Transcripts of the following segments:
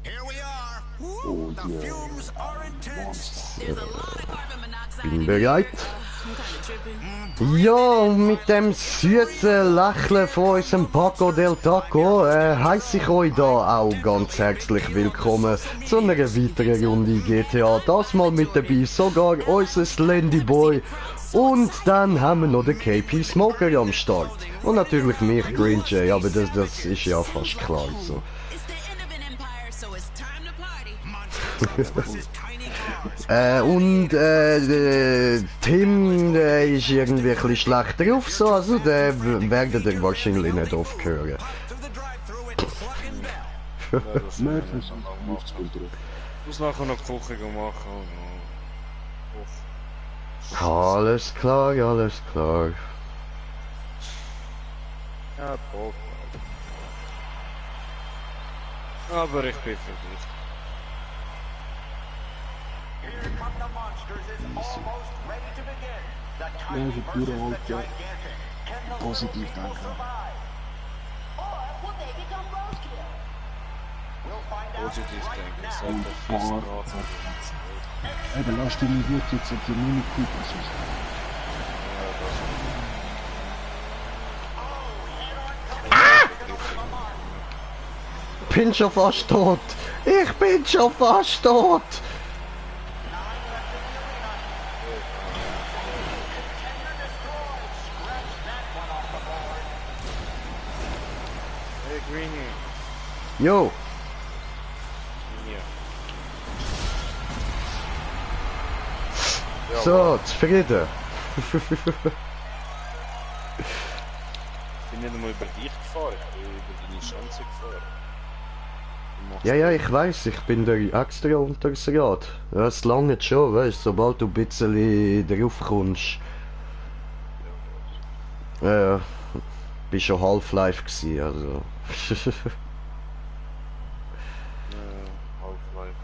Oh yeah, Monster. Bin bereit. Ja, und mit dem süßen Lächeln von unserem Paco del Taco heiße ich euch da auch ganz herzlich willkommen zu einer weiteren Runde GTA. Das mal mit dabei sogar unser Slendy Boy. Und dann haben wir noch den KP Smoker am Start. Und natürlich mich, Green Jay, aber das ist ja fast klar so. Tim ist irgendwie ein bisschen schlecht drauf, so, also der werdet ihr wahrscheinlich nicht oft hören. Murphy ist läuft's gut drauf. Ich muss nachher noch Küche machen. Alles klar, alles klar. Ja, Bock. Aber ich bin versucht. Ja, ich pure Alter. Positiv denken. Positiv denken. Es Und sollte fahr. Eben, lass dich nicht gut jetzt auf die Mini Cooper so. Bin schon fast tot. Ich bin schon fast tot. Hey, Greenie. Jo. Hier. So, zufrieden. Ich bin nicht einmal über dich gefahren, ich bin über deine Chance gefahren. Ja, ich weiß, ich bin der extra unter das Rad. Das lange schon, weißt, sobald du ein bisschen drauf kommst. Bist schon Half-Life gewesen, also. Half-Life.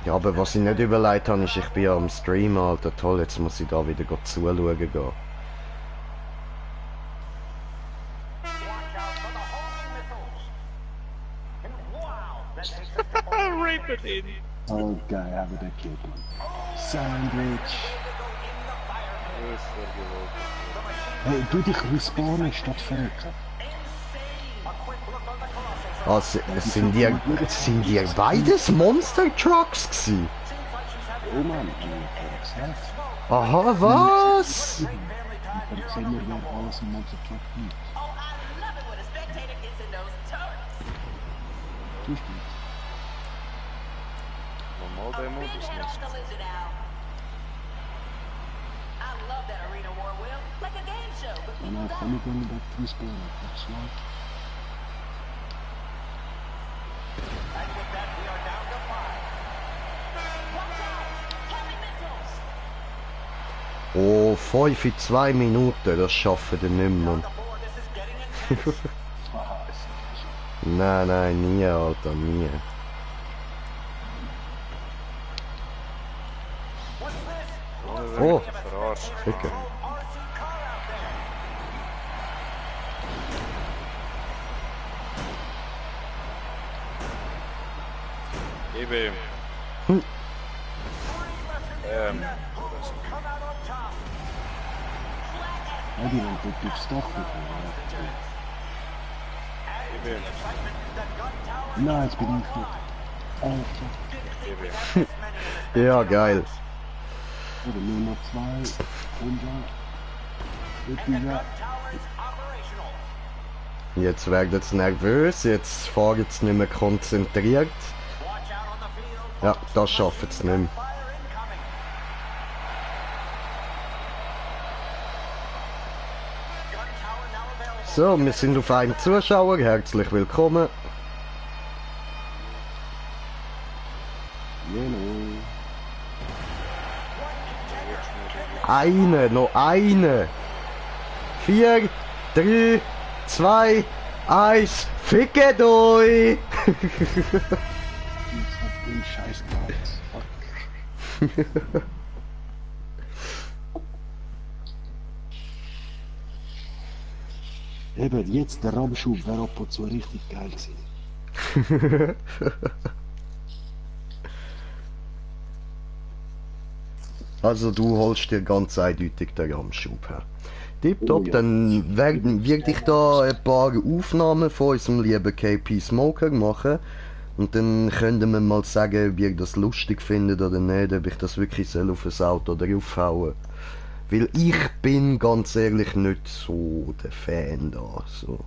Ja, aber was ich nicht überlegt habe, ist, ich bin ja am Stream, Alter, toll, jetzt muss ich da wieder zuschauen gehen. Rape ihn! Oh, geil, aber der Kid, man. Sandwich. Hey, du dich respawnen statt verrecken. Also, sind die beides Monster Trucks gewesen? Oh Mann, ich hab gesagt. Aha, was? Ich hab gesehen, wir werden alles im Monster Truck nicht. Du spielst. Normal der Modus nicht. Ja, nein, kann ich gar nicht back to respawnen. Das war. Oh, 5 in 2 Minuten, das schaffen wir nicht mehr. Nein, nie, Alter, nie. Oh, Verarscht. okay. Gib ihm. Hm. Ja, die wollen dort aufs Dach bekommen. Gib ihm. Nein, jetzt bin ich nicht. Alter. Gib ihm. Ja, geil. Oder nur noch 2. Und ja. Jetzt werden sie nervös, jetzt fahren sie nicht mehr konzentriert. Ja, das schaffen sie nicht mehr. So, wir sind auf einem Zuschauer, herzlich willkommen. Genau. Noch eine. 4, 3, 2, 1, fickt euch! Jetzt hat den Scheiß gehabt. Fuck. Eben, jetzt der Rahmenschub wäre ab und zu richtig geil gewesen. Also du holst dir ganz eindeutig den Rahmenschub her. Tipptopp, Oh ja. dann werde ich da ein paar Aufnahmen von unserem lieben KP Smoker machen. Und dann könnten wir mal sagen, ob ihr das lustig findet oder nicht, ob ich das wirklich soll auf ein Auto draufhauen. Weil ich bin ganz ehrlich nicht so der Fan da. So.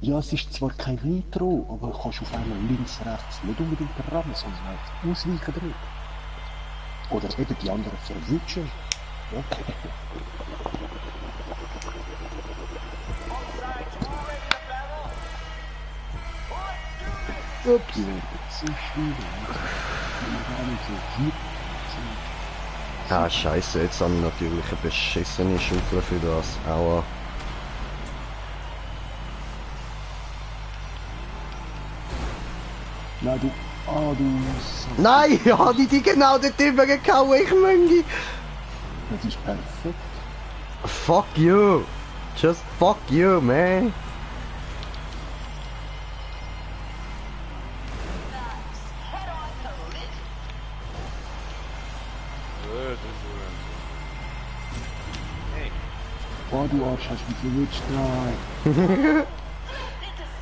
Ja, es ist zwar kein Nitro, aber du kannst auf einmal links, rechts nicht unbedingt rammen, sondern halt ausweichen drin. Oder eben die anderen verwutschen. Okay. Ups. Die werden so schwierig. Die werden so wütend. Ah, scheiße, jetzt haben wir natürlich eine beschissene Schaufel für das. Aua. Nein, du. Ah, du. Nein, ja, die genau dort drüber gehauen, ich Möngi. Das ist perfekt. Fuck you. Just fuck you, man. Hey, Oh, du Arsch, hast mich verwünscht. Nein.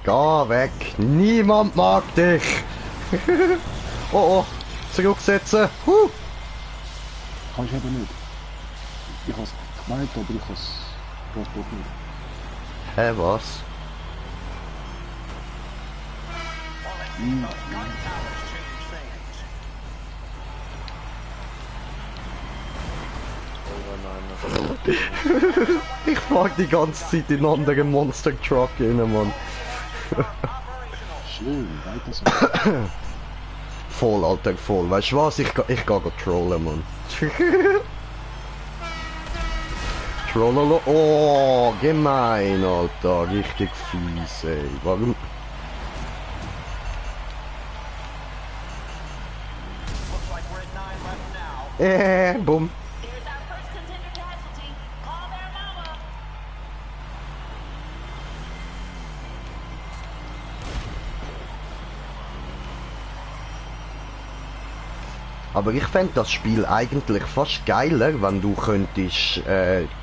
Geh weg. Niemand mag dich. Oh oh. Zurücksetzen. Kannst du eben nicht. Ich hab's gemeint, aber ich hab's doch nicht. Hä, was? Ich fahr die ganze Zeit in einen anderen Monster Truck rein, Mann. Schön, weiter so. Voll, Alter, voll. Weißt du was? Ich geh trollen, Mann. Trollolo. Oh, gemein, Alter. Richtig fies, ey. Warum? Bumm. Aber ich fände das Spiel eigentlich fast geiler, wenn du könntest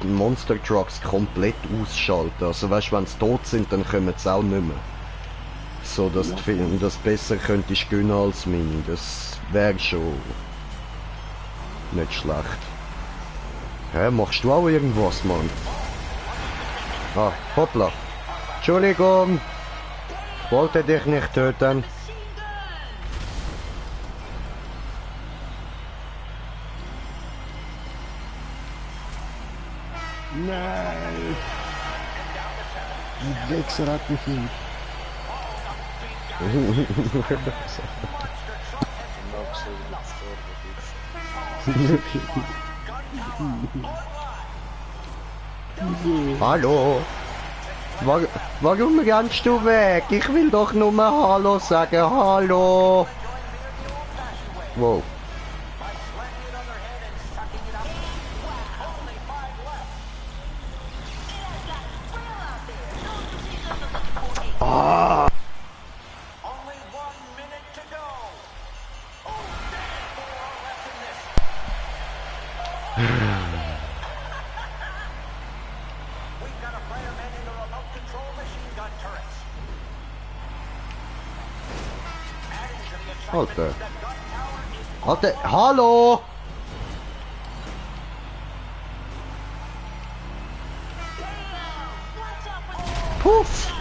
Monster Trucks komplett ausschalten. Also weißt du, wenn sie tot sind, dann kommen sie auch nicht mehr. So, dass Ja. du das besser könntest gönnen als Mini. Das wäre schon nicht schlecht. Hä, machst du auch irgendwas, Mann? Ah, hoppla. Entschuldigung. Ich wollte dich nicht töten. Nein! Die Wichser hat mich nicht. genau so gestorben. Hallo? Warum rennst du weg? Ich will doch nur mal Hallo sagen. Hallo? Wow. Ah. Alter. Alter, hallo! Puff!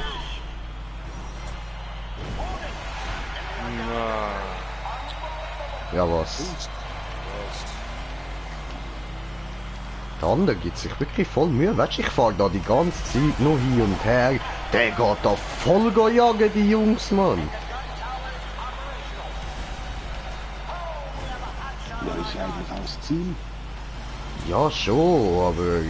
Ja, was? Der andere gibt sich wirklich voll Mühe. Weißt du, ich fahre da die ganze Zeit nur hin und her. Der geht da voll jagen, die Jungs, Mann. Ja, ist eigentlich auch das Ziel. Ja, schon, aber...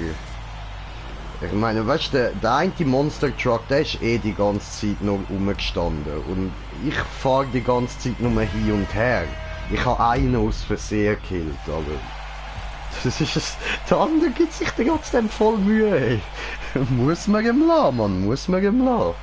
Ich meine, weißt du, der eine Monster Truck, der ist eh die ganze Zeit nur rumgestanden. Und ich fahre die ganze Zeit nur hin und her. Ich habe einen aus Versehen gekillt, aber... Das ist es. Der andere gibt sich trotzdem voll Mühe, ey. Muss man ihm lassen, Mann, muss man ihm lassen.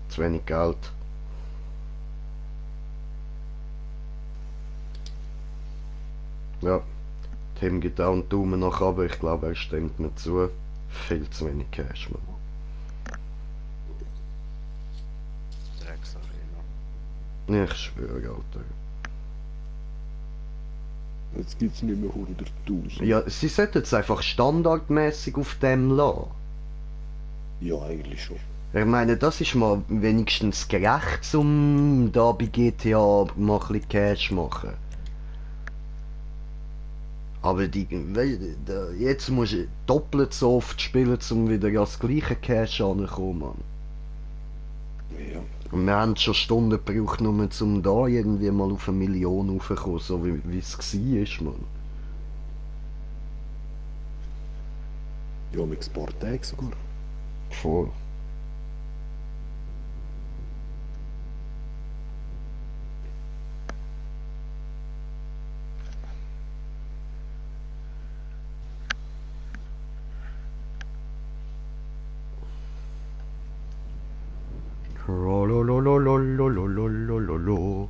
Zu wenig Geld. Ja, Tim gibt auch einen Daumen nach oben, ich glaube, er stimmt mir zu. Viel zu wenig Cash, Mann. Drecksarena. Ich schwöre, Alter. Jetzt gibt es nicht mehr 100.000. Ja, sie sollten es einfach standardmäßig auf dem lassen. Ja, eigentlich schon. Ich meine, das ist mal wenigstens gerecht, um da bei GTA mal ein bisschen Cash zu machen. Aber jetzt musst du doppelt so oft spielen, um wieder das gleiche Cash anzukommen, Mann. Ja. Und wir haben schon Stunden gebraucht, nur um da irgendwie mal auf 1 Million raufzukommen, so wie es war, Mann. Ja, mit Sporttag sogar. Voll. Rololololololololololo.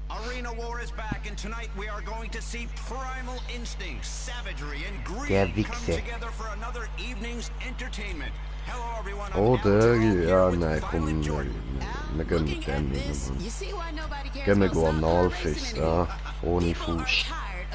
Arena War is back, and tonight we are going to see primal instincts, savagery, and Der greed come Wichser. together for another evening's entertainment. Hello everyone. I'm Oder, Alex Earl here ja, with nein, komm, Violet Jordan. wir gehen mit dem nicht, Mann. Gehen wir go an Alfist, ja, ohne Fuß.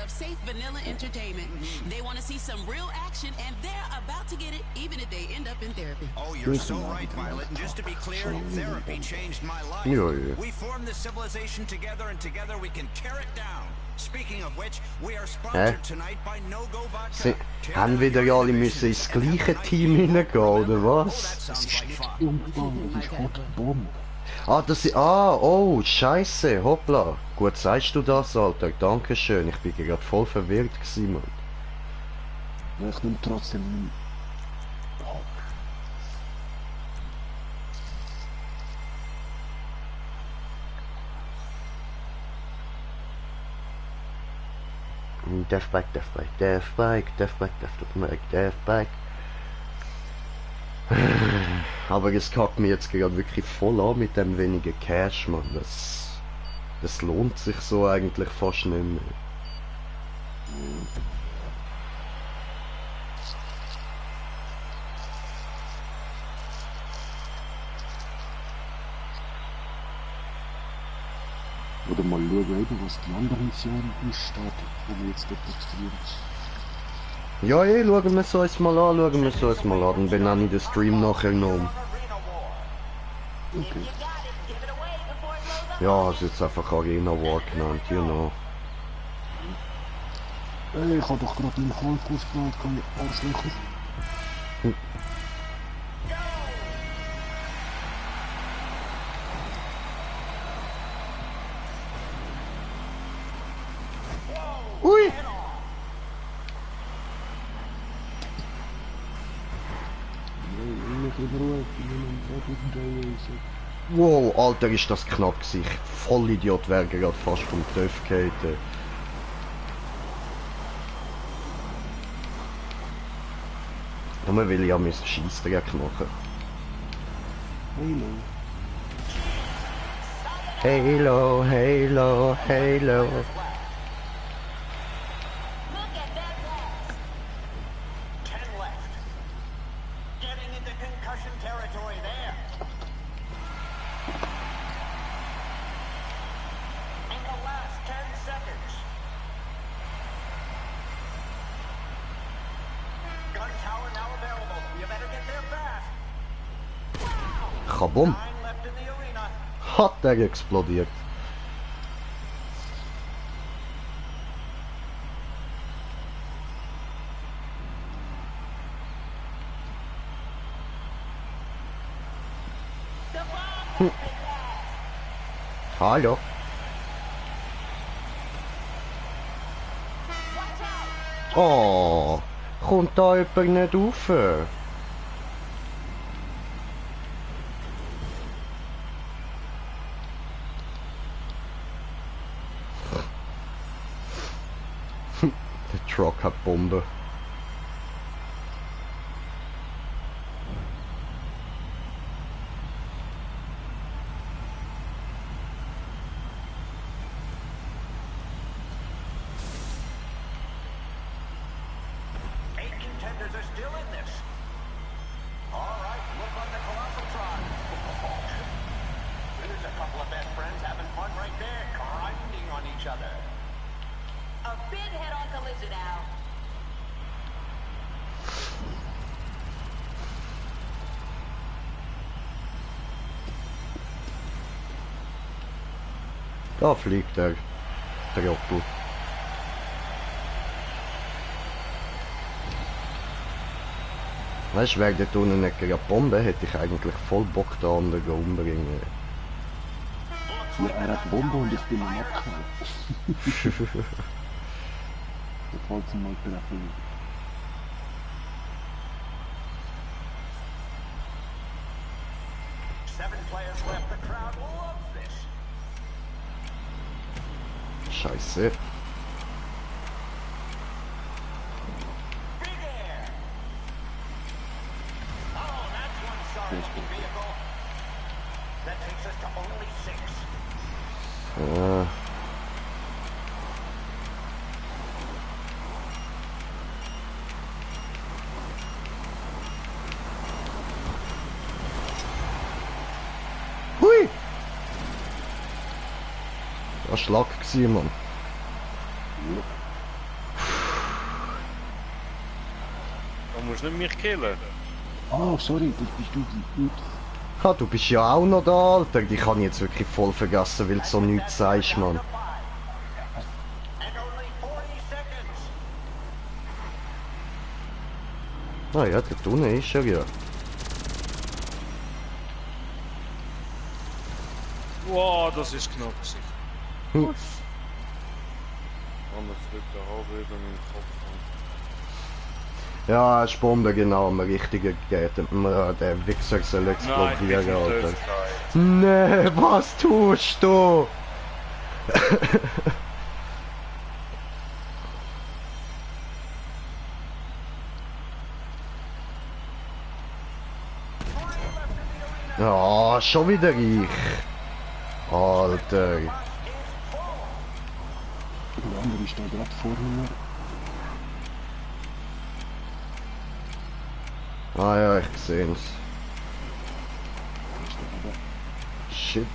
Safe vanilla entertainment. They want to see some real action, and they're about to get it, even if they end up in therapy. Oh, you're so right, Violet. And just to be clear, therapy changed my life. Ja, ja. We formed this civilization together, and together we can tear it down. Speaking of which, we are sponsored tonight by No Go Vodka. Haben wieder alle müssen ins gleiche Team hineingehen, oder was? That Das sounds ist like nicht fun. Umbau, das ist Hotbomb. Ah, das ist... Ah, oh, scheiße, hoppla. Gut, sagst du das, Alter. Dankeschön, ich bin gerade voll verwirrt gewesen, Mann. Ja, ich nehme trotzdem nicht. Oh. Deathbike, Deathbike, Deathbike, Deathbike, Deathbike, Deathbike. Aber es kackt mir jetzt gerade wirklich voll an mit dem wenigen Cash, Mann. Das lohnt sich so eigentlich fast nicht mehr. Oder mal schauen, eben, was die andere Mission ist, wo wir jetzt demonstrieren. Ja, schauen wir es uns mal an, schauen wir es uns mal an. Dann benenne ich den Stream nachher noch. Okay. Ja, es ist jetzt einfach Arena War genannt, you know. Ey, ich hab doch gerade meinen Hulk ausgebaut, kann ich Arschlöcher. Ui! Wow, Alter, ist das knapp gewesen. Vollidiot wäre gerade fast vom TÜV gefallen. Nur will ich ja meinen Scheissdreck machen. Halo. Halo, Halo, Halo. Kabum! Hat er explodiert. Hallo. Oh, kommt da jemand nicht rauf? Der Truck hat Bombe. Da fliegt er. Trottel. Weißt du, wäre dort unten nicht eine Bombe, hätte ich eigentlich voll Bock da anderen umbringen. Ja, er hat Bombe und ich bin am Abknall. Der fällt zum Motor erfüllt. Scheiße. Ja. Hui! Das war Schlag gewesen, Mann. Du musst nicht mich killen. Oh, sorry, das bist du. Ah, du bist ja auch noch da, Alter. Die kann ich jetzt wirklich voll vergessen, weil du so nichts sagst, Mann. Ah ja, da unten ist er ja. Wow, das ist knapp gewesen. Hm. Anders drückt der halb über meinen Kopf an. Ja, es ist Bombe genau am richtigen gegeben. Der Wichser soll explodieren, Alter. Nee, was tust du? Ja, schon wieder ich. Alter. Der andere ist da gerade vor mir. Ah ja, ich seh's. Ist der aber. Shit.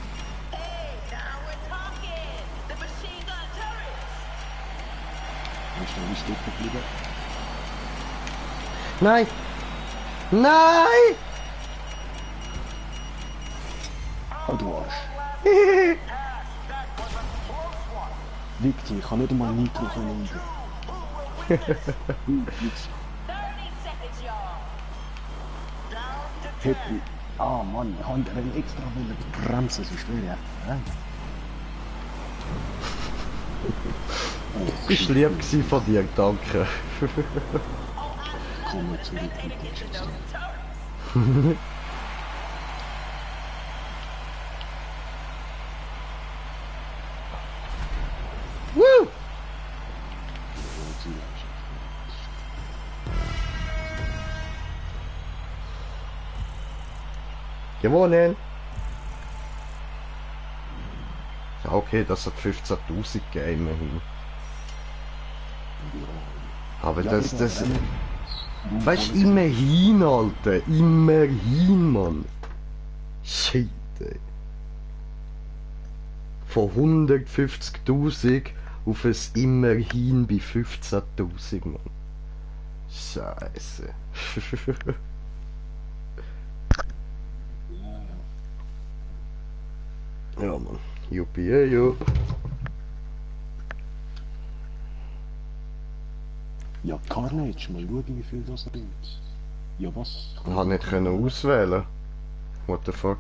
Ist der nicht dort geblieben? Nein! Nein! Oh, du Arsch. Victor, ich kann nicht einmal Nitro eingeben. Happy. Ah Mann, ich wollte extra bremsen, sonst wäre er rein. Ist lieb gewesen von dir, danke. Komm mal zurück mit dem Scheiß. Woo! Gewonnen! Ja, okay, das hat 15.000 gegeben, immerhin. Aber das... Weißt du, immerhin, Alter! Immerhin, Mann! Shit, ey. Von 150.000 auf ein Immerhin bei 15.000, Mann. Scheiße. Ja, Mann. Juppie, jo. Ja, Carnage, mal schauen, wie viel das bringt. Ja, was? Ich konnte nicht auswählen. What the fuck?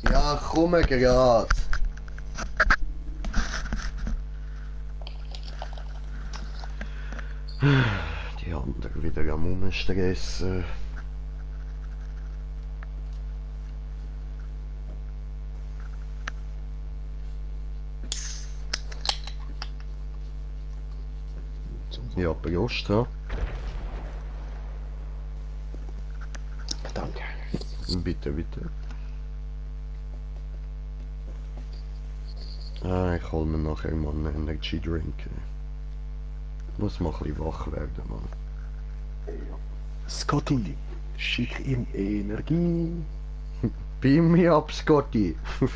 Ja, komm grad. Die anderen wieder am Umstressen. Ja, Prost, ja. Danke. Bitte, bitte. Ah, ich hol mir nachher mal einen Energy Drink. Muss mal ein bisschen wach werden, Mann. Scotty, schick ihm Energie. Beam me up, Scotty. Du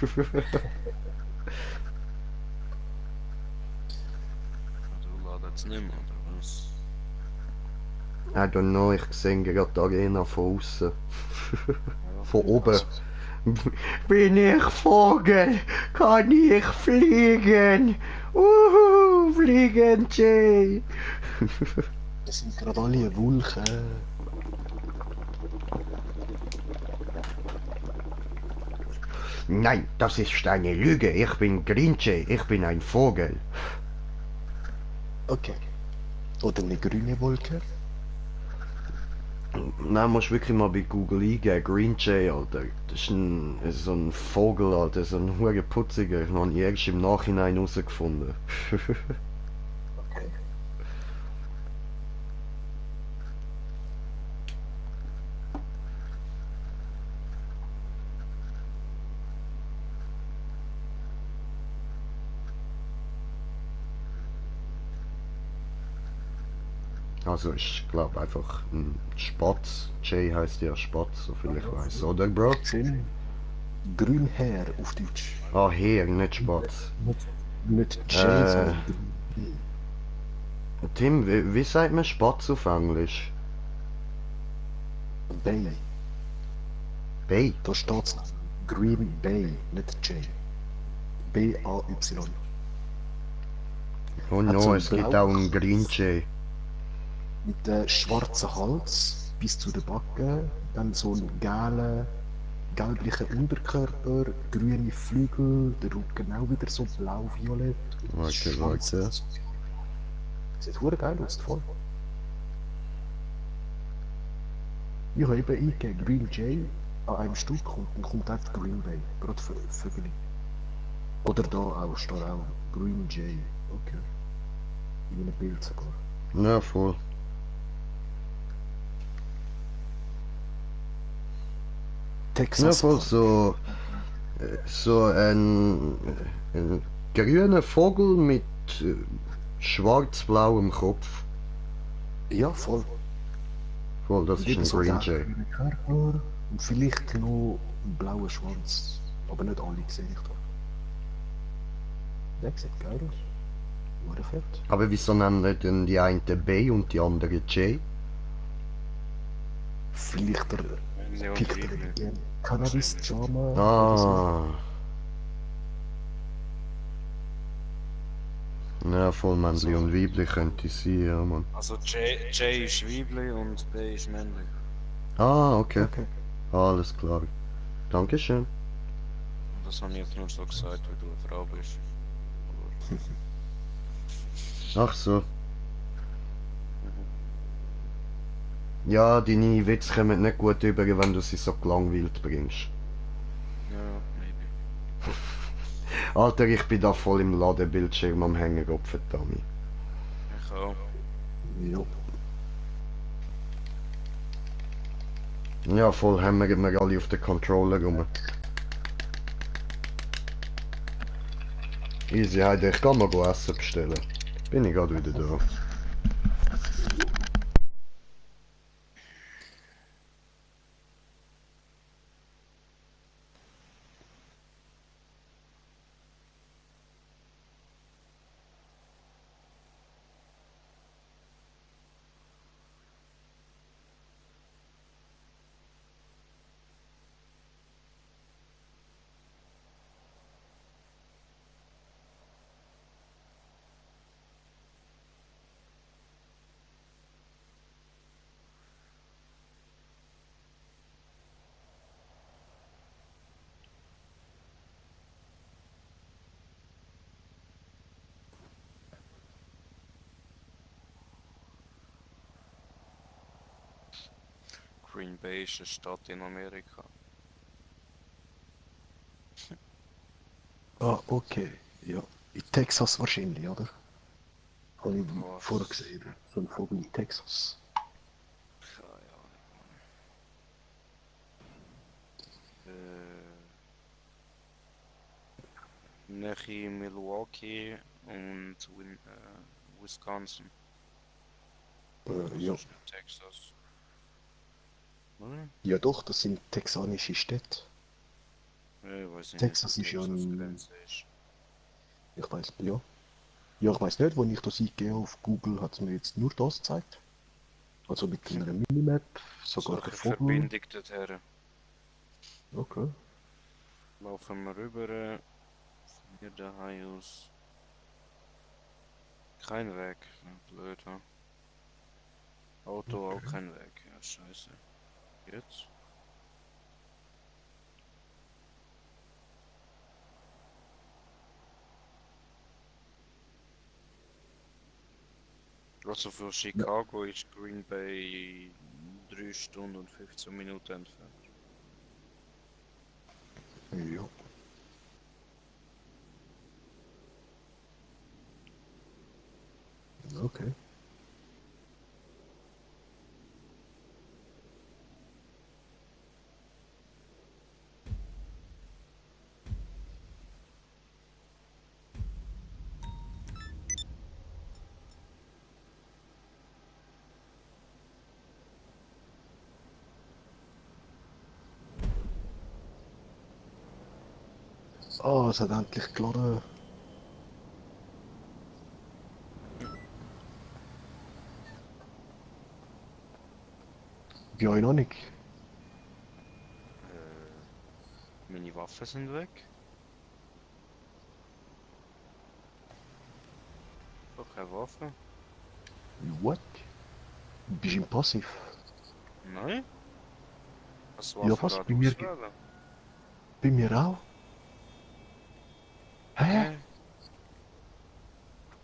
ladest nicht mehr, oder was? I don't know, ich sehe gerade die Arena von außen. Von oben. Also, Bin ich Vogel? Kann ich fliegen? Fliegen, Jay. Wir sind gerade alle Wulchen. Nein, das ist eine Lüge. Ich bin Green Jay. Ich bin ein Vogel. Okay. Oder eine grüne Wolke. Nein, musst wirklich mal bei Google eingeben. Green Jay, Alter. Das ist so ein Vogel, Alter. So ein hure putziger. Ich habe ihn erst im Nachhinein herausgefunden. Okay. Also ich glaube einfach ein Spatz. Jay heißt ja Spatz, soviel ich weiß, oder Bro? Schön. Grünherr auf Deutsch. Ah, Heer, nicht Spatz. Nicht Jay, Äh. sondern Grün. Tim, wie sagt man Spatz auf Englisch? Bay. Bay? Da steht's. Green Bay, nicht Jay. B-A-Y. Oh Hat no, so es gibt blau- auch einen Green Jay. Mit schwarzem Hals bis zu den Backen, dann so einen gelblichen Unterkörper, grüne Flügel, der Rücken auch wieder so blau-violett. Warte, warte. Sieht verdammt geil aus, voll. Ich habe eben eingegeben Green Jay an einem Stück und dann kommt einfach Green Bay, gerade für Vögel. Oder da auch, steht auch Green Jay, okay. In einem Bild sogar. Ja, voll. Ja, Texas. voll so ein grüner Vogel mit schwarz-blauem Kopf. Ja, voll. Voll, das Und ist eben ein so Green Jay. gelben Körper und vielleicht noch einen blauen Schwanz. Aber nicht alle sehe ich da. Der sieht geil aus. Wurde fett. Aber wieso nennen denn die einen B und die anderen J? Vielleicht der wenn sie pickt er unterschreiben. gerne Cannabis, Jama. Ah. Ja, voll männlich und weiblich könnte es sein, ja, Mann. Also J ist weiblich und B ist männlich. Ah, okay. Okay. Alles klar. Dankeschön. Und das habe ich jetzt nur so gesagt, weil du eine Frau bist. Ach so. Ja, deine Witze kommen nicht gut über, wenn du sie so gelangweilt bringst. Ja, maybe. Alter, ich bin da voll im Ladebildschirm am Hängen, verdammt. Ich auch. Ja. Ja, voll hämmern wir alle auf den Controller rum. Easy, Heide, ich kann mal Essen bestellen. Bin ich gerade wieder da. Green Bay ist eine Stadt in Amerika. Ah, okay. Ja. In Texas wahrscheinlich, oder? Habe ich Was? vorher gesehen. So ein Vogel in Texas. Keine Ahnung, Mann. Nähe Milwaukee und Wisconsin. Das Ja. ist nicht Texas. Oder? Ja doch, das sind texanische Städte. Ja, ich weiß nicht, Texas wo ist ja Texas ein... Grenze ist. Ich weiß, ja. Ja, ich weiß nicht, wo ich das eingebe auf Google, hat es mir jetzt nur das gezeigt. Also mit einer Minimap, sogar der Suche Vogel. Verbindung dorthin. Okay. Laufen wir rüber. Von hier daheim aus. Kein Weg. Blöd, ha? Auto auch kein Weg. Ja, scheiße. Jetzt? Also für Chicago ist Green Bay 3 Stunden und 15 Minuten entfernt. Ja. Okay. Ah, es hat endlich geladen. Ja, noch nicht. Meine Waffen sind weg. Doch keine Waffe. What? Bist du im Passiv? Nein? Was Ja, Waffe was? gerade Bei mir, auswählen? bei mir auch? Hä?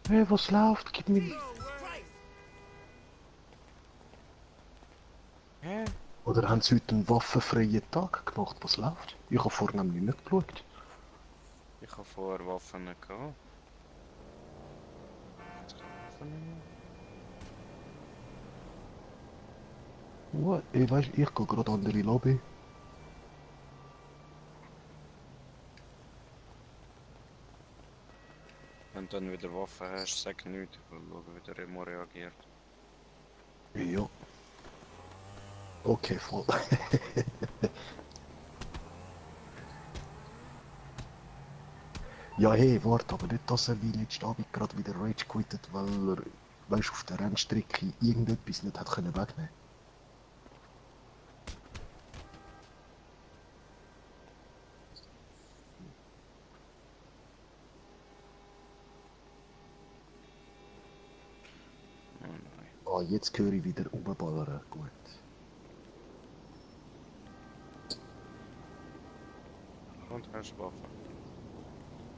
Hä, was läuft? Gib mir... Hä? Oder haben sie heute einen waffenfreien Tag gemacht? Was läuft? Ich habe vorher nämlich nicht geschaut. Ich habe vorher Waffen nicht gehabt. Jetzt keine Waffen mehr. What? Ich weiß, ich gehe gerade andere Lobby. Wenn du dann wieder Waffen hast, sag nichts. Ich will schauen, wie der Remo reagiert. Ja. Okay, voll. Ja, hey, warte, aber nicht, dass er wie letzten Abend gerade wieder Rage quittet, weil er, weißt, auf der Rennstrecke irgendetwas nicht hat können wegnehmen. Oh nein. Ah, jetzt höre ich wieder rumballern. Gut. Und hast du Waffen?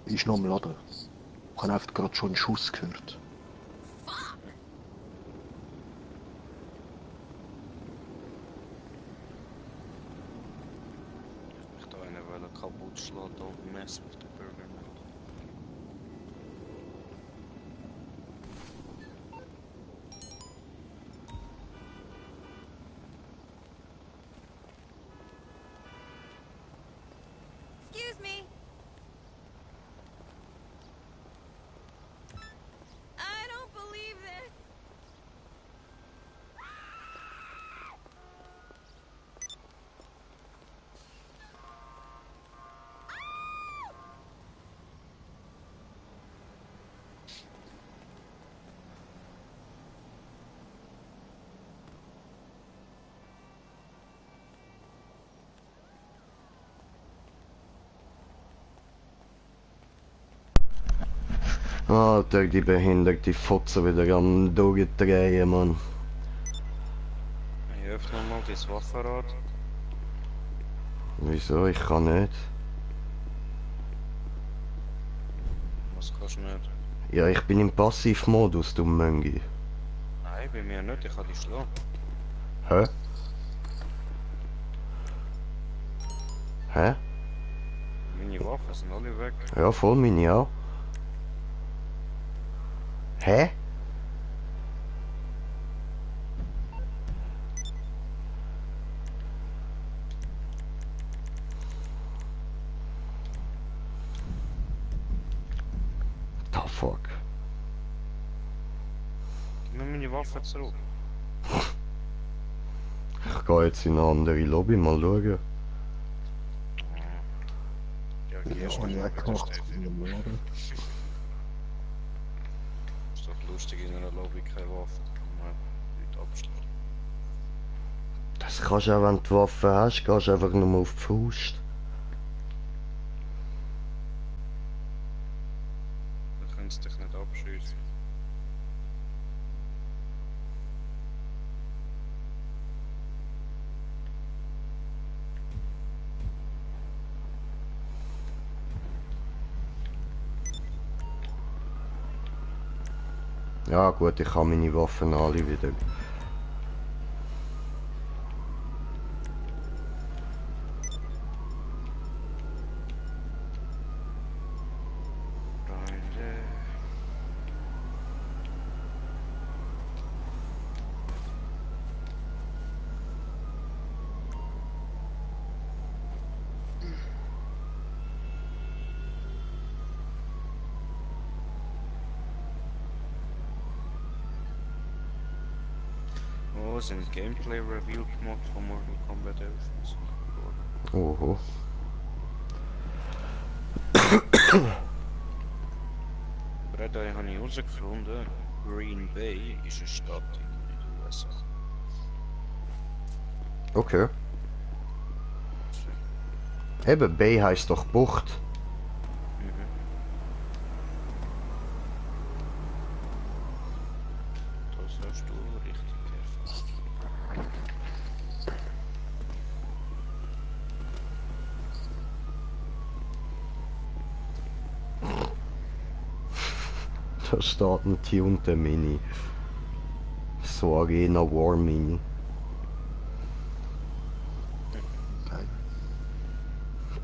Ist noch am Laden. Ich habe einfach gerade schon einen Schuss gehört. Ich da einen wollen kaputt schlagen, da auf dem Mess mit der Burger nicht. Excuse me. I don't believe this. Alter, die behinderte Fotze wieder am durchdrehen, Mann. Ich öffne mal das Waffenrad. Wieso? Ich kann nicht. Was kannst du nicht? Ja, ich bin im Passivmodus, du Möngi. Nein, bei mir nicht, ich kann dich schlagen. Hä? Hä? Meine Waffen sind alle weg. Ja, voll meine auch. Hä? The fuck? Gib mir meine Waffen zurück. Ich gehe jetzt in eine andere Lobby mal schauen. Ja, Ja, gehst du ich nicht, hab das gemacht. steht wieder. Ist doch lustig in einer Lobby keine Waffe. Kann man Leute abschlagen. Das kannst du auch, wenn du die Waffe hast, gehst du einfach nur auf die Faust. Dann können sie dich nicht abschießen. Ja gut, ich habe meine Waffen alle wieder. Freunde. Oh, sind Gameplay Reveal gemacht von Mortal Kombat 11. Oho. Aber da habe ich herausgefunden, Green Bay ist eine Stadt in den USA. Okay. Eben, Bay heisst doch Bucht. Das hast du richtig erfasst. Da steht ein tunte Mini. So Arena War Mini. Geil.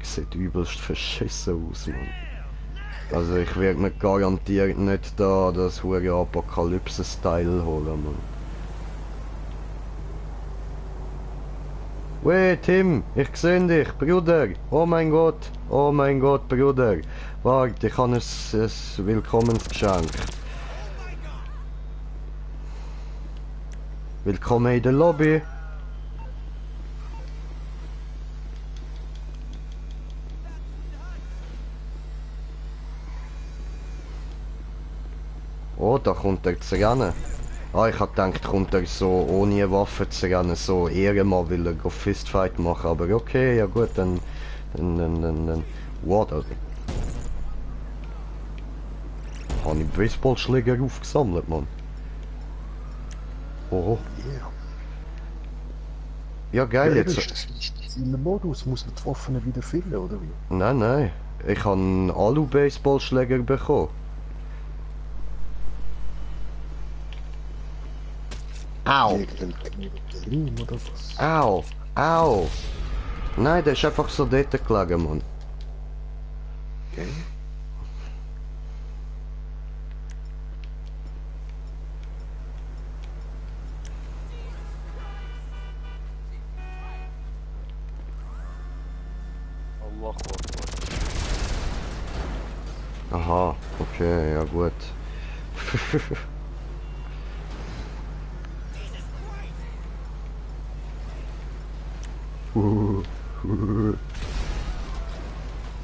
Sieht übelst verschissen aus, Mann. Also ich werde mir garantiert nicht da das hure Apokalypse-Style holen, Mann. Weh, Tim, ich seh dich, Bruder. Oh mein Gott, Bruder. Warte, ich habe ein Willkommensgeschenk. Willkommen in der Lobby. Oh, da kommt er zu rennen. Ah, ich hab gedacht, kommt er so ohne Waffe zu rennen, so Ehrenmann will er Fistfight machen, aber okay, ja gut, dann. What? Habe ich Baseballschläger aufgesammelt, Mann. Oh. Yeah. Ja, geil, Ja, jetzt. ist das ein spezieller Modus? Muss man die Waffen wieder finden, oder wie? Nein. Ich habe einen Alu-Baseballschläger bekommen. Au! Irgendein Knirrim oder was? Au! Nein, der ist einfach so dort gelegen, Mann. Okay. Allah Akbar. Aha, okay, ja gut.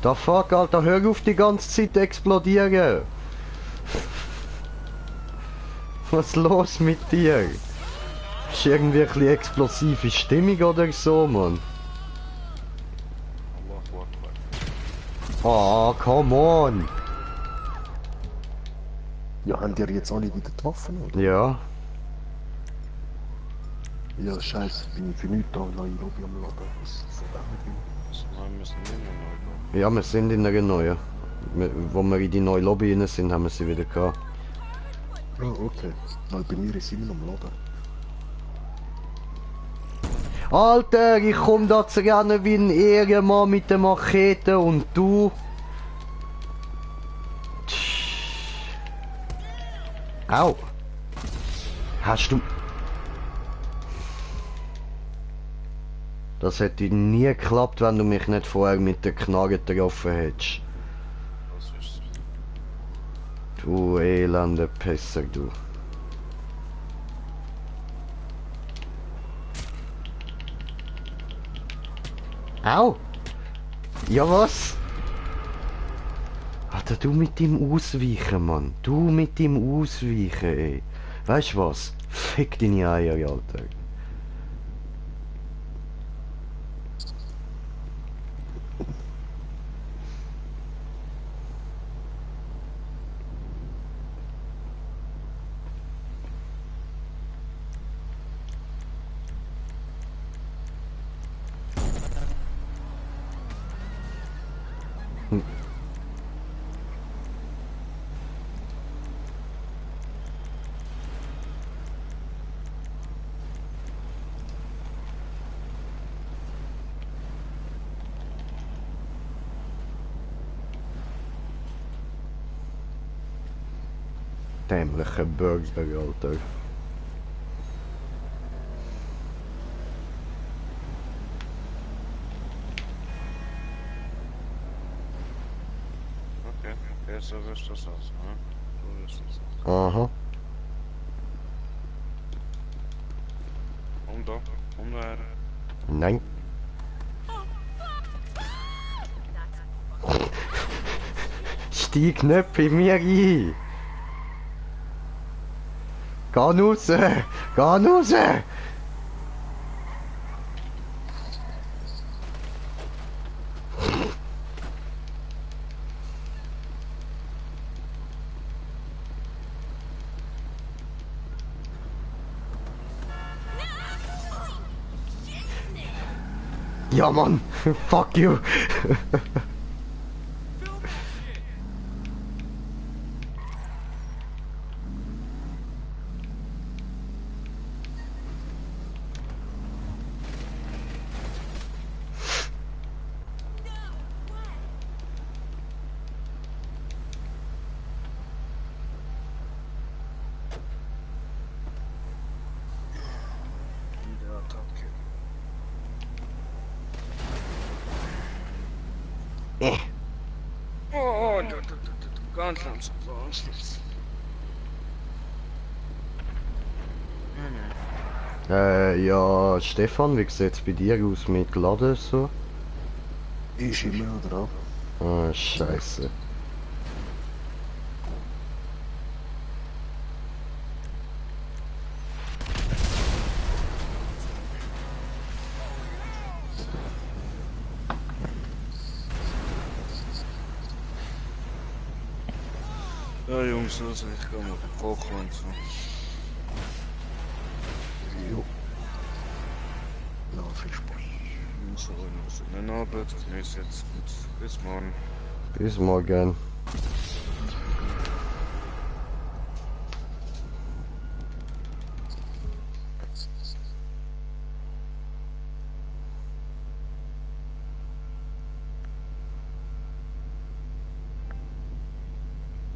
Da fuck, Alter, hör auf die ganze Zeit zu explodieren. Was ist los mit dir? Ist irgendwie ein bisschen explosive Stimmung oder so, Mann? Allah Akbar. Ah, come on! Ja, haben die jetzt alle wieder die Waffen, oder? Ja, Ja, scheiße, bin ich für nichts da, neue Lobby am Laden. Was verdammt bin. Also, wir müssen nicht mehr neu gehen. ja, wir sind in einer neuen. Wo wir in die neue Lobby rein sind, haben wir sie wieder gehabt. Oh, okay. Weil bei mir ist immer noch am Laden. Alter, ich komm da zu rennen wie ein Ehrenmann mit der Machete und du... Au! Hast du... Das hätte nie geklappt, wenn du mich nicht vorher mit der Knarre getroffen hättest. Was ist Du elender Pisser, du. Au! Ja was? Alter, du mit dem Ausweichen, Mann. Du mit dem Ausweichen, ey. Weißt du was? Fick deine Eier, Alter. Dämliche Burger, Alter. Okay, okay, so wirst das aus, ne? So wirst das. Aha. Und da, und da. Nein. Steig nicht bei mir ein. Geh raus! Geh raus! Ja, Mann! Fuck you! Wieder Attacke. Oh, ganz langsam, ganz langsam. Ja, Stefan, wie sieht's bei dir aus mit Laden so? Ist immer noch dran. Ah, Scheiße. Ja, Jungs, also ich kann mal kochen und so. Jo. Ja, viel Spaß. So, also in der Arbeit, genieß jetzt und bis morgen. Bis morgen.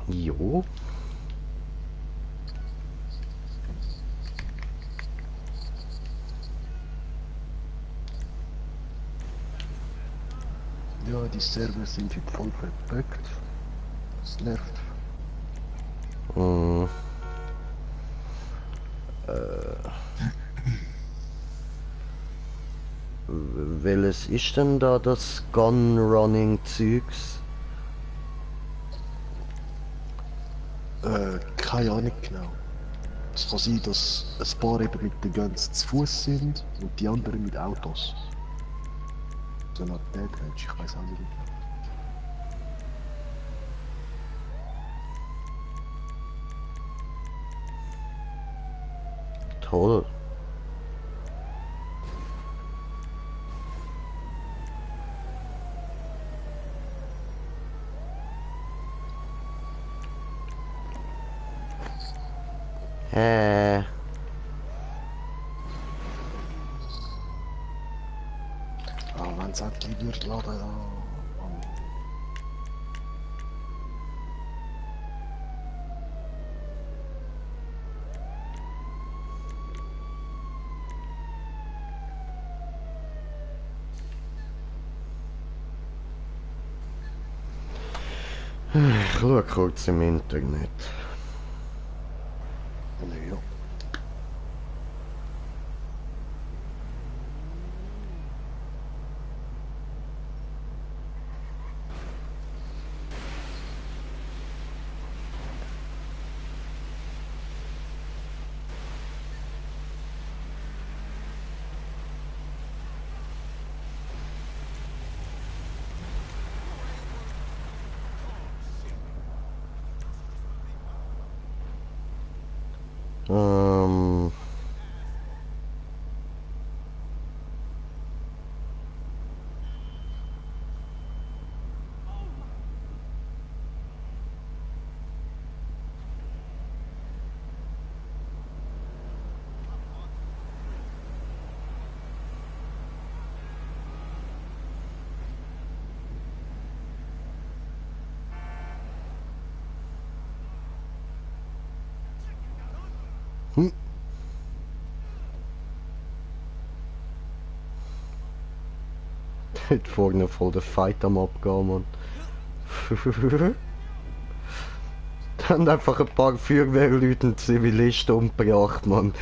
Jo. Ja, die Server sind heute voll verbuggt. Das nervt. Hm. Welches ist denn da das Gunrunning-Zeugs? Keine Ahnung genau. Es kann sein, dass ein paar eben mit den Guns zu Fuß sind und die anderen mit Autos. So eine Art Dead Hedge, ich weiß auch nicht genau. Toll. wird laden. Ich schaue kurz im Internet. Ja. Ähm... Hm. Dort vorne voll der Fight am Abgehen, Mann. Dann einfach ein paar Feuerwehrleute und Zivilisten umgebracht, Mann.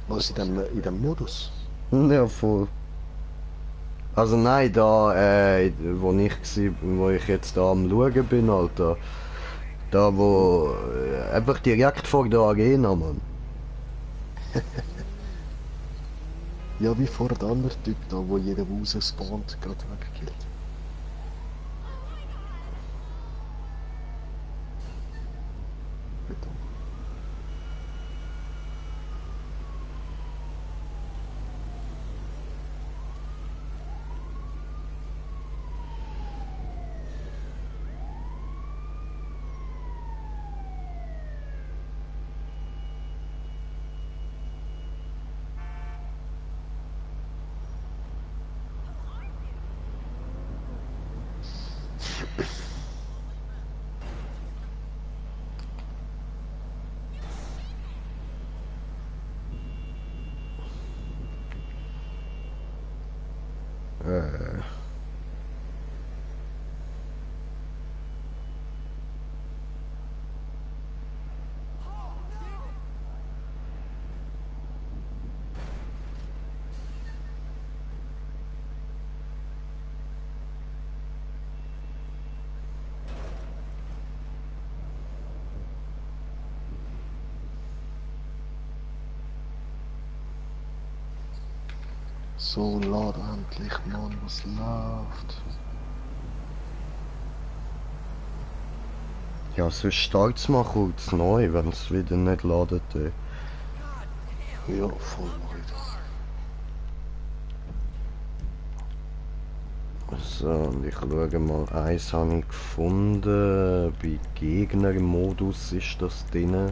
Was in dem Modus? Ja, voll. Also nein, da, wo ich jetzt da am Schauen bin, Alter. Da, wo, einfach direkt vor der Arena, Mann. Ja, wie vor der andere Typ da, wo jeder raus spawnt, gerade weggekillt. Bitte. Äh. So, lad endlich, Mann, was läuft? Ja, sonst start's mal kurz neu, wenn es wieder nicht ladet. Ja, voll mach ich das. So, und ich schaue mal, eins habe ich gefunden. Bei Gegnermodus ist das drin. Ja.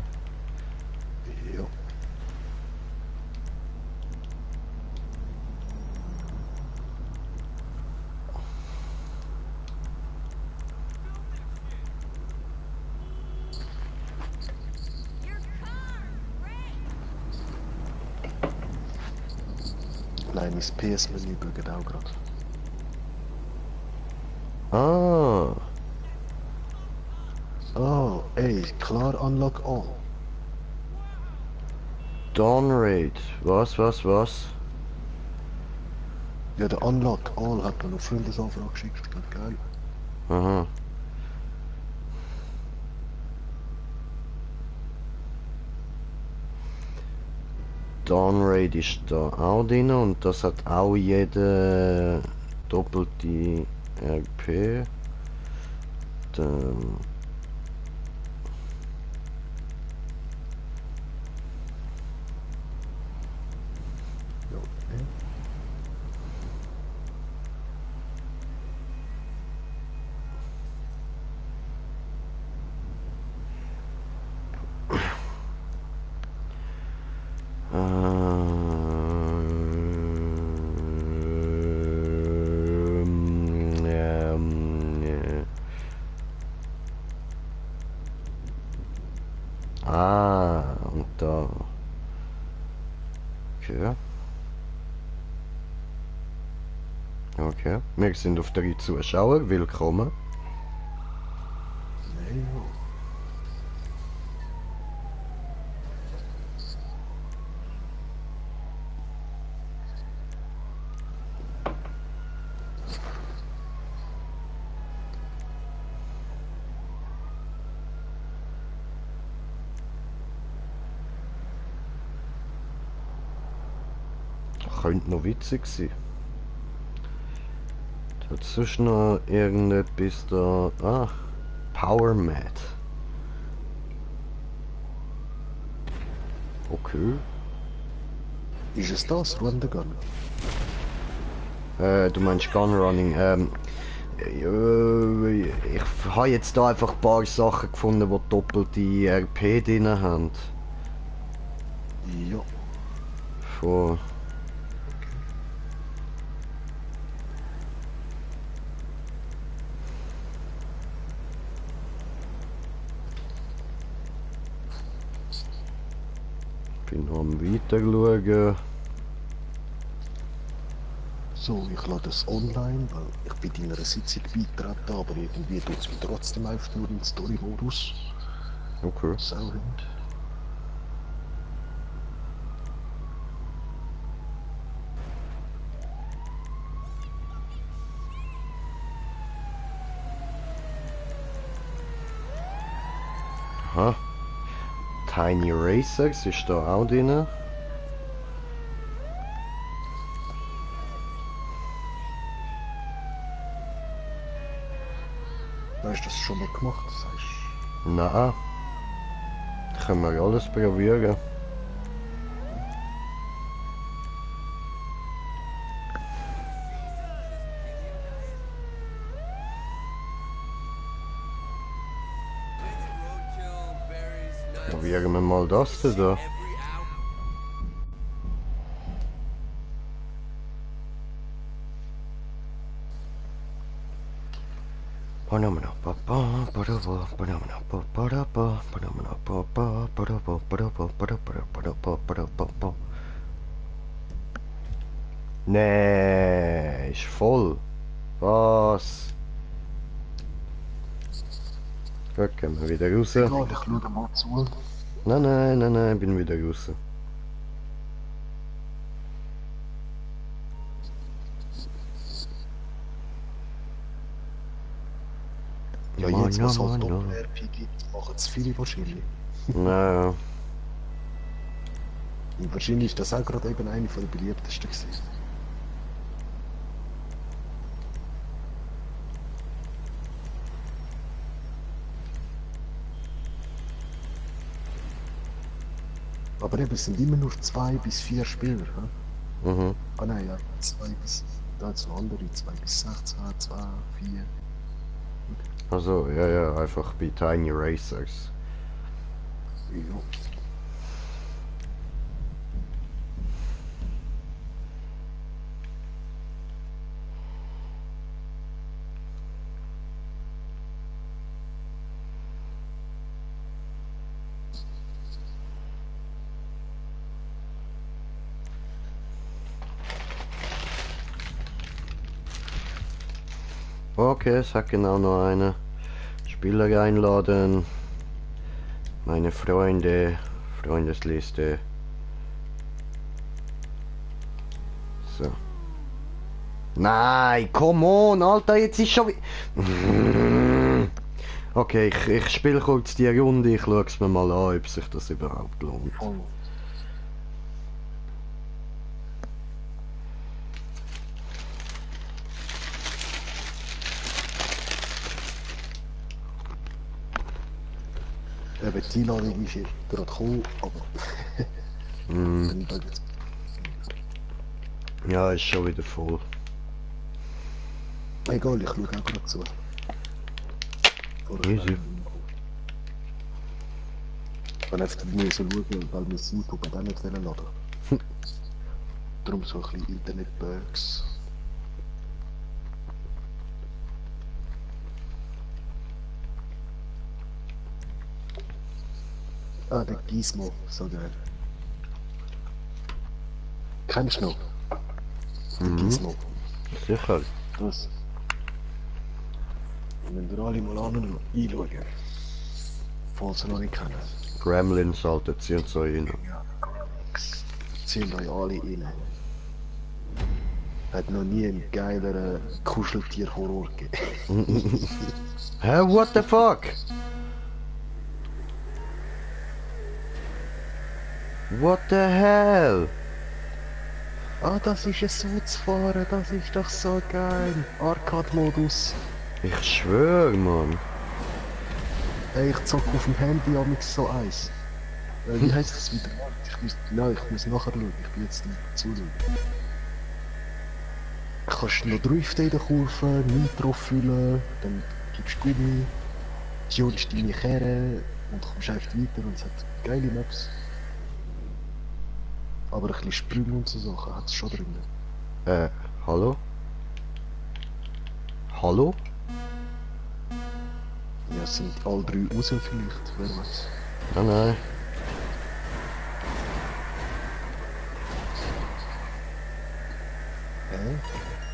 Nein, mein PS-Menü bügelt auch gerade. Ah, Oh, ey, klar Unlock All. Dawn Raid. Was? Ja, der Unlock All hat man auf Freundesanfrage geschickt, ganz geil. Aha. Dawn Raid ist da auch drin und das hat auch jede doppelte RP. Dann Ja, okay. Wir sind auf 3 Zuschauer, willkommen. Nee, ja. Könnte noch witzig sein. Hat sonst noch irgendetwas da? Ah, Power Mat. Okay. Ist es das, Run the Gun? Du meinst Gunrunning. Ich habe jetzt da einfach ein paar Sachen gefunden, die doppelte RP drin haben. Ja. Von... Bin noch am weiter schauen. So, ich lade das online, weil ich bin in einer Sitzung beitreten, aber irgendwie tut es mich trotzdem einfach nur in den Story-Modus. Okay. Sauhund. Aha. Tiny Racers ist da auch drin. Hast du das schon mal gemacht? Das heißt, Nein. Können wir alles probieren. Probieren wir mal das da. Nee, ist voll. Was? Gut, gehen wir wieder raus. egal, ich schaue mal zu. Nein, bin wieder raus. Ja, jetzt, was halt Doppel-RP gibt, machen es viele wahrscheinlich. Nein. Und wahrscheinlich ist das auch gerade eben eine von der beliebtesten gewesen. Aber eben, es sind immer nur 2 bis 4 Spieler. He? Mhm. Ah nein, ja, 2 bis... Da jetzt noch andere, 2 bis 16, 2, 4... Also, ja, einfach bei Tiny Racers. Ja. Okay, es hat genau noch eine. Spieler einladen. Meine Freunde. Freundesliste. So. Nein, come on, Alter, jetzt ist schon wie... Okay, ich spiele kurz die Runde, ich schaue es mir mal an, ob sich das überhaupt lohnt. Voll. Eben, die Einladung ist jetzt gerade gekommen, aber... Dann bleibt Ja, ist schon wieder voll. egal, ich schaue auch gerade zu. Easy. Dann einfach nur so schauen, weil wir das YouTube auch nicht laden. Darum so ein bisschen Internet-Bugs. Ah, der Gizmo, so geil. Kennst du noch? Der Gizmo. Sicher. das. Wenn wir alle mal anschauen. Falls ihr noch nicht kennen. Gremlins, Alter, zieht so rein. Ja, ziehen euch alle rein. Hat noch nie einen geileren Kuscheltier-Horror gegeben. Hä, what the fuck? What the hell? Ah, das ist es so zu fahren, das ist doch so geil. Arcade-Modus. Ich schwör, Mann. Hey, ich zocke auf dem Handy amix so eins. Wie heisst das wieder? Ich muss nachher schauen, ich bin jetzt nicht zuschauen. Kannst noch Driften in der Kurve, Nitro füllen, dann gibst du Gummi, tunst deine Kerne und kommst einfach weiter und es hat geile Maps. Aber ein bisschen Sprünge und so Sachen hat es schon drin. Hallo? Hallo? Ja, es sind alle 3 raus vielleicht, wer weiß. Nein.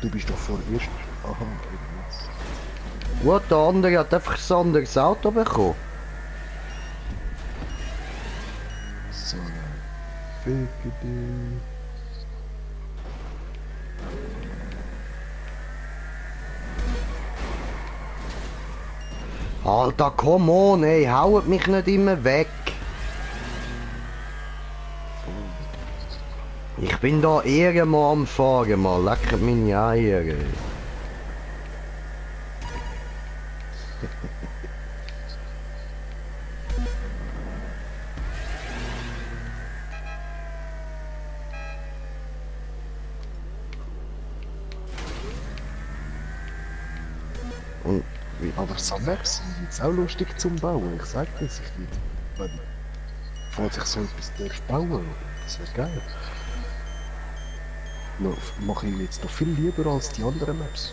Du bist doch vorerst. Aha, irgendwas. What, der andere hat einfach ein anderes Auto bekommen. So, Ficke dich. Alter, come on, ey, haut mich nicht immer weg. Ich bin da irgendwann am Fahren, mal, lecker meine Eier. Ey. Und wie? Aber so Maps sind jetzt auch lustig zum Bauen, ich sag das ich nicht. Falls ich so etwas darf bauen, das wäre geil. Mache ich jetzt noch viel lieber als die anderen Maps.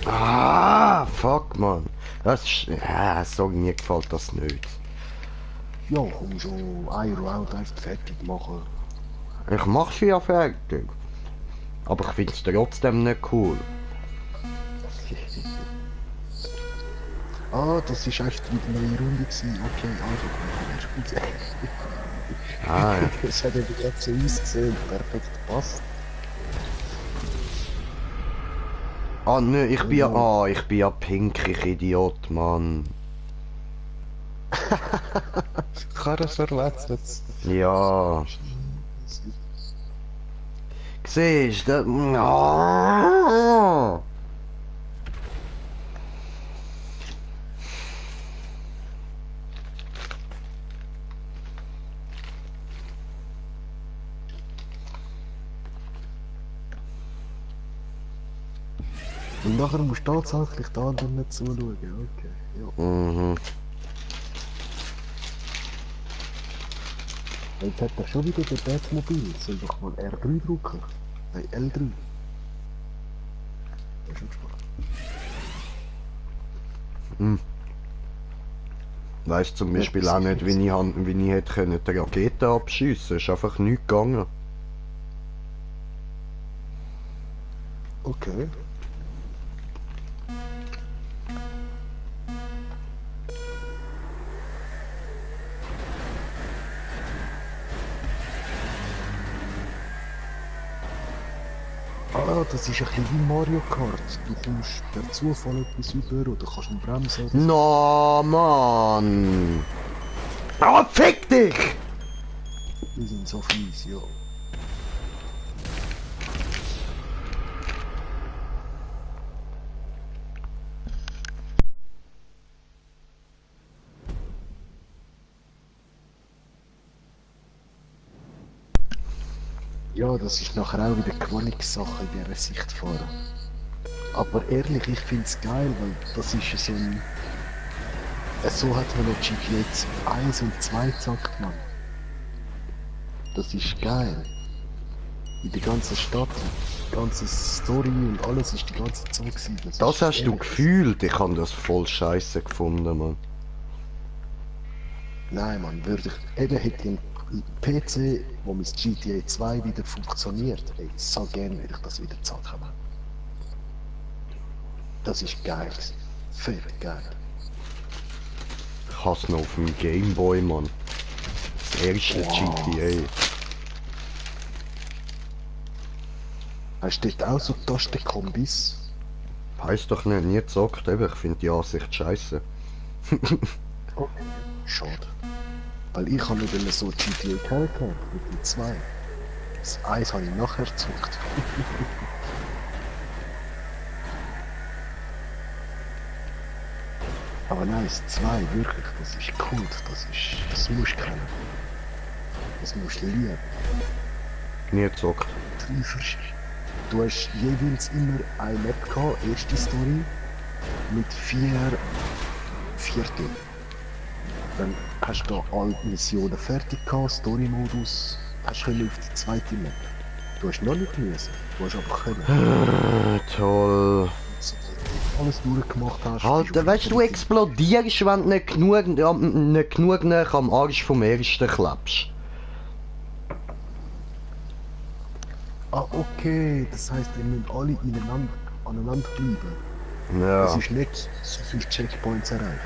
Ah, fuck, man. Das ist... Ja, so mir gefällt das nicht. Ja, komm schon, ein Round einfach fertig machen. Ich mach sie ja fertig. Aber ich find's trotzdem nicht cool. Ah, das ist echt wieder eine neue Runde gewesen. Okay, also komm, Ah, ja. das hat eben gerade so ausgesehen, perfekt passt. Ah, nö, ich bin ja... Ah, ich bin ja pink, ich Idiot, Mann. Karre verletzt. Ja. Siehst du? Ah. Und nachher musst du tatsächlich die anderen nicht zuschauen, okay. Ja. Mhm. Jetzt hat er schon wieder den Batmobil. Soll doch mal R3 drücken? Nein, L3. Das ist schon gespannt. Hm. Weißt zum Beispiel auch nicht, wie ich hätte können die Rakete abschiessen. Ist einfach nichts gegangen. Okay. Ah, das ist ein bisschen wie Mario Kart. Du kommst per Zufall etwas über oder kannst ihn bremsen. No, Mann! Ah, fick dich! Die sind so fies, ja. Ja, das ist nachher auch wieder Qualitätssache in dieser Sicht fahren. Aber ehrlich, ich finde es geil, weil das ist so ein... So hat man noch GTA 1 und 2 gezockt, Mann. Das ist geil. In der ganzen Stadt, die ganze Story und alles ist die ganze Zeit so gewesen. Das hast du gefühlt, ich habe das voll scheiße gefunden, Mann. Nein, Mann, würde ich... Eben hätte ich einen PC, wo mit GTA 2 wieder funktioniert. Ey, so gerne würde ich das wieder zocken, Mann. Das ist geil. Fett geil. Ich hasse noch auf dem Gameboy, Mann. Das erste GTA. Hast du dort auch so Tastenkombis? Heißt doch nicht, nie gezockt, eben. Ich finde die Ansicht scheiße. Okay. Schade. Weil ich habe nicht so GTA Character mit den 2. Das 1 habe ich nachher gezockt. Aber nein, das 2, wirklich, das ist Kult, das musst du kennen. Das musst du lieben. Nie gezockt. Du hast jeweils immer eine Map gehabt, erste Story, mit 4 Viertel. Dann hast du da alle Missionen fertig gehabt, Story-Modus, hast können auf die zweite Map. Du hast noch nicht müssen, du hast aber können. Toll. Alles durchgemacht hast. Alter, weißt du, explodierst, wenn du nicht genug nach am Arsch vom ersten klebst. Ah, okay, das heisst, wir müssen alle aneinander bleiben. Ja. Es ist nicht so viele Checkpoints erreicht.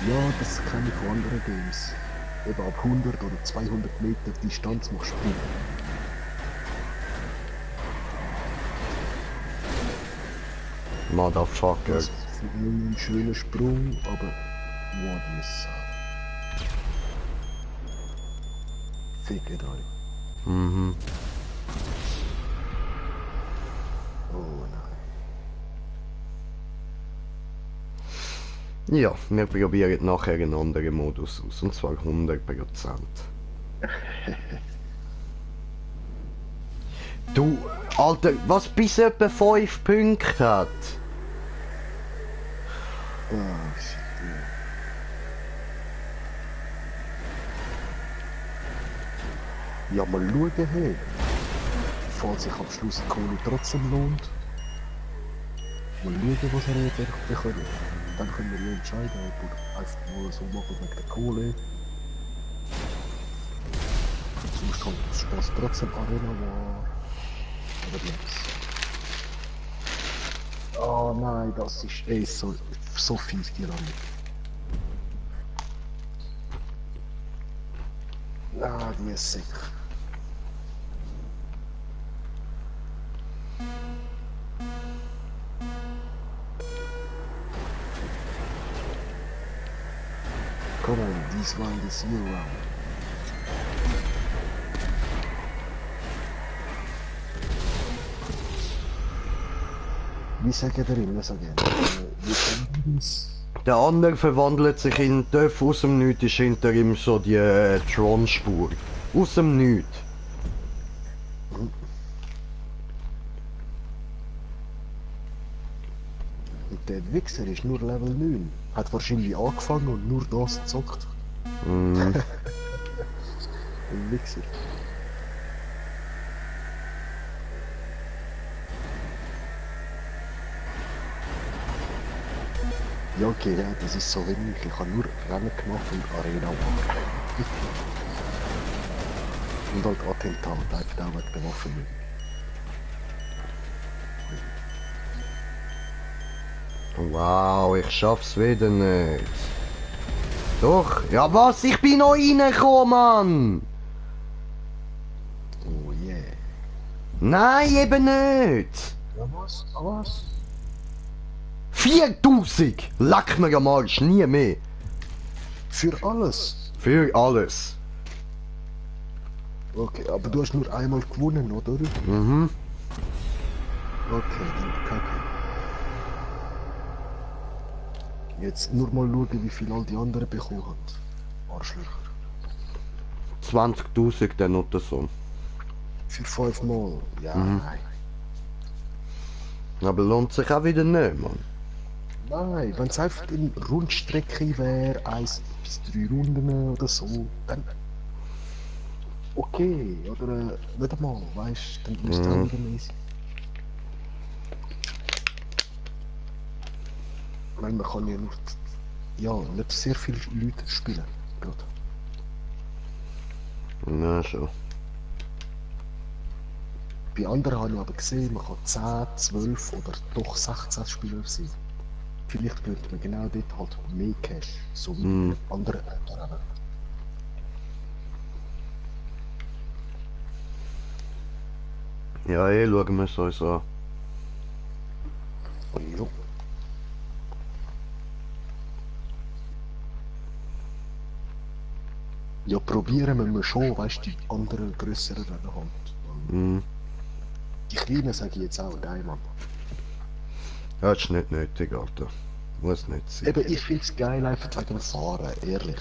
Ja, das kenne ich von anderen Games. Eben ab 100 oder 200 Meter Distanz machst du springen. Motherfucker. Das ist ein schöner Sprung, aber what you say. Fickt euch. Mhm. Oh nein. Ja, wir probieren nachher einen anderen Modus aus, und zwar 100%. Du, Alter, was bis etwa 5 Punkte hat? Oh shit. Ja, mal schauen, hey. Falls sich am Schluss die Kohle trotzdem lohnt. Mal schauen, was er jetzt bekommt. Dann können wir ja entscheiden, ob wir einfach mal so machen wegen der Kohle. Sonst kommt das Spaß trotzdem Arena war. Oder nichts. Oh nein, das ist so fies, die Lande. Ah, die ist sick. Come on, this round is your round. Wie sagen der immer so gerne? Der andere verwandelt sich in Döff, aus dem Nichts ist hinter ihm so die Tron-Spur. Aus dem Nichts. Und der Wichser ist nur Level 9. Hat wahrscheinlich angefangen und nur das gezockt. Mhm. Ein Wichser. Ja, okay, ja, das ist so wenig. Ich habe nur Rennen gemacht und Arena gemacht. Und halt Attentat, einfach auch wegen der Waffen. Wow, ich schaff's wieder nicht. Doch, ja was? Ich bin noch reingekommen, Mann! Oh yeah. Nein, eben nicht! Ja, was? Ah, was? 4000! Leck mir am Arsch, nie mehr! Für alles? Für alles. Okay, aber du hast nur einmal gewonnen, oder? Mhm. Okay, dann kacke. Jetzt nur mal schauen, wie viel all die anderen bekommen haben. Arschlöcher. 20.000 dann oder so. Für 5 Mal? Ja, nein. Aber lohnt sich auch wieder nicht, Mann. Nein, wenn es einfach eine Rundstrecke wäre, 1 bis 3 Runden oder so, dann... Okay, oder nicht einmal, weißt du, dann müsste es auch wieder mehr sein. Weil man kann ja nur... Ja, nicht sehr viele Leute spielen, gerade. Na schon. bei anderen habe ich aber gesehen, man kann 10, 12 oder doch 16 Spieler sein. Vielleicht könnte man genau dort halt mehr Cash, so wie bei anderen Wettbewerben. Ja, schauen wir es uns an. Ja. Ja, probieren wir schon, weißt du, die anderen grösseren Hand. Mhm. Die kleinen sage ich jetzt auch, nein, Mann. Ja, das ist nicht nötig, Alter. Muss nicht sein. Eben, ich finde es geil einfach wegen dem Fahren, ehrlich.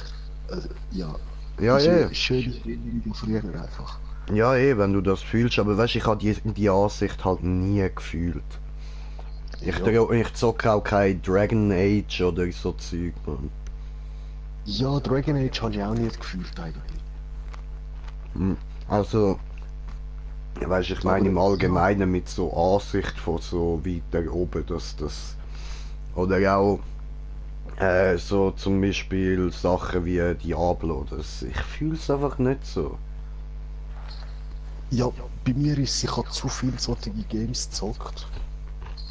Ja. Ja, ist eh. eine schöne Erinnerung an früher einfach. Ja, wenn du das fühlst, aber weißt ich habe die Ansicht halt nie gefühlt. Ich zocke auch kein Dragon Age oder so Zeug, man. Ja, Dragon Age habe ich auch nicht gefühlt eigentlich. Also, weißt ich meine im Allgemeinen mit so Ansicht von so weiter oben, dass das. Oder auch so zum Beispiel Sachen wie Diablo, ich fühle es einfach nicht so. Ja, bei mir ist es, ich habe zu viele solche Games gezockt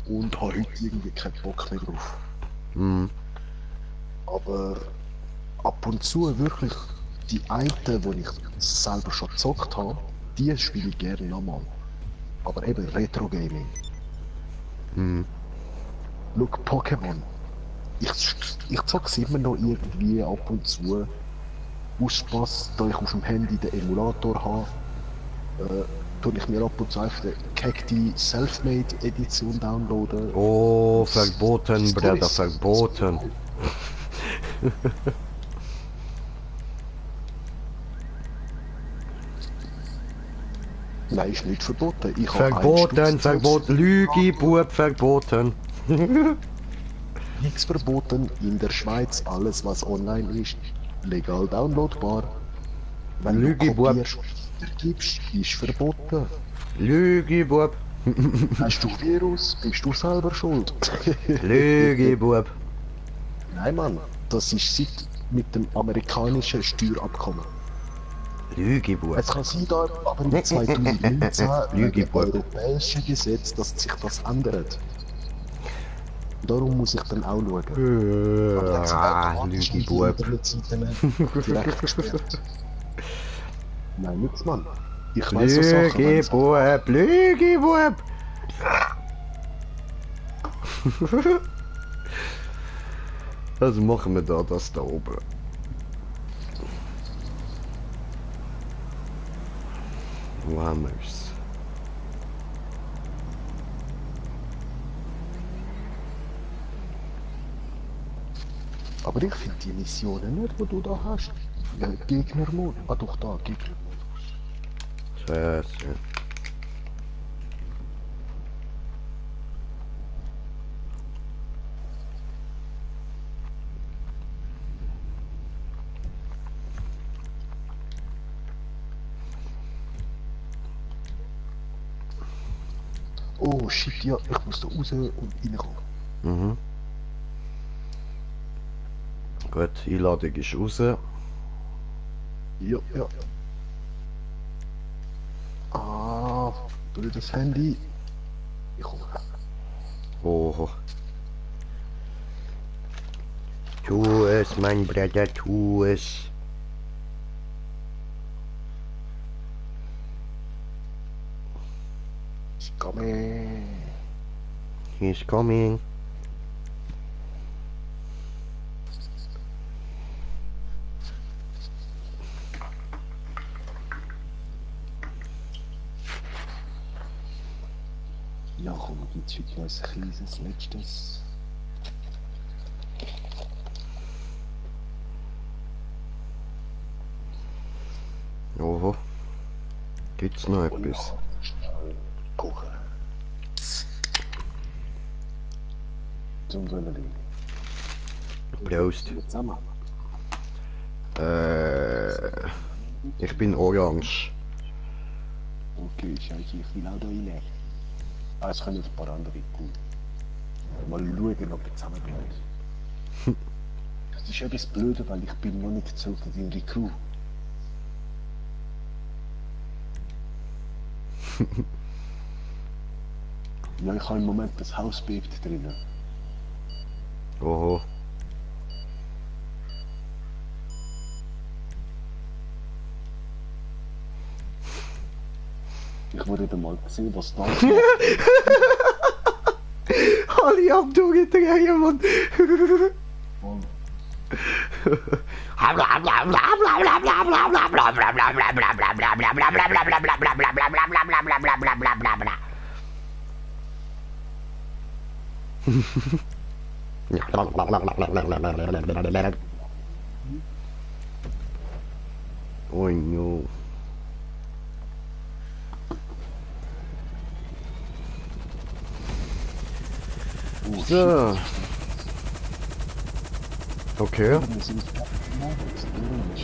und habe heute irgendwie keinen Bock mehr drauf. Aber ab und zu wirklich die einen, die ich selber schon gezockt habe, die spiele ich gerne nochmal. Aber eben Retro-Gaming. Schau, Pokémon. Ich zocke es immer noch irgendwie ab und zu. Aus Spass, da ich auf dem Handy den Emulator habe, tue ich mir ab und zu einfach die Cacti Selfmade Edition downloaden. Oh, verboten, Bruder, verboten. Nein, ist nicht verboten. Ich habe Verboten, verboten, Lüge, Bub, verboten. Nichts verboten. In der Schweiz alles, was online ist, legal downloadbar. Wenn Lüge, du Bub. kopierst und weitergibst, ist verboten. Lüge, Bub. Hast du Virus, bist du selber schuld. Lüge, Bub. Nein, Mann, das ist seit mit dem amerikanischen Steuerabkommen. Lüge, Bub. Es kann sein, da, aber im 2019 Lüge, wegen Bub. europäischen Gesetz, dass sich das ändert. Darum muss ich dann auch schauen. Lüge, Bub. Internetseiten direkt gesperrt. Nein, nix, Mann. Ich weiß so Sachen, Lüge, wenn's- Bub, Lüge, Bub. Also machen wir das da oben. Wo haben wir es? Aber ich finde die Missionen nicht, die du da hast. Gegnermodus. Ah doch, da, Gegnermodus. Sehr, sehr. Oh shit, ja, ich muss da raus und reinkommen. Mhm. Gut, Einladung ist raus. Ja, ja. Ah, blödes Handy. Ich komme. Oh. Tu es, mein Bruder, tu es. Ich komme. He's coming. Ja, komm, gibt's heute noch ein kleines letztes. Oho. Gibt's noch etwas? Kochen. Zum Sonnenlicht. Prost. Zusammen. Ich bin orange. Okay, scheiße, ich will auch da rein. Ah, es können ein paar andere gut. Mal schauen, ob wir zusammenbleiben. Das ist etwas blöd, weil ich bin noch nicht zurück in die Crew. Ja, ich habe im Moment das Haus bebt drinnen. Oho. Ich wollte eben mal sehen, was da ist. Alle Abdungen drehen, Mann. Oh no. So. Okay. Wir sind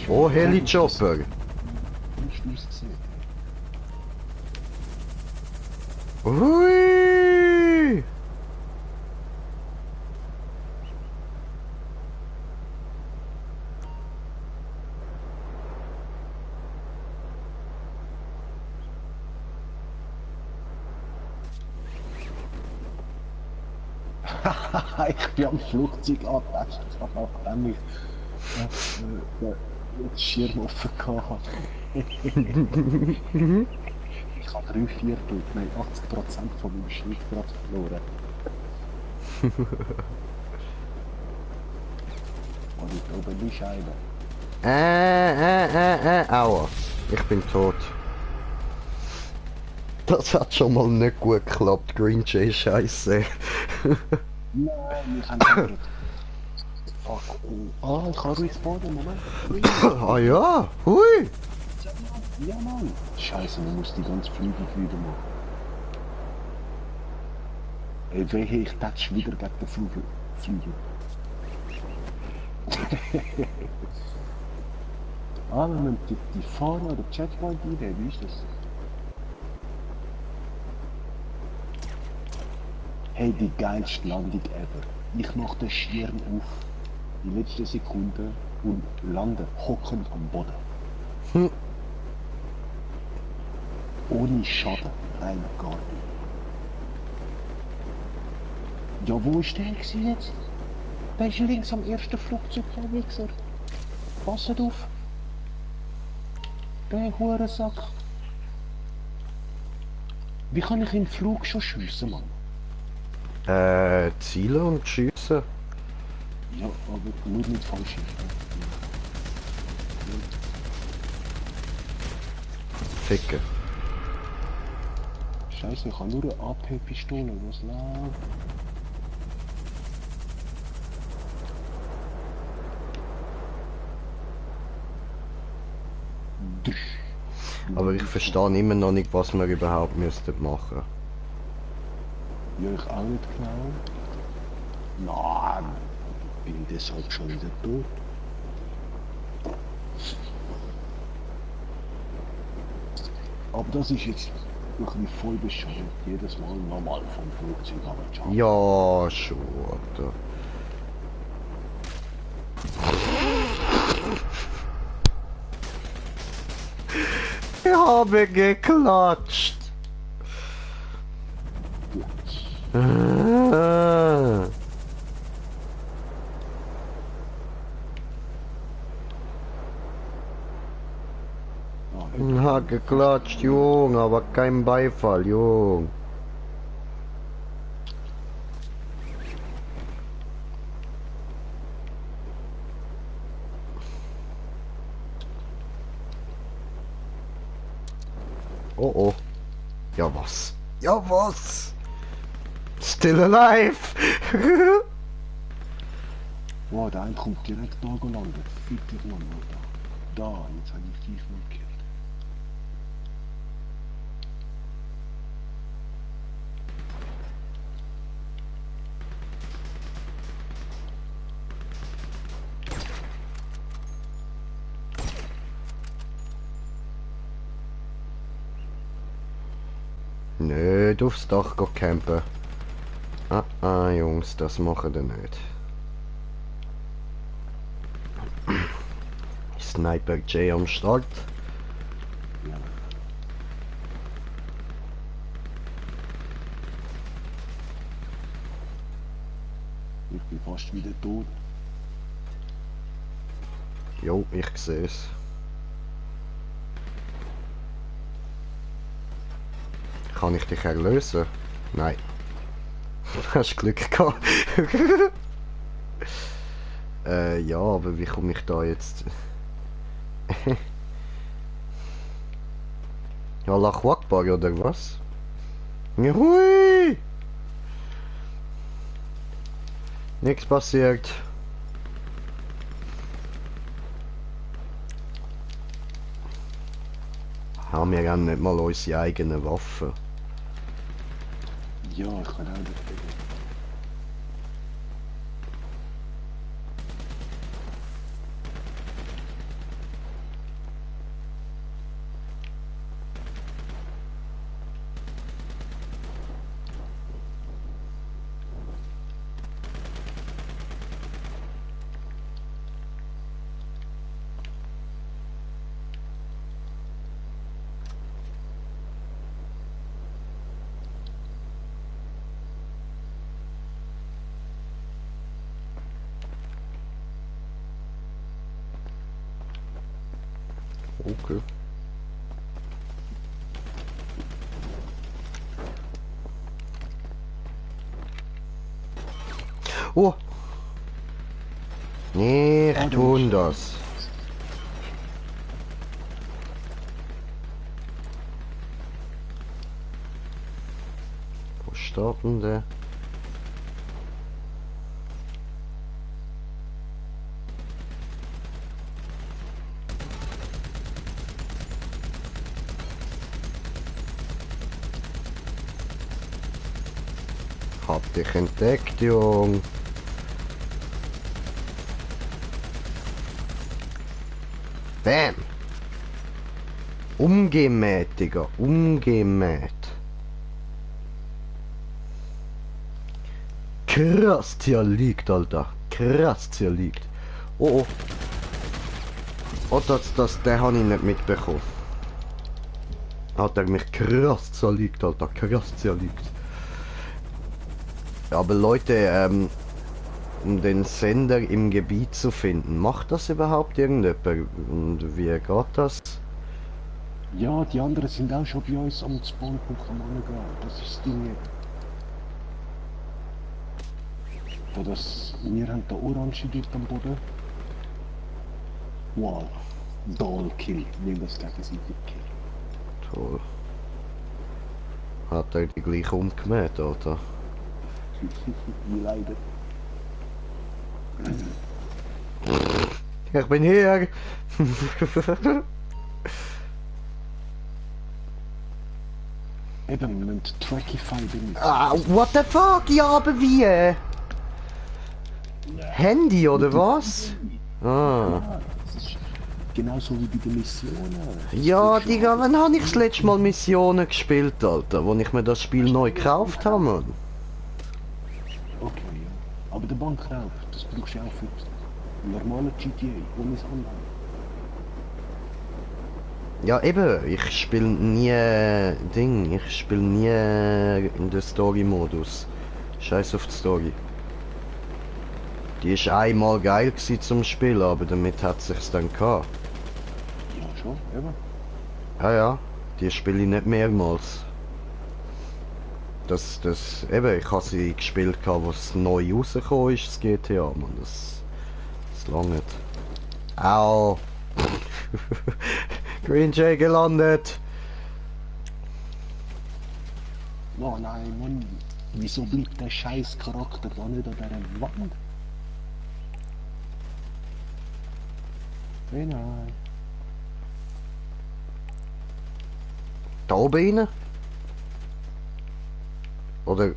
Oh, Heli-Chopper. Nicht gesehen. Hui. Ich bin am Flugzeug angetastet, nachdem ich den Schirm offen hatte. Ich habe 3/4, nein 80% von meinem Schritt gerade verloren. Und ich glaube nicht Scheibe. Aua. Ich bin tot. Das hat schon mal nicht gut geklappt, Green Jay, scheiße. Nein, wir haben andere. Fuck. Ah, ich kann respawnen, Moment. Ah ja, hui. Ja, Mann. Scheiße, man muss die ganze Flügel wieder machen. Ey, wehe, ich touch wieder gegen den Flügel. Ah, wir müssen die Fahne oder Checkpoint einnehmen, wie ist das? Hey, die geilste Landung ever. Ich mache den Schirm auf, die letzte Sekunde und lande hockend am Boden. Hm. Ohne Schaden, rein gar nicht. Ja, wo ist der gewesen jetzt? Der ist links am ersten Flugzeug, der Wichser. Passet auf. Der Hurensack. Wie kann ich im Flug schon schiessen, Mann? Ziele und schiessen. Ja, aber nur mit falsch. Ficken. Scheiße, ich habe nur eine AP-Pistole, was läuft? Aber ich verstehe immer noch nicht, was wir überhaupt müssten machen. Ja, ich auch nicht genau. Nein, ich bin deshalb schon wieder tot. Aber das ist jetzt wirklich voll bescheuert, jedes Mal normal vom Flugzeug runter. Ja, schon, Alter. Ich habe geklatscht. Ah. Ich habe geklatscht, Jung, aber kein Beifall, Jung. Oh oh. Ja was? Ja was? Still alive! Wow, der eine kommt direkt da gelandet. Fick dich Mann, Alter. Da, jetzt habe ich 5-mal gekillt. Nicht aufs Dach go campen. Ah, Jungs, das machen wir nicht. Sniper J am Start. Ja. Ich bin fast wieder tot. Jo, ich sehe es. Kann ich dich erlösen? Nein. Hast Glück gehabt. Ja, aber wie komme ich da jetzt? Allah Akbar oder was? Hui! Nichts passiert. Haben wir ja nicht mal unsere eigenen Waffen. Ja, ich kann auch nicht reden. Okay. Oh! Nicht tun das. Wo starten der? Hab dich entdeckt, Jung. Bam! Umgemäht, Digga. Umgemäht. Krass, der liegt, Alter. Krass, der liegt. Oh, oh. Oh, der habe ich nicht mitbekommen. Hat er mich krass zerlegt, Alter. Krass zerlegt. Aber Leute, um den Sender im Gebiet zu finden, macht das überhaupt irgendjemand? Und wie geht das? Ja, die anderen sind auch schon bei uns am Spawnpunkt am Angehen. Das ist das Ding. Wir haben da Orange dort am Boden. Wow. Doll-Kill. Nimm das gegenseitig Kill. Toll. Hat er die gleich umgemäht, oder? Leider. Ich bin hier! Eben, wir müssen Trackify benutzen. Ah, what the fuck? Ja, aber wie? Handy oder was? Ah. Ja, das ist genauso wie bei den Missionen. Ja, Digga, wann habe ich das letzte Mal Missionen gespielt, Alter? Wo ich mir das Spiel neu gekauft habe, Mann. Okay, ja. Aber der Bankraub, das brauchst du auch für normale GTA, ohne das Online. Ja, eben, ich spiele nie ich spiele nie in der Story-Modus. Scheiß auf die Story. Die ist einmal geil gewesen zum Spielen, aber damit hat sich's dann gehabt. Ja, schon, eben. Ja, ja, die spiele ich nicht mehrmals. Eben, ich habe sie gespielt, wo es neu rausgekommen ist, das GTA, man, das langt. Au! Green Jay gelandet! Oh nein, Mann. Wieso bleibt der scheiß Charakter da nicht an dieser Wand? Hey, nein. Da oben rein? Oder... Ist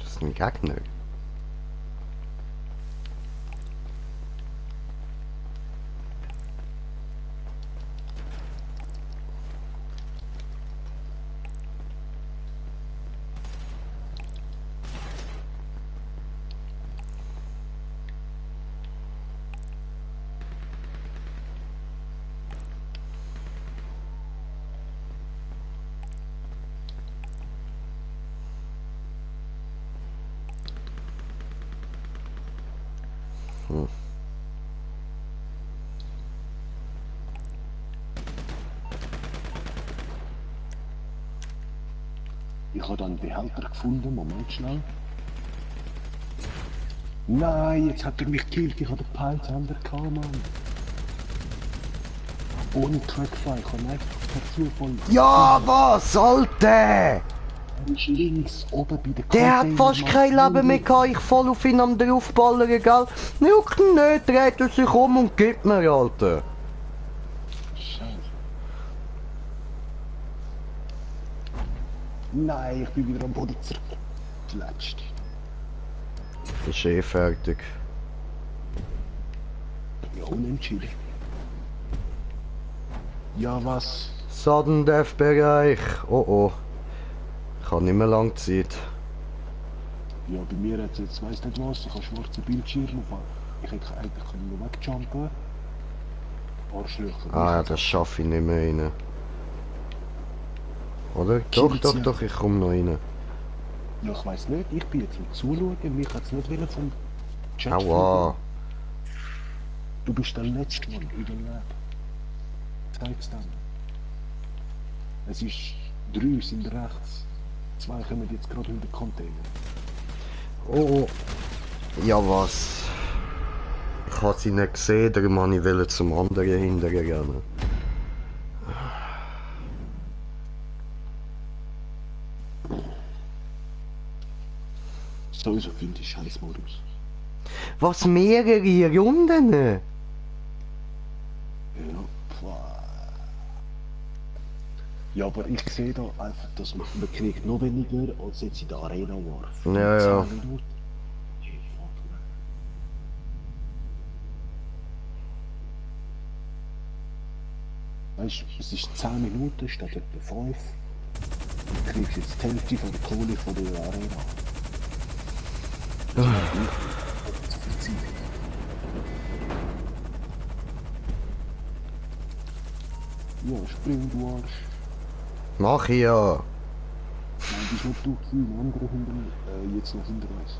das ein Gegner? Ich habe dann einen Behälter gefunden, Moment schnell. Nein, jetzt hat er mich gekillt, ich habe den Peilsender gehabt, Mann. Ohne Trackfire, ich habe einfach per Zufall... Ja, was, Alter? Er ist links, oben bei der Der hat fast kein Leben mehr gehabt, ich voll auf ihn am draufballern, gell? Juckt ihn nicht, dreht er sich um und gibt mir, Alter. Scheiße. Nein, ich bin wieder am Boden zurückgeflatscht. Ist eh fertig. Ja, unentschieden. Ja, was? Sudden Death Bereich. Oh oh. Ich habe nicht mehr lange Zeit. Ja, bei mir hat es jetzt, weiss nicht was, ich habe schwarze Bildschirme. Ich hätte eigentlich nur wegjumpen. Arschlöcher. Ah ja, das schaffe ich nicht mehr rein. Oder? Doch, ich komme noch rein. Ja, ich weiss nicht, ich bin jetzt am Zuschauen, mich hat es nicht wollen vom Chat. Aua. Du bist der Letzte, Mann, überlebt. Zeig's dann. Es ist 3 sind rechts, 2 kommen jetzt gerade in den Container. Oh, oh. Ja was? Ich habe sie nicht gesehen, darum wollte ich zum anderen hinterher gehen. Sowieso finde ich Scheißmodus. Was, mehrere Runden? Ja, boah. Ja, aber ich sehe da einfach, dass man kriegt noch weniger, als jetzt in der Arena war. Ja, ja. 10 Minuten. Weißt du, es ist 10 Minuten statt etwa 5. Du kriegst jetzt die Hälfte von der Kohle von der Arena. Das macht nicht so viel Zeit. Ja, spring du Arsch. Mach ich ja. Nein, das ist nicht du gewesen, ein anderer hinter mir. Jetzt noch hinter uns.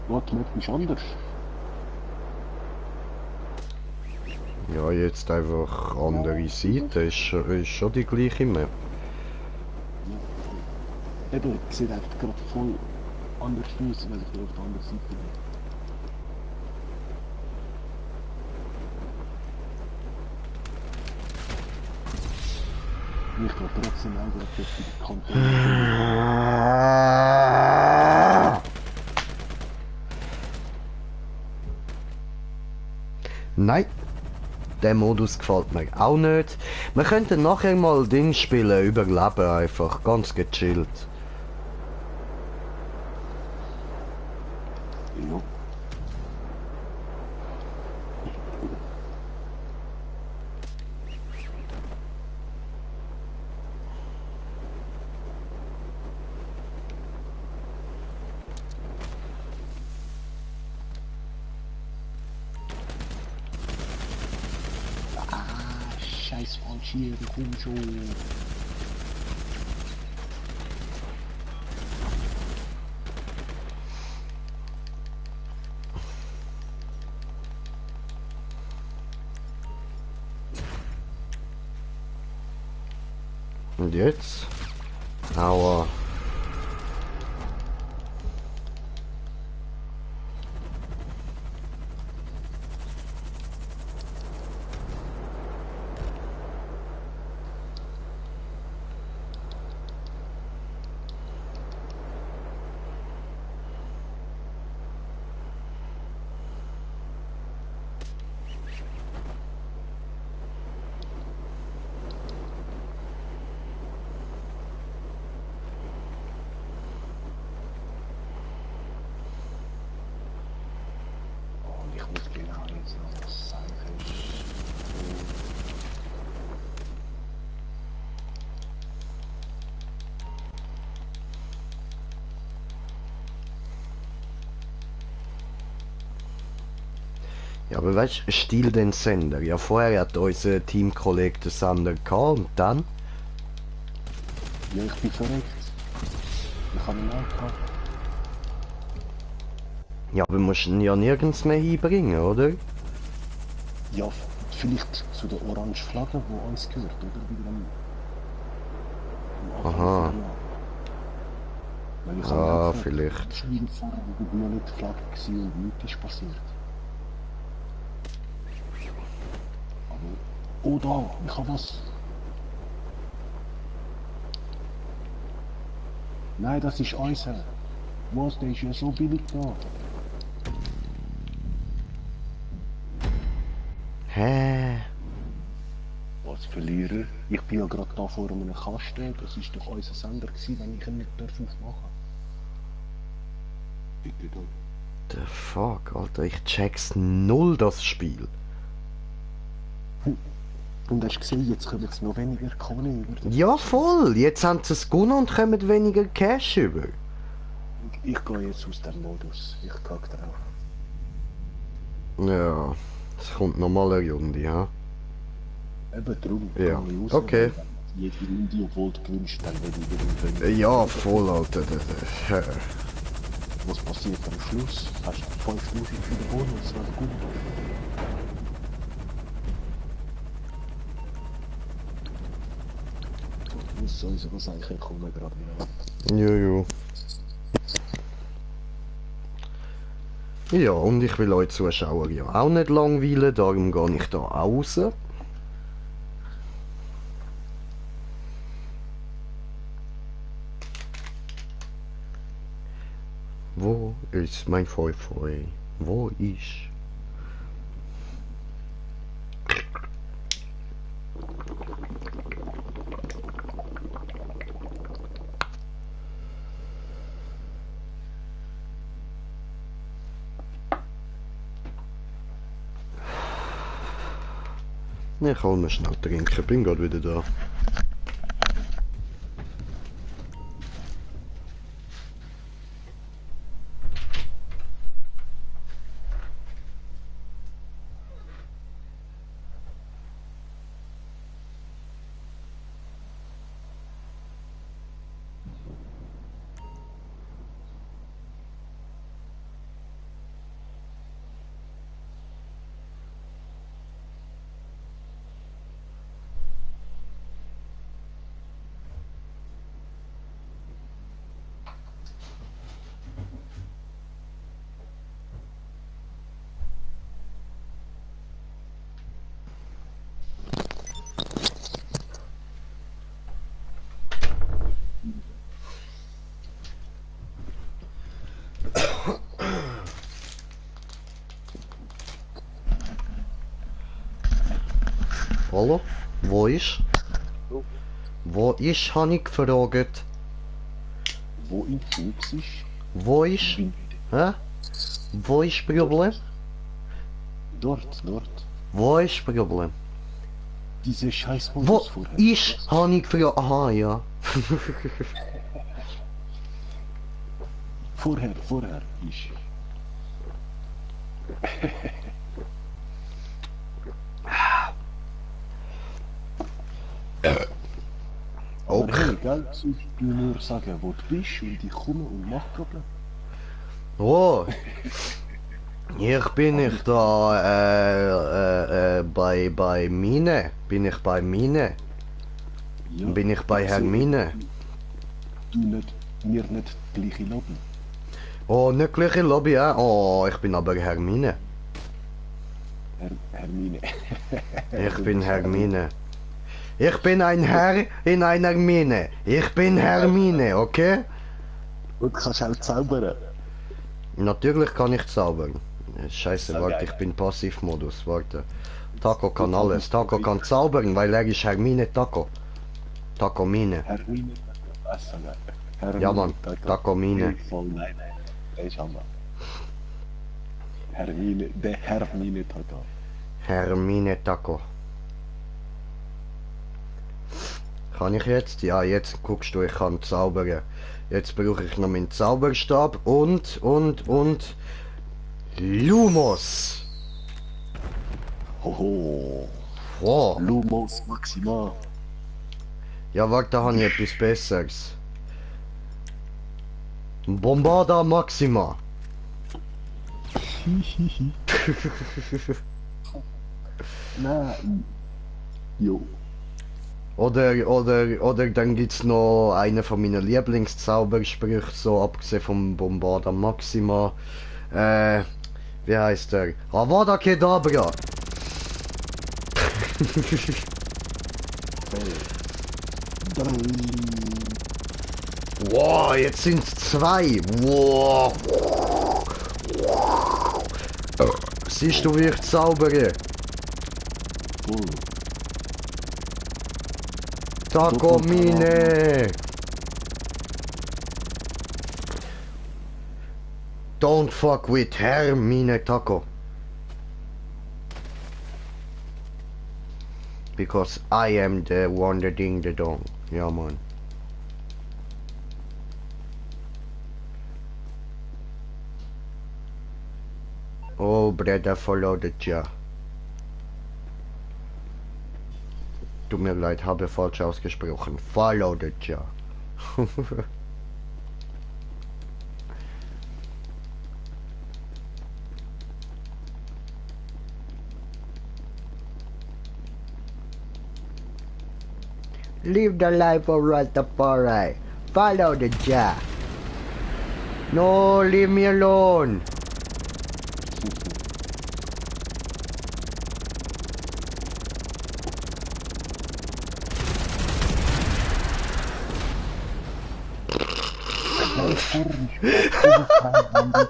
Warte, Map ist anders. Ja, jetzt einfach andere Seite, ist schon die gleiche Map. Ja, eben, sieht einfach gerade voll anders aus, weil ich hier auf der anderen Seite bin. Ich glaube trotzdem auch, dass ich die Container... Nein, der Modus gefällt mir auch nicht. Wir könnten nachher mal Ding spielen, überleben einfach, ganz gechillt. Ja. Scheiß Franchier, komm schon. Und jetzt? Aua. Ich muss genau jetzt noch was sagen. Ja, aber weißt du, stiehl den Sender. Ja, vorher hat unser Teamkollege den Sender gehabt und dann? Ja, ich bin verreckt. Ich habe ihn auch gehabt. Ja, aber musst ihn ja nirgends mehr hinbringen, oder? Ja, vielleicht zu der orange Flagge, wo uns gehört, oder? Aha. Weil ich Ah, habe einfach vielleicht. das Spiel vorher irgendwie noch nicht Flagge gewesen und nichts ist passiert. Aber... Oh da, ich habe was. Nein, das ist unser. Was, der ist ja so billig da. Hä? Was Verlierer? Ich bin ja gerade da vor einem Kasten. Das ist doch unser Sender gewesen, wenn ich ihn nicht aufmachen darf. Bitte da. The fuck, Alter, ich check's null, das Spiel. Und hast du gesehen, jetzt kommen jetzt noch weniger Kohle über. Ja, voll! Jetzt haben sie es gewonnen und kommen weniger Cash über. Ich gehe jetzt aus dem Modus. Ich kacke drauf. Ja, es kommt nochmal eine Runde, ja? Eben drum. Ja, gehe ich raus, okay. weil jede Runde, obwohl du gewinnst, dann weniger und weniger. Ja, voll, Alter. Was passiert am Schluss? Hast du 5000 für den Bonus, wenn du gut bist? So, muss sowieso was eigentlich kommen gerade wieder. Jojo. Ja, und ich will euch Zuschauer ja auch nicht langweilen, darum gehe ich da raus. Wo ist mein Feu? Wo ist? Ich hol mir schnell trinken, bin gerade wieder da. Hallo? Wo ist? Wo ist, habe ich gefragt. Wo im Fuchs ist? Wo ist? Hä? Wo ist das Problem? Dort. Wo ist das Problem? Diese scheiß Wo Modus vorher. ist, habe ich gefragt. Aha, ja. Vorher ist. Aber Okay. hey, gell, sollst du nur sagen, wo du bist und ich komme und mach Problem. Oh. Hier bin ich da bei Mine. Bin ich bei Mine? Ja, Bin ich bei also, Hermine? Du nicht, wir nicht gleiche Lobby. Oh, nicht gleiche Lobby, ja? Oh, ich bin aber Hermine. Hermine. Ich bin Hermine. Ich bin ein Herr in einer Mine. Ich bin Hermine, okay? Und du kannst auch zaubern. Natürlich kann ich zaubern. Scheiße, So warte, geil. ich bin Passivmodus, warte. Taco kann alles. Taco kann zaubern, weil er ist Hermine Taco. Taco Mine. Hermine, was so geil. Hermine, Ja, Mann, Taco Mine. Voll nein. Das ist Hammer. Hermine, der Hermine Taco. Hermine Taco. Kann ich jetzt? Ja, jetzt guckst du, ich kann zaubern. Jetzt brauche ich noch meinen Zauberstab und Lumos. Hoho. Wow. Lumos Maxima. Ja, warte, da habe ich etwas Besseres. Bombarda Maxima. Nein. Jo. Oder dann gibt's noch einen von meinen Lieblingszaubersprüchen, so abgesehen vom Bombarda Maxima. Wie heißt der? Avada Kedavra! Wow, jetzt sind's zwei! Wow! Siehst du, wie ich zaubere? Voll. Taco Mine! Don't fuck with her, Mine Taco. Because I am the one that ding the dong. Ja, man. Oh, brother, follow the ja. Tut mir leid, habe falsch ausgesprochen. Follow the ja. Live the life of Rastafari. Follow the ja. No, leave me alone.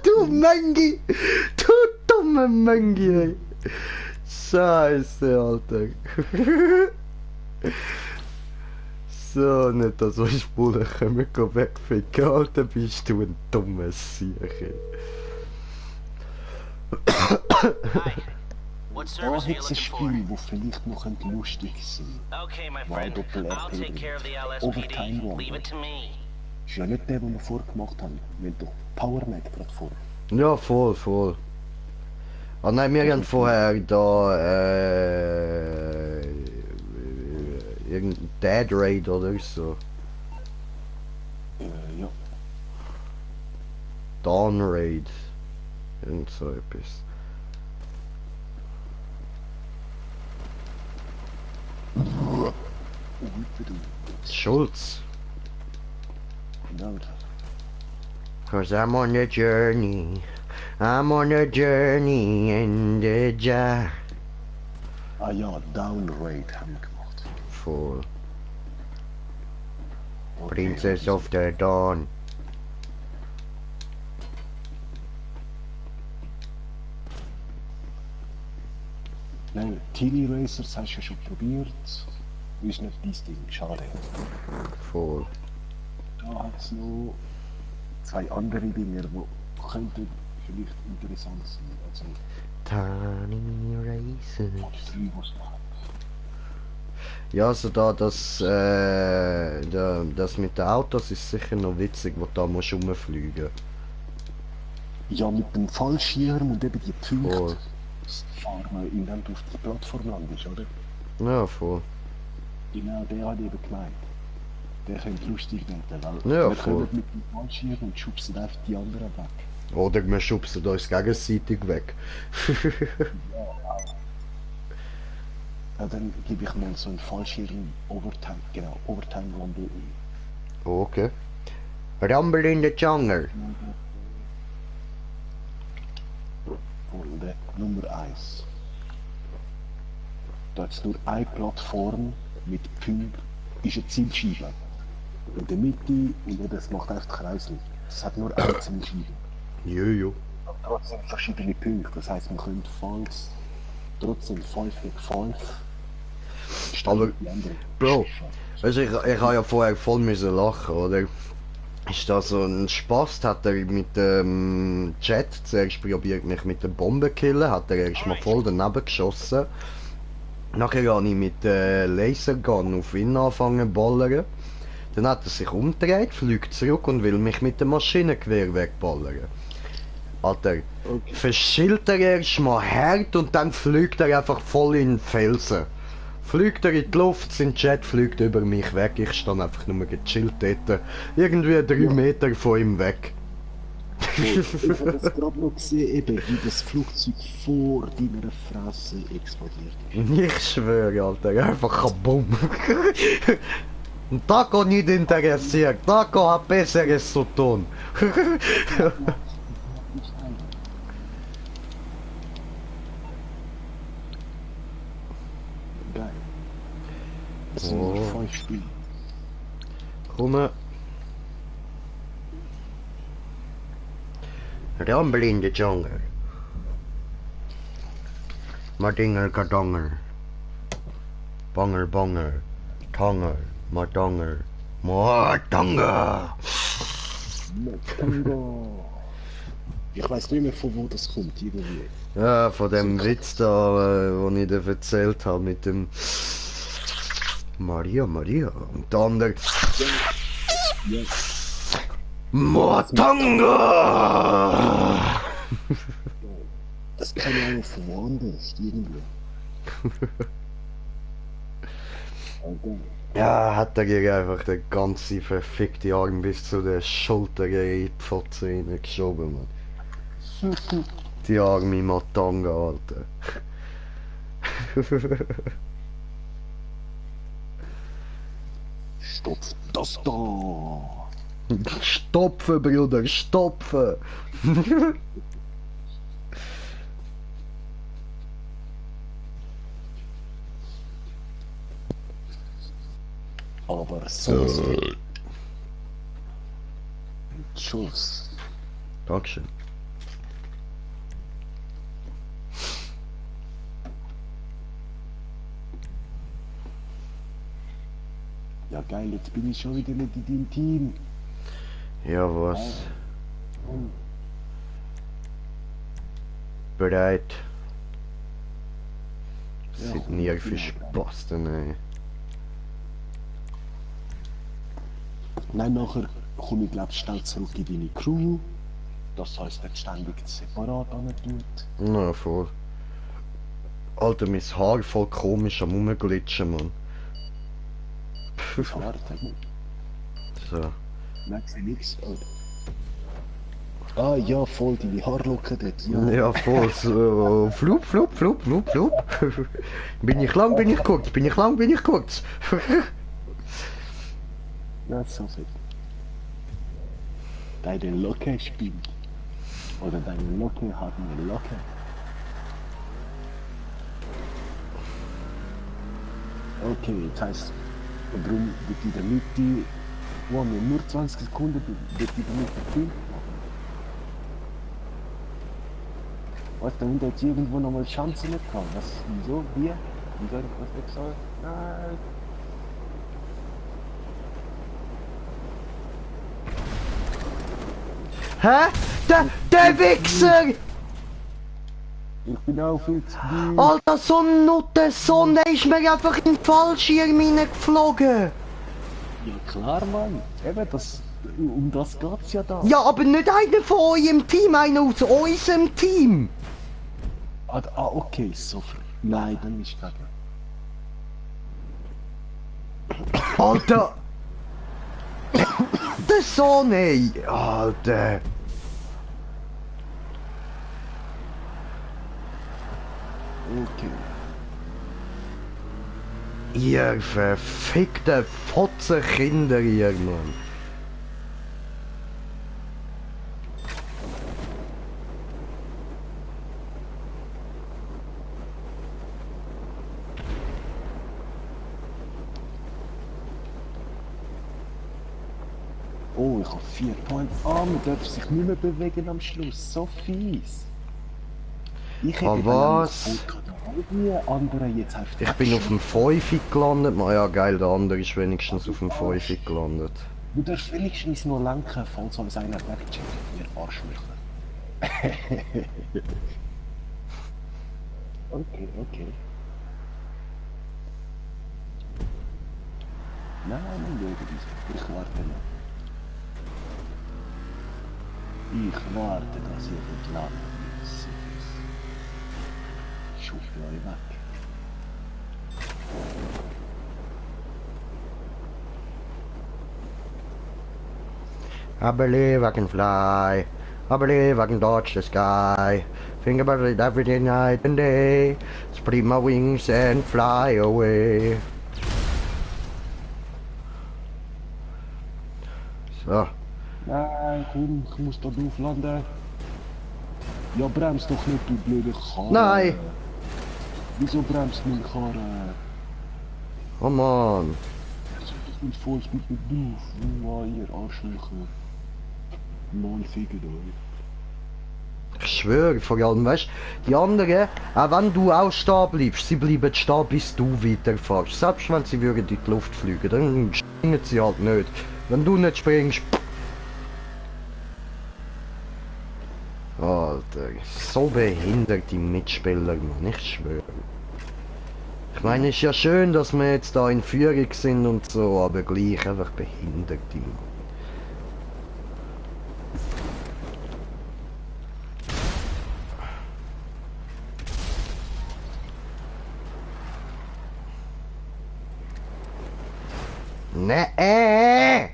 Du Mangi! Du dumme Mangi, ey! Scheiße, Alter! So, nicht dass so Spulen können wir wegficken, Alter, bist du ein dummer Sieg, ey! What Da service are you hat es ein looking for? Spiel, das vielleicht noch lustig sein Okay, my Wow, friend. Doppel I'll RP take care of the Overtime LSPD. Rumble. Leave it to me. ist ja nicht der, den wir vorgemacht haben. Wir haben doch Power Mac gerade vor. Ja, voll, voll. Ah nein, wir haben vorher da irgendein Dead Raid oder so. Ja. Dawn Raid. Irgend so etwas. Schulz. Genau. Cause I'm on a journey. I'm on a journey and ja. Ah ja, Down Raid haben wir gemacht. Voll. Okay, Princess of the Dawn. Nein, Tilly Racers hast du ja schon probiert. Ist nicht dein Ding, schade. Voll. Da hat es noch zwei andere Dinge, die könnten vielleicht interessant sein. Also Tiny von Races. den drei, die es noch hat. Ja, also das mit den Autos ist sicher noch witzig, wo du da musst rumfliegen. Ja, mit dem Fallschirm und eben die Punkte Voll. fahren, indem du auf die Plattform landest, oder? Ja, voll. Genau, der hat eben gemeint. Der könnte lustig werden, weil Ja, wir voll. kommen mit dem Fallschirm und schubsen einfach die anderen weg. Oder wir schubsen uns gegenseitig weg. Ja, dann gebe ich mal so einen Fallschirm Overtime, genau, Overtime Rumble ein. Okay. Rumble in the Jungle. Folge Nummer 1. Da hat es nur eine Plattform mit Punkten, ist eine Zielscheibe. In der Mitte und das macht einfach Kreisel. Es hat nur eine Zielscheibe. Jojo. Aber trotzdem verschiedene Punkte. Das heisst, man könnte falls trotzdem 5 gegen 5 Aber, Bro, weißt du, ich habe ja vorher voll müssen lachen, oder? Ist da so ein Spaß, hat er mit dem Jet zuerst probiert, mich mit der Bombe zu killen, hat er erst mal voll daneben geschossen. Nachher habe ich mit dem Lasergun auf ihn angefangen zu ballern. Dann hat er sich umgedreht, fliegt zurück und will mich mit dem Maschinengewehr wegballern. Alter, verschillt er erst mal hart und dann fliegt er einfach voll in den Felsen. Fliegt er in die Luft, sein Jet fliegt über mich weg, ich stand einfach nur gechillt dort. Irgendwie 3 Meter von ihm weg. Ich habe das gerade noch gesehen, eben, wie das Flugzeug vor deiner Fresse explodiert. Ich schwöre, Alter, einfach kaboom. Und Taco nicht interessiert, Taco hat Besseres zu tun. Geil. Das sind nur 5 Spiele. Komm. Rumble in the jungle. Madingel kadongel. Bongel bongel. Tongel. Madongel. Matanga. Tango. Ich weiß nicht mehr, von wo das kommt, irgendwie. Ja, von dem Witz da, den ich dir erzählt habe mit dem Maria. Und der andere. Ja. Matanga! Das kann ja auch von woanders, irgendwie. Okay. Ja, hat er ihr einfach den ganzen verfickten Arm bis zu der Schulter in die Pfotze reingeschoben, Mann. Die arme Matanga, Alter. Stopf das da! Stopfen, Bruder, stopfen! Aber so Schuss. Dankeschön. Ja geil, jetzt bin ich schon wieder nicht in deinem Team. Ja, was? Bereit. Ja, Sieht nie viel Spaß, ey. Nein, nachher komme ich glaube schnell zurück in deine Crew. Das heisst, er ständig separat tut. Na, voll. Alter, mein Haar voll komisch am Rumglitschen, Mann. Warte, So. merkst du nichts? Ah ja, voll, deine Haarlocken dort, ja. Ja, voll. So. Flup. Bin ich lang, bin ich kurz. Ja, so viel. Deine Locke spielt. Oder deine Locke hat eine Locke. Okay, das heisst, darum wird in der Mitte, wo wir nur 20 Sekunden wird in der Mitte Film machen. Was, da hinten jetzt irgendwo nochmal Chancen nicht gehabt? Was, wieso, wie? Wieso, was ich gesagt? Nein. Hä? Der Wichser! Ich bin auch viel zu blöd. Alter, so ein Nuttensohn, der ist mir einfach in den Fallschirm hineingeflogen. Ja klar, Mann. Eben, um das geht's ja da. Ja, aber nicht einer von eurem Team, einer aus unserem Team. Okay, so. Nein, dann ist kacke. Alter! Der Sohn, ey! Alter! Okay. Ihr verfickte Fotzenkinder, ihr Mann! Oh, ich habe 4 Points. Ah, man darf sich nicht mehr bewegen am Schluss. So fies. Ich hätte was? Die andere jetzt auf Ich bin auf dem 5 gelandet. Na ja, geil, der andere ist wenigstens auf dem 5 gelandet. Du darfst wenigstens nur lenken, falls uns einer wegcheckt. Wir Arschlöcher. Okay. Nein, ich warte noch. Ich warte, dass ihr entladen ist. Ich schufe euch weg. I believe I can fly. I believe I can touch the sky. Think about it every night and day. Spread my wings and fly away. So. Nein, komm, ich muss da drauf landen. Ja, bremst doch nicht, du blöde Karre. Nein! Wieso bremst meine Karre? Oh man. Ich bin voll mit mir drauf. Oh, ihr Arschlöcher. Mal fickt euch. Ich schwöre, vor allem, weißt die anderen, auch wenn du auch stehen bleibst, sie bleiben stehen, bis du weiterfährst. Selbst wenn sie würden in die Luft fliegen, dann springen sie halt nicht. Wenn du nicht springst. Alter, so behinderte Mitspieler, Mann, ich schwöre. Ich meine, es ist ja schön, dass wir jetzt da in Führung sind und so, aber gleich einfach behinderte, Mann. Nee.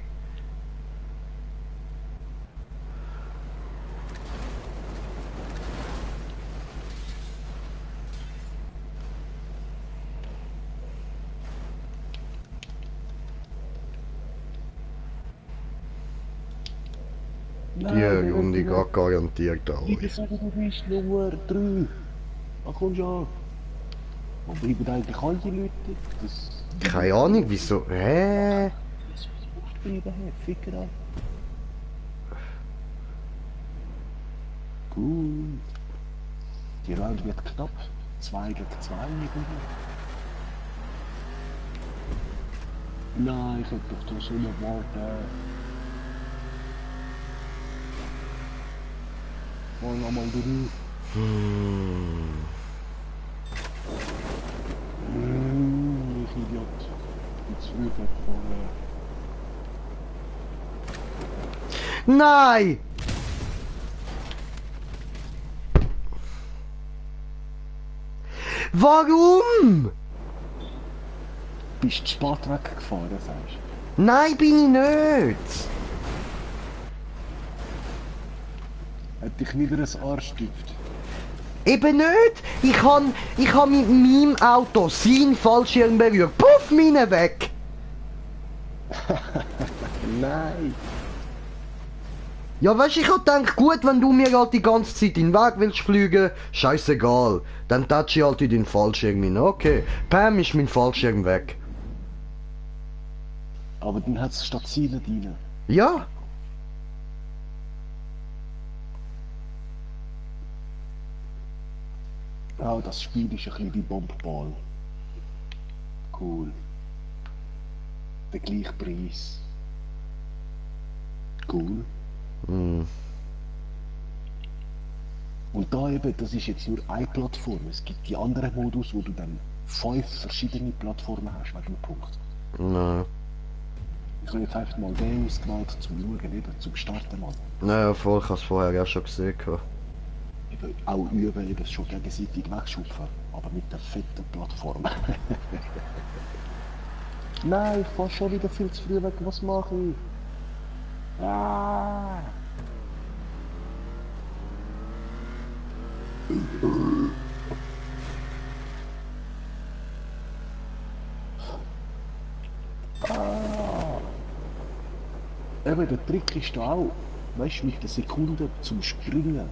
Die Runde geht garantiert Ich alle. sage, du bist Nummer 3. Ach komm schon. Wo bleiben eigentlich alle Leute? Das... Keine Ahnung, wieso. Das bleiben, hey, Ficker an. Gut. Die Runde wird knapp. 2 gegen 2 irgendwie. Nein, ich hätte doch da so eine Worte. Mal nochmal durch. Ich Idiot. Jetzt früh wegfahren. Nein! Warum? Bist du spät weggefahren, sagst du? Nein, bin ich nicht. Hat dich wieder ein Arschstift? Eben nicht. Ich han mit meinem Auto seinen Fallschirm berührt. Puff, meine weg. Nein! Ja, weißt du, ich hab gedacht, gut, wenn du mir halt die ganze Zeit in den Weg willst fliegen, scheißegal. Dann touch ich halt in den Fallschirm hin. Okay, Pam ist mein Fallschirm weg. Aber dann hat es statt Ziele drin. Ja. Ah, das Spiel ist ein bisschen wie Bombball. Cool. Der gleiche Preis. Cool. Hm. Und da eben, das ist jetzt nur eine Plattform. Es gibt die anderen Modus, wo du dann 5 verschiedene Plattformen hast wegen dem Punkt. Nein. Ich habe jetzt einfach mal den ausgewählt, zum Schauen, eben, zum Starten mal. Naja, voll, ich hab's vorher auch schon gesehen. Eben, auch üben, eben schon gegenseitig wegschupfen, aber mit der fetten Plattform. Nein, ich fahr schon wieder viel zu früh weg, was mache ich? Ah! Eben, der Trick ist da auch, weißt du, mit der Sekunde zum Springen.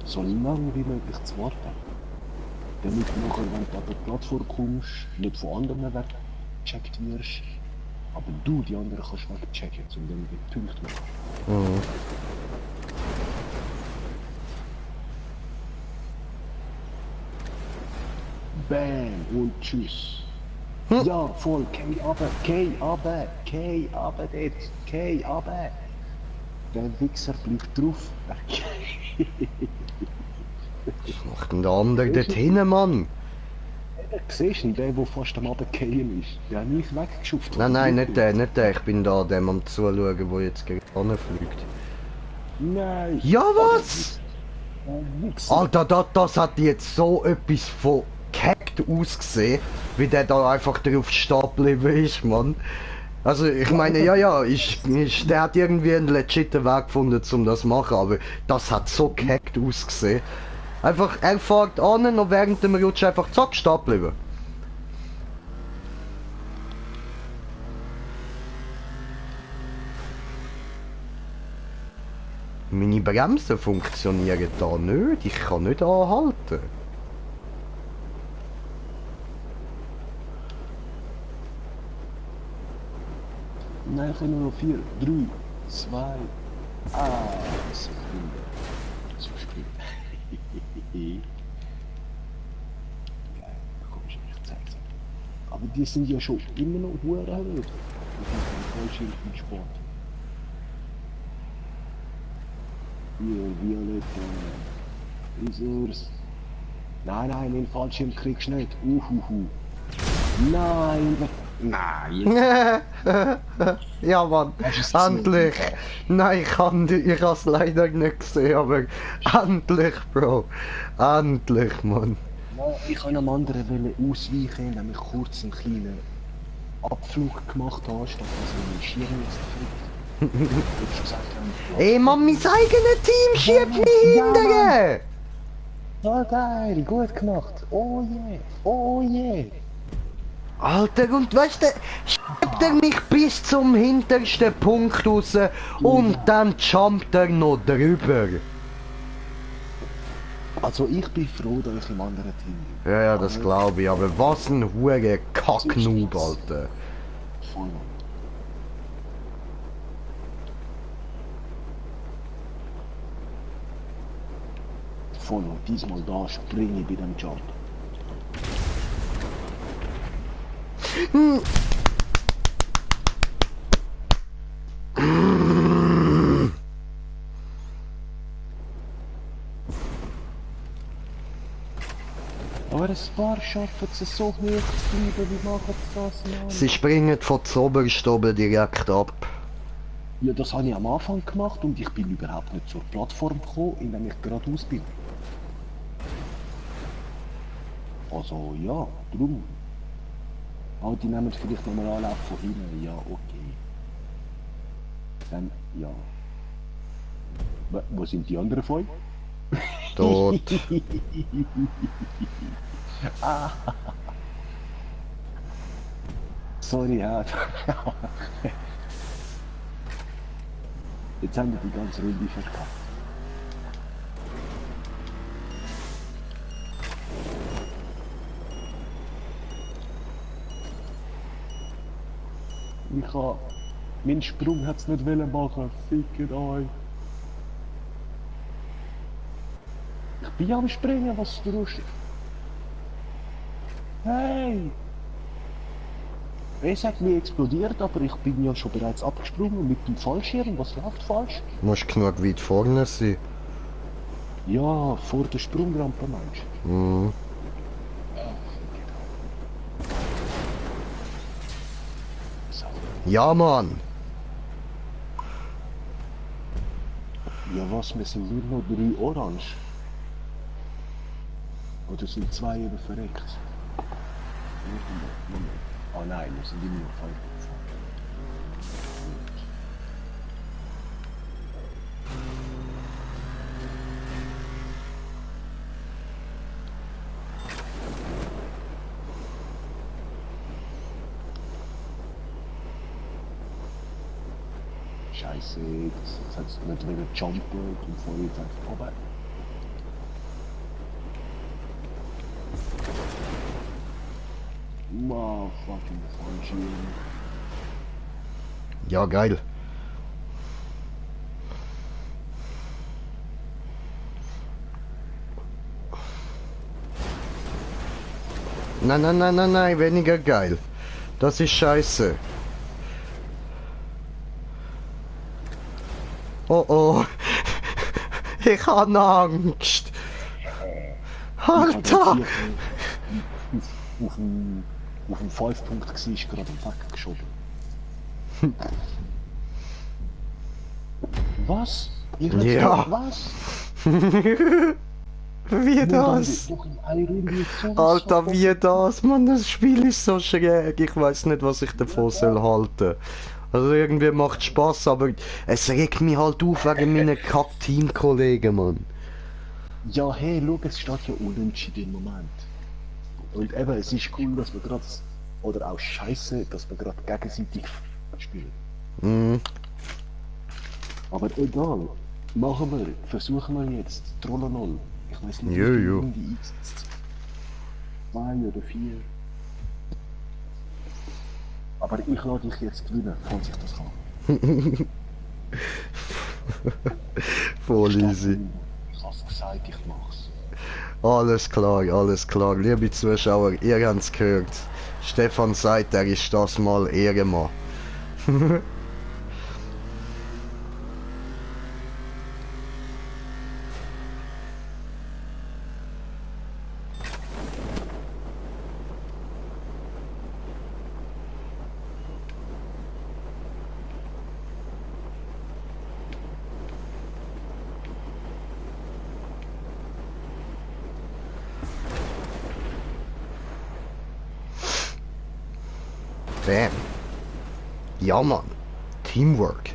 So lange wie möglich zu warten. Damit du nachher, wenn du an der Plattform kommst, nicht von anderen weggecheckt wirst, aber du die anderen kannst wegchecken, um dann die Punkte zu machen. Mhm. Bam und tschüss. Hm. Ja, voll, Kei runter, Kei runter, Kei runter dort, Kei runter. Der Wichser bleibt drauf. Was macht denn der andere dort hinten, Mann? Siehst du, der fast am Abgehen ist, der hat mich weggeschupft. Nein, nicht der. Ich bin da dem am Zuschauen, der jetzt gegen fliegt. Nein! Ja, was? Wichser. Alter, das hat jetzt so etwas von gehackt ausgesehen, wie der da einfach drauf stehen geblieben ist, Mann. Also ich meine, ja, der hat irgendwie einen legiten Weg gefunden, um das zu machen, aber das hat so gehackt ausgesehen. Einfach, er fährt an und während dem Rutsch einfach zack, stehen bleiben. Meine Bremsen funktionieren da nicht, ich kann nicht anhalten. Nein, ich will nur noch 4, 3, 2, 1. Sekunde. So springen. Geil, komm schon, ich zeig's dir. Aber die sind ja schon immer noch hoch erhöht. Ich habe Fallschirm im Sport. Hier, Violetta. Isers. Nein, den Fallschirm kriegst du nicht. Nein, nein. Ja Mann, endlich! Nein, ich hab's leider nicht gesehen, aber endlich, Bro. Endlich, Mann. Ja, ich wollte einem anderen ausweichen, indem ich kurz einen kleinen Abflug gemacht habe, statt dass ich meinen Schirm jetzt fliegt. Ey Mann, mein eigenes Team schiebt mich hinterher! Ja, geil, gut gemacht. Oh yeah, oh yeah. Alter, und weißt du, schiebt er mich bis zum hintersten Punkt raus und dann jumpt er noch drüber. Also ich bin froh, dass ich im anderen Team bin. Ja, das glaube ich, aber was ein hure Kacknoob, Alter. Voll. Voll, und diesmal da springe ich bei dem Jump. Aber ein paar schaffen es so hoch zu bleiben, wie machen sie das, Mann? Sie springen von zoberst oben direkt ab. Ja, das habe ich am Anfang gemacht und ich bin überhaupt nicht zur Plattform gekommen, indem ich geradeaus bin. Also ja, drum. Aber die nehmen vielleicht nochmal Anlauf von hinten, ja, okay. Dann, ja. Wo sind die anderen 5? Tot. Sorry, ja. Jetzt haben wir die ganze Runde verkackt. Ich habe... Mein Sprung hat's nicht wollen machen, fickt euch. Ich bin am Springen, was du tust. Hey! Es hat mir explodiert, aber ich bin ja schon bereits abgesprungen mit dem Fallschirm. Was läuft falsch? Du musst genug weit vorne sein. Ja, vor der Sprungrampe meinst du? Mhm. So. Ja, Mann. Ja was, wir sind nur noch 3 Orange. Oder sind 2 eben verreckt? Oh nein, wir sind immer noch 5 gefahren. Scheiße, jetzt hat es nicht wieder jumpen und vorher jetzt einfach vorbei. Wow, fucking Fallschirm. Ja, geil. Nein, weniger geil. Das ist scheiße. Oh oh. Ich habe Angst. Alter! Auf dem 5 Punkt war, ist gerade am Weg geschoben. Was? Ihr habt Ja. Was? Wie das? Doch in einer Runde so Alter, so- wie das? Mann, das Spiel ist so schräg. Ich weiß nicht, was ich davon soll halten. Also irgendwie macht Spaß, aber es regt mich halt auf wegen meinen Kack-Teamkollegen, Mann. Ja, hey, schau, es steht ja unentschieden im Moment. Und eben, es ist cool, dass wir gerade, oder auch scheiße, dass wir gerade gegenseitig spielen. Mhm. Aber egal, machen wir, versuchen wir jetzt, Troller 0. Ich weiß nicht, wie Jo, viele jo. Runde eingesetzt. 2 oder 4. Aber ich lasse dich jetzt gewinnen, falls ich das kann. Voll easy. Ich hab's gesagt, ich mach's. Alles klar, alles klar. Liebe Zuschauer, ihr habt's gehört. Stefan sagt, er ist das mal Ehrenmann. Bam. Ja, Mann. Teamwork.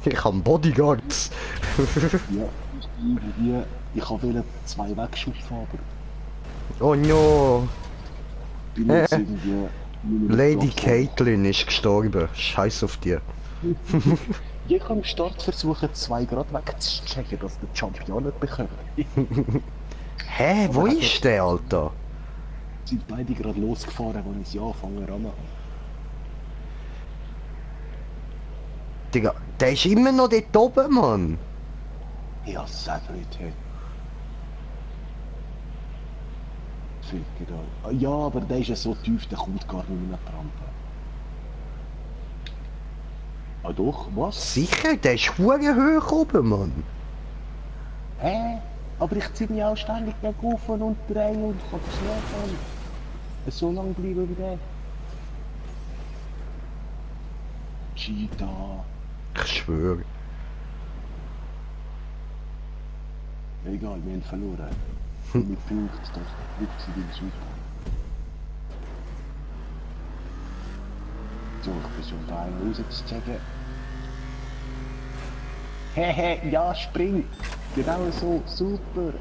Ich hab Bodyguards. Ja, irgendwie, ich wollte 2 wegschupfen, aber Oh no. bin jetzt irgendwie... Lady Caitlin ist gestorben. Scheiß auf dir. Ich habe im Start versuchen, 2 Grad wegzuchecken, dass der Champion nicht bekommt. Hä, wo ist der, Alter? Sind beide gerade losgefahren, als ich sie angefangen habe. Digga, der ist immer noch dort oben, Mann. Ja, sag nicht, hey. Ficker da. Ja, aber der ist ja so tief, der kommt gar nicht mehr nach Rampe. Ah doch, was? Sicher, der ist hure hoch oben, Mann. Hä? Aber ich ziehe mich auch ständig nach oben und drehe und kann das nicht machen. So lange bleiben wie der. Cheetah. Ich schwöre. Egal, wir haben verloren. Mit Punkt, das wirklich den Süd. So, ich bin so fein rauszuzeigen. Hehe, ja, spring! Genau so, super!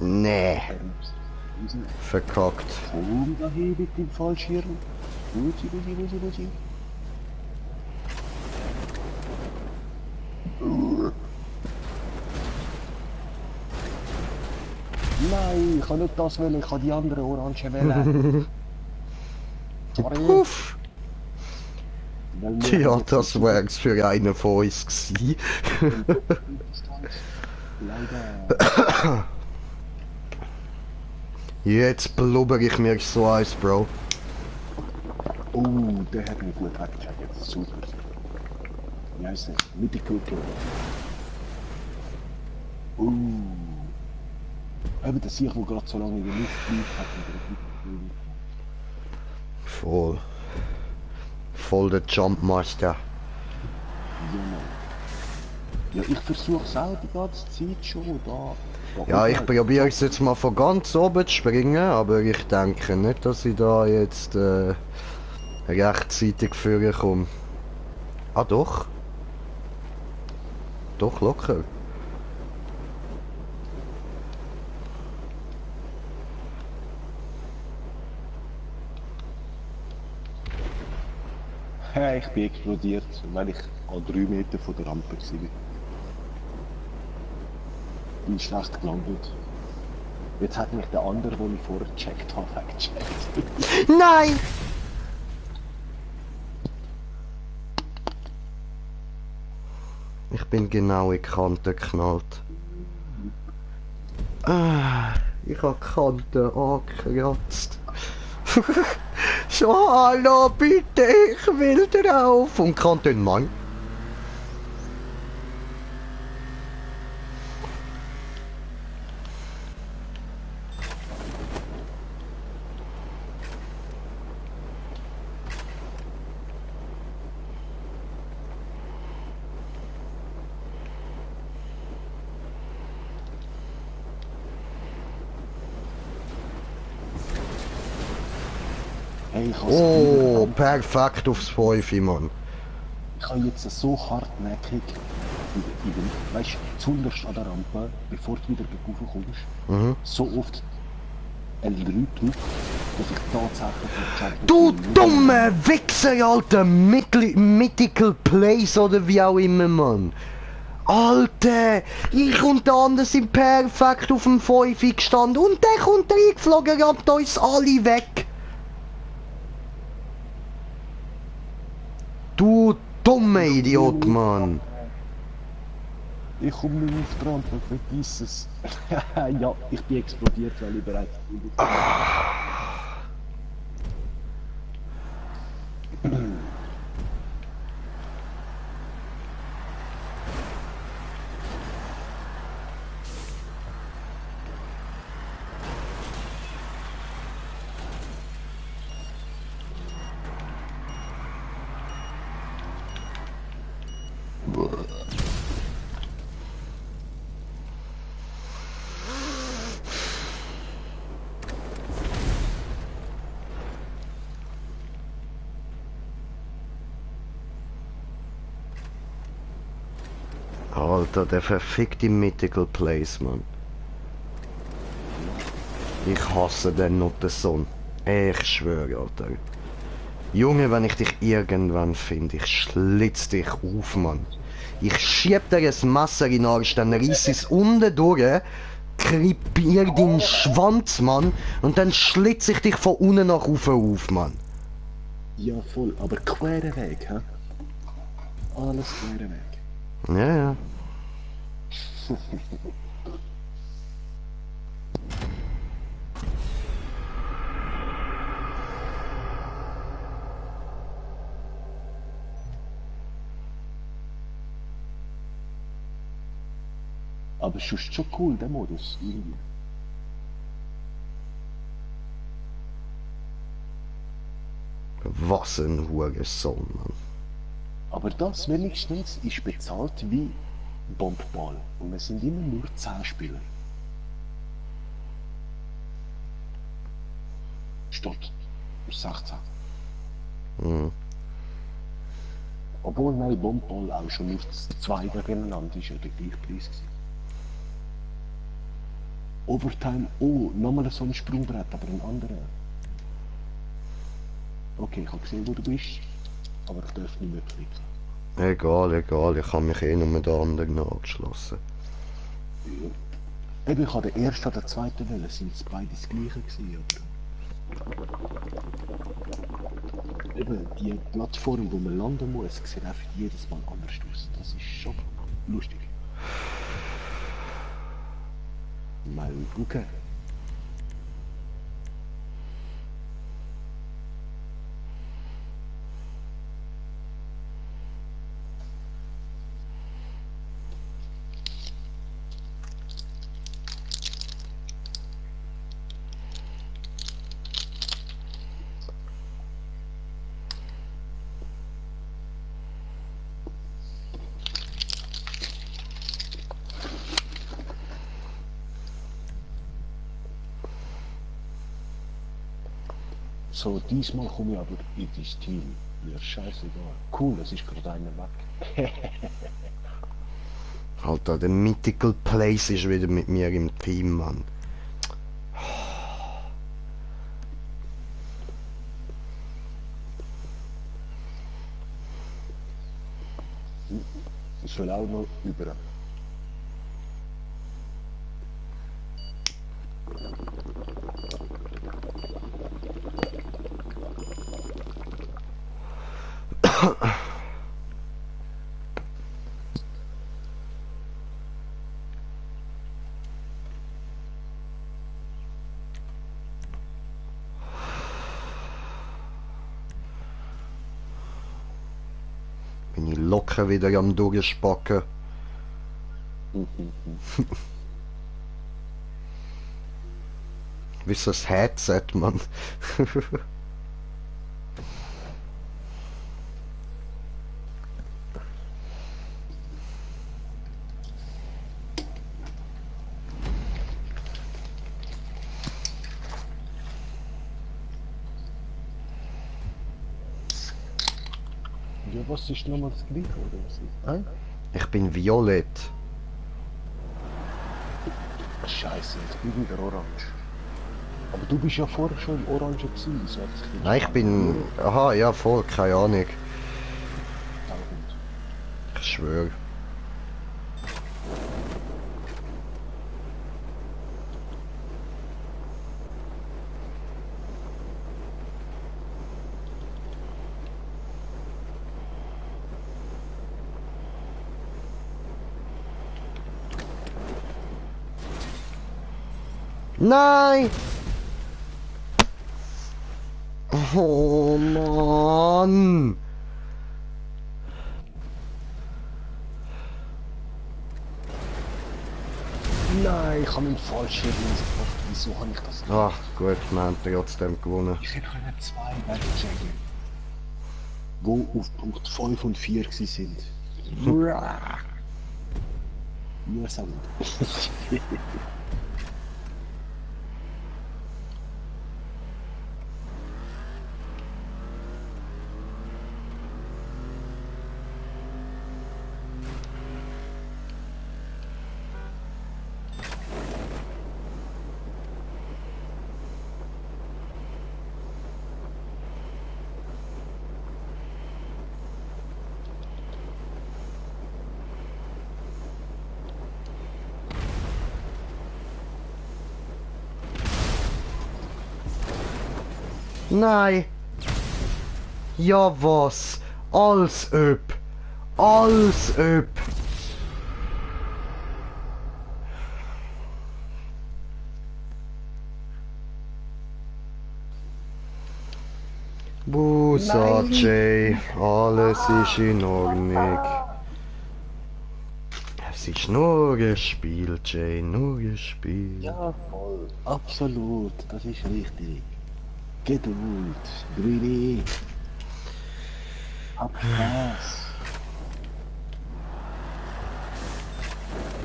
Nee, verkackt. Komm da hin mit dem Fallschirm. Wusi. Nein, ich kann nicht das wählen, ich kann die andere Orange wählen. Sorry. Uff. Weil wir Ja, haben jetzt das so wär's für einen von uns gewesen. Leider. Jetzt blubber ich mir so eins, Bro. Oh, der hat mich gut weggecheckt. Super. Wie heißt der? Mit der Kultur. Oh. Eben der Sieg, der gerade so lange in der Luft bleibt, hat mich Voll. Voll der Jumpmaster. Ja, ich versuch's auch die ganze Zeit schon da. Ja, ich probiere es jetzt mal von ganz oben zu springen, aber ich denke nicht, dass ich da jetzt rechtzeitig vorkomme. Ah doch. Doch, locker. Ja, ich bin explodiert, weil ich an 3 Meter von der Rampe war. Bin schlecht gelandet. Jetzt hat mich der andere, den ich vorher gecheckt habe, weggecheckt. Nein! Ich bin genau in die Kante geknallt. Ah, Ich hab Kanten angekratzt. So, hallo, bitte, ich will drauf. Und Kanten, Mann. Hey, Oh, perfekt aufs 5, Mann. Ich habe jetzt so hartnäckig, weißt du, zuunterst an der Rampe, bevor du wieder raufkommst, so oft L3 drückt, dass ich tatsächlich den Champions Du League dumme Wichser, Alter! Mythical Place oder wie auch immer, Mann. Alter! Ich und der andere sind perfekt auf dem 5 gestanden und der kommt reingeflogen, rammt uns alle weg. Du dumme Idiot, Mann. Ich komme nicht auf die Rampe, vergiss es. Ja, ich bin explodiert, weil ich bereits bin. Alter, der verfickte Mythical Place, Mann. Ich hasse den Nuttensohn. Ich schwöre, Alter. Junge, wenn ich dich irgendwann finde, ich schlitz dich auf, Mann. Ich schieb dir ein Messer in den Arsch, dann reiss es unten durch, krepier deinen Schwanz, Mann, und dann schlitz ich dich von unten nach oben auf, Mann. Ja, voll, aber querer Weg, hä? Alles querer Weg. Ja, ja. Aber es ist schon cool, der Modus, irgendwie. Was ein Hurensohn, Mann. Aber das wenigstens ist bezahlt wie Bombball. Und wir sind immer nur 10 Spieler. Statt 16. Mhm. Obwohl, nein, Bombball auch schon nur 2 gegeneinander ist ja der gleiche Preis gewesen. Overtime, oh, nochmal so ein Sprungbrett, aber ein anderer. Okay, ich habe gesehen, wo du bist, aber ich darf nicht mehr klicken. Egal, egal, ich habe mich eh nur mit der anderen angeschlossen. Ja. Eben, ich habe den ersten und den zweiten Welle, sind es beide das gleiche gewesen, aber... Eben, die Plattform, wo man landen muss, sieht einfach jedes Mal anders aus. Das ist schon lustig. Mal gucken. So, diesmal komme ich aber in dein Team. Mir scheißegal. Cool, es ist gerade einer weg. Alter, der Mythical Place ist wieder mit mir im Team, Mann. Ich will auch noch über. Bin ich locker wieder am Durchspacken. Wie so ein Headset, Mann. Ja, was ist nochmal das Gleiche, oder was ist? Ich bin violett. Scheiße, ich bin wieder orange. Aber du bist ja vorher schon im Orange gewesen, so hat sich Nein, ich bin... Aha, ja, voll, keine Ahnung. Ich schwöre. Nein! Oh Mann! Nein, ich habe meinen falschen Links gemacht. Wieso habe ich das nicht? Ach gut, wir haben trotzdem gewonnen. Ich hätte können 2 wegchecken, wo auf Punkt 5 und 4 gewesen sind. Mühsam. Nein! Ja was? Als ob! Als ob! Busa Jay, alles ist in Ordnung. Es ist nur ein Spiel, Jay, nur ein Spiel. Ja, voll. Absolut, das ist richtig. Geduld, Greenie. Hab Spaß.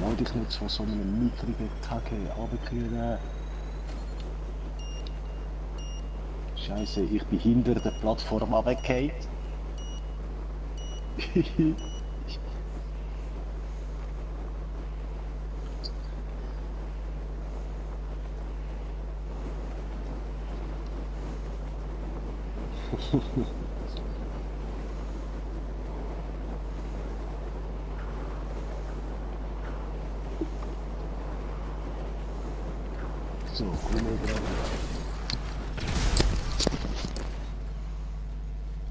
Lass dich nicht von so einem mickrigen Kacke runterkühlen. Scheiße, ich bin hinter der Plattform runtergefallen. So, komm mal dran.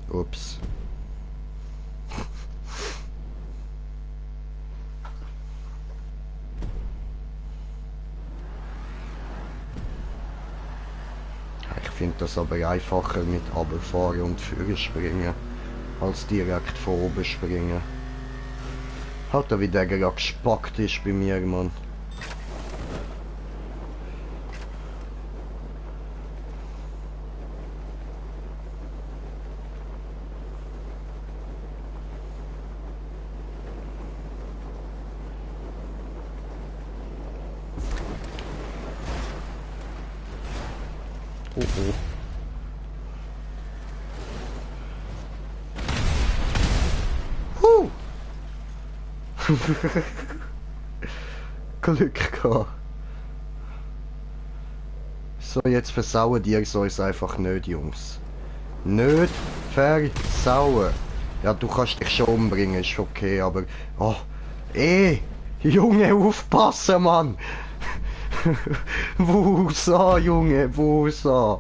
Ups. Ich finde das aber einfacher mit runterfahren und vorspringen, als direkt von oben springen. Halt wie der gerade gespackt ist bei mir, Mann. Oh oh. Glück gehabt. So, jetzt versauen die es uns einfach nicht, Jungs. Nicht versauen. Ja, du kannst dich schon umbringen, ist okay, aber... Oh, Junge, aufpassen, Mann! Wusa, Junge, Wusa!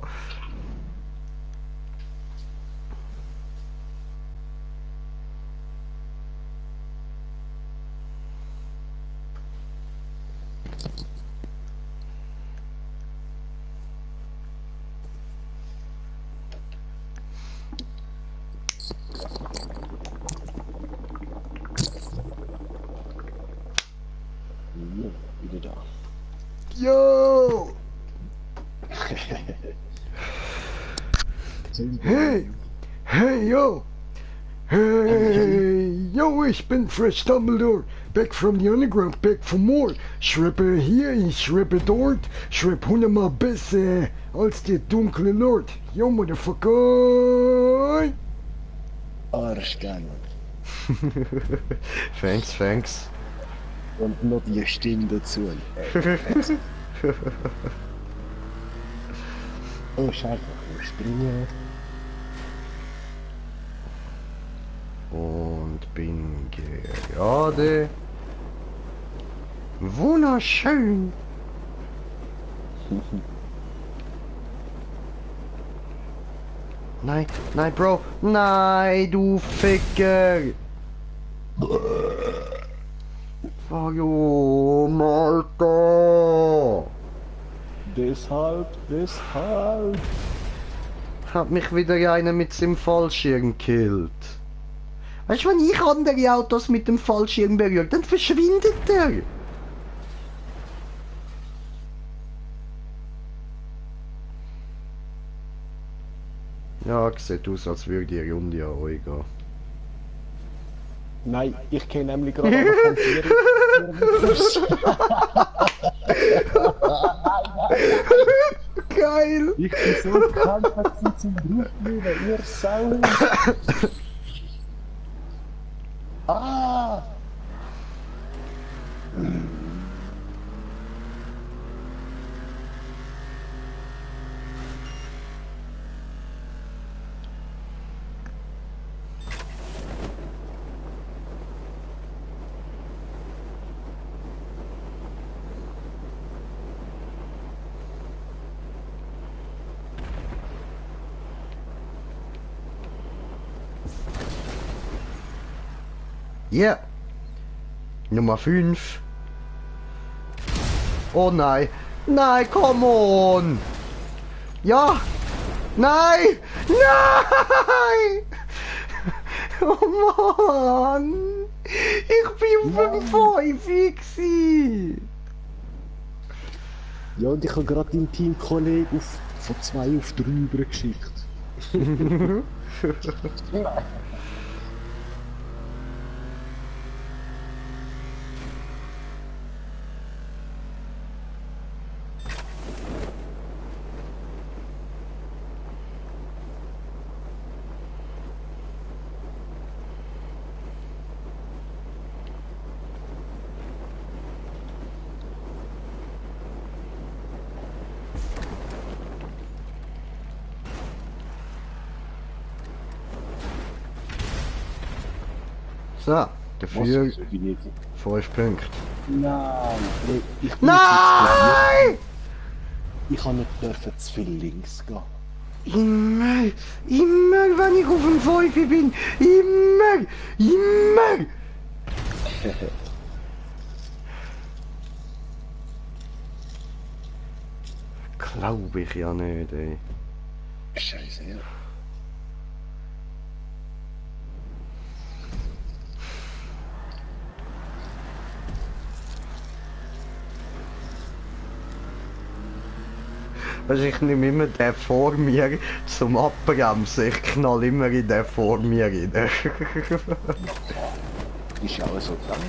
Yo! Hey! Hey, yo! Hey! Yo, ich bin Fresh Dumbledore. Back from the underground, back for more. Schrippe hier, ich schrippe dort. Schripp 100-mal besser als der dunkle Lord. Yo, Motherfucker! Arschgeil. Thanks. Und noch die Stimme dazu. Oh, scheiße, ich muss springen. Und bin gerade. Wunderschön. Nein, Bro. Nein, du Ficker. Warum, Alter? Deshalb. Hat mich wieder einer mit seinem Fallschirm gekillt. Weißt du, wenn ich andere Autos mit dem Fallschirm berühre, dann verschwindet er. Ja, sieht aus, als würde die Runde an euch gehen. Nein, ich kenne nämlich gerade alle Geil! Ich bin so bekannt, dass sie zum Berufsleben, ihr Sau! Ah! Ja. Nummer 5. Oh nein. Nein, come on. Ja. Nein. Nein. Oh Mann. Ich bin auf dem 5 gewesen. Ja, und ich habe gerade deinen Teamkollegen von 2 auf 3 übergeschickt. So, dafür Was? Wie nicht? 5 Punkte. Nein! Ich Nein! Ich habe nicht dürfen zu viel links gehen. Immer wenn ich auf dem 5 bin. Immer! Glaube ich ja nicht, ey. Scheiße, ja. Also ich nehme immer den vor mir zum Abbremsen. Ich knall immer in den vor mir rein. Ist ja auch so gedacht.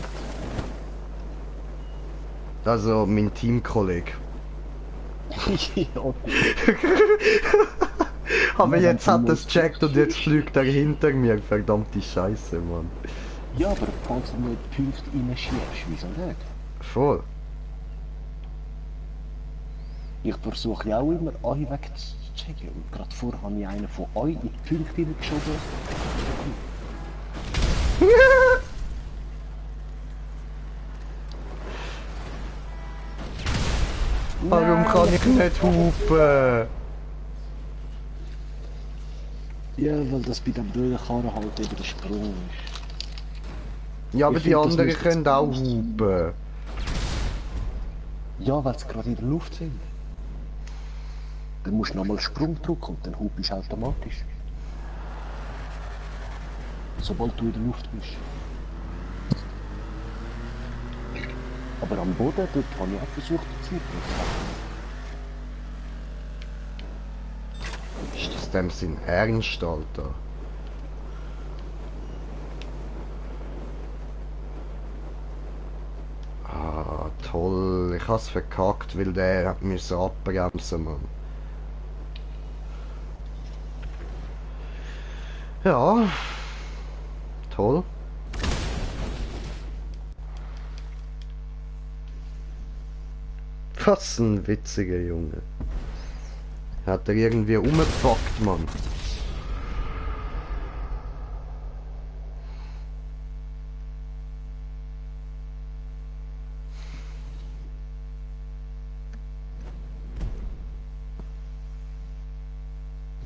Also mein Teamkollege. Ja, okay. Aber jetzt hat er es gecheckt und jetzt fliegt er hinter mir. Verdammte Scheiße, Mann. Ja, aber falls du nicht Punkte reinschiebst, wieso nicht? Voll. Ich versuche ja auch immer, euch wegzuchecken. Und gerade vorher habe ich einen von euch in die Punkte hineingeschoben. Warum kann ich nicht hupen? Ja, weil das bei dem blöden Karren halt eben der Sprung ist. Ja, aber Ich die find, das anderen müsste können jetzt auch anders hupen. Ja, weil sie gerade in der Luft sind. Dann musst du nochmal Sprung drücken und dann hupst du automatisch. Sobald du in der Luft bist. Aber am Boden, dort habe ich auch versucht zu ziehen. Ist das dem sein Ernst, Alter? Ah, toll. Ich hab's verkackt, weil der hat müssen abbremsen, Mann. Ja. Toll. Was ein witziger Junge. Hat er irgendwie umgepackt, Mann.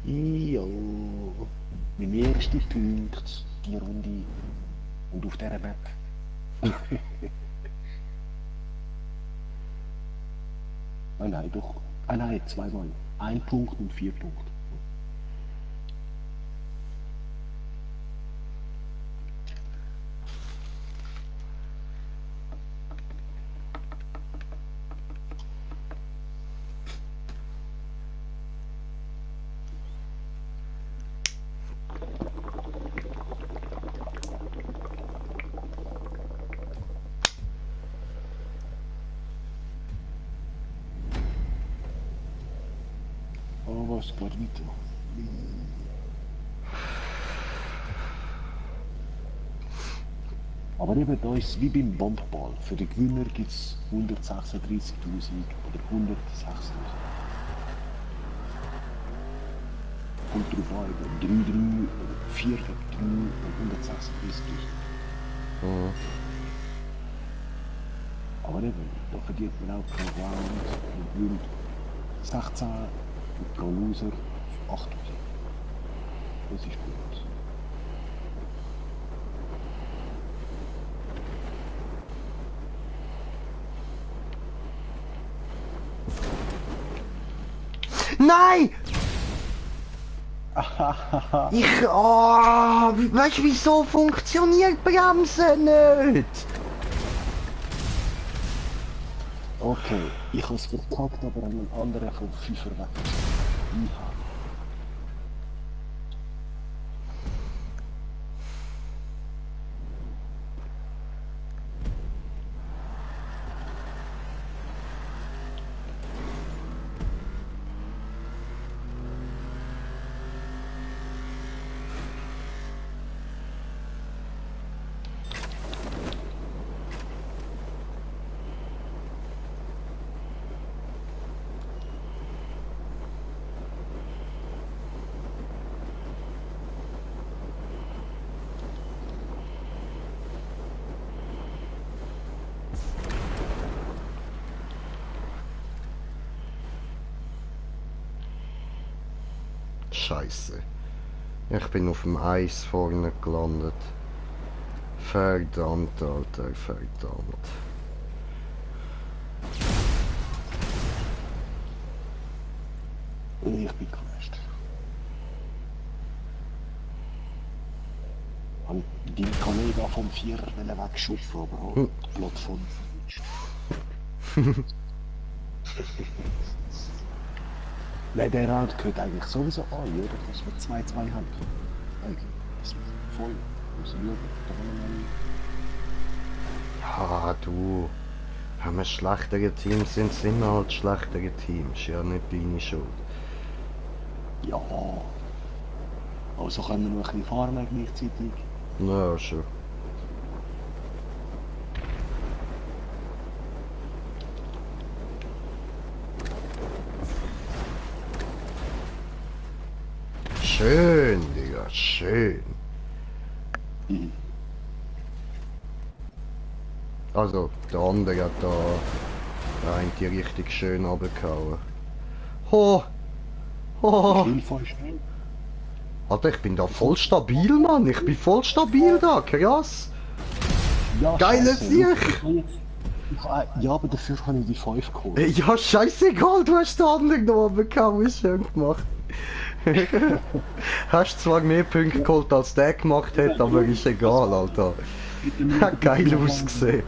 Ja, mein erster Punkt, die Runde und auf dieser Map. Ah nein, doch. Ah nein, zweimal. 1 Punkt und 4 Punkte. Aber es geht weiter. Aber eben da ist es wie beim Bombball. Für den Gewinner gibt es 136.000 oder 106.000. Kommt drauf an, eben 3-3 oder 4-3 oder 136.000. Mhm. Aber eben, da verdient man auch pro Round und gewinnt 16 und pro Loser 8.000. Das ist gut. Nein! Ich. Oh, weißt du, wieso funktioniert Bremsen nicht? Okay, ich habe es verkackt, aber an einen anderen vom 5er weg. Ja. Scheiße. Ich bin auf dem Eis vorne gelandet. Verdammt, Alter, verdammt. Ich bin crashed. Und die Kollegen vom 4er wegschuffen, aber auch flott von. Nein, der Round gehört eigentlich sowieso an, oder? Dass wir 2-2 haben. Eigentlich. Das ist voll. Muss ich schauen. Ja, du. Wenn wir schlechtere Teams sind, sind wir halt schlechtere Teams. Ja, nicht deine Schuld. Ja. Also können wir noch ein bisschen fahren gleichzeitig. Na, schon. Schön, Digga, schön. Mhm. Also, der andere hat da rein die richtig schön runtergehauen. Ho! Ho! Hilfe ist schnell. Alter, ich bin da voll stabil, Mann. Ich bin voll stabil da, krass. Ja, Geiles Scheiße, Sieg. Ja, aber dafür habe ich die 5 geholt. Ja, scheißegal, du hast den anderen noch runtergehauen, ist schön gemacht. Hast zwar mehr Punkte geholt, als der gemacht hat, aber ist egal, Alter. Hat geil ausgesehen.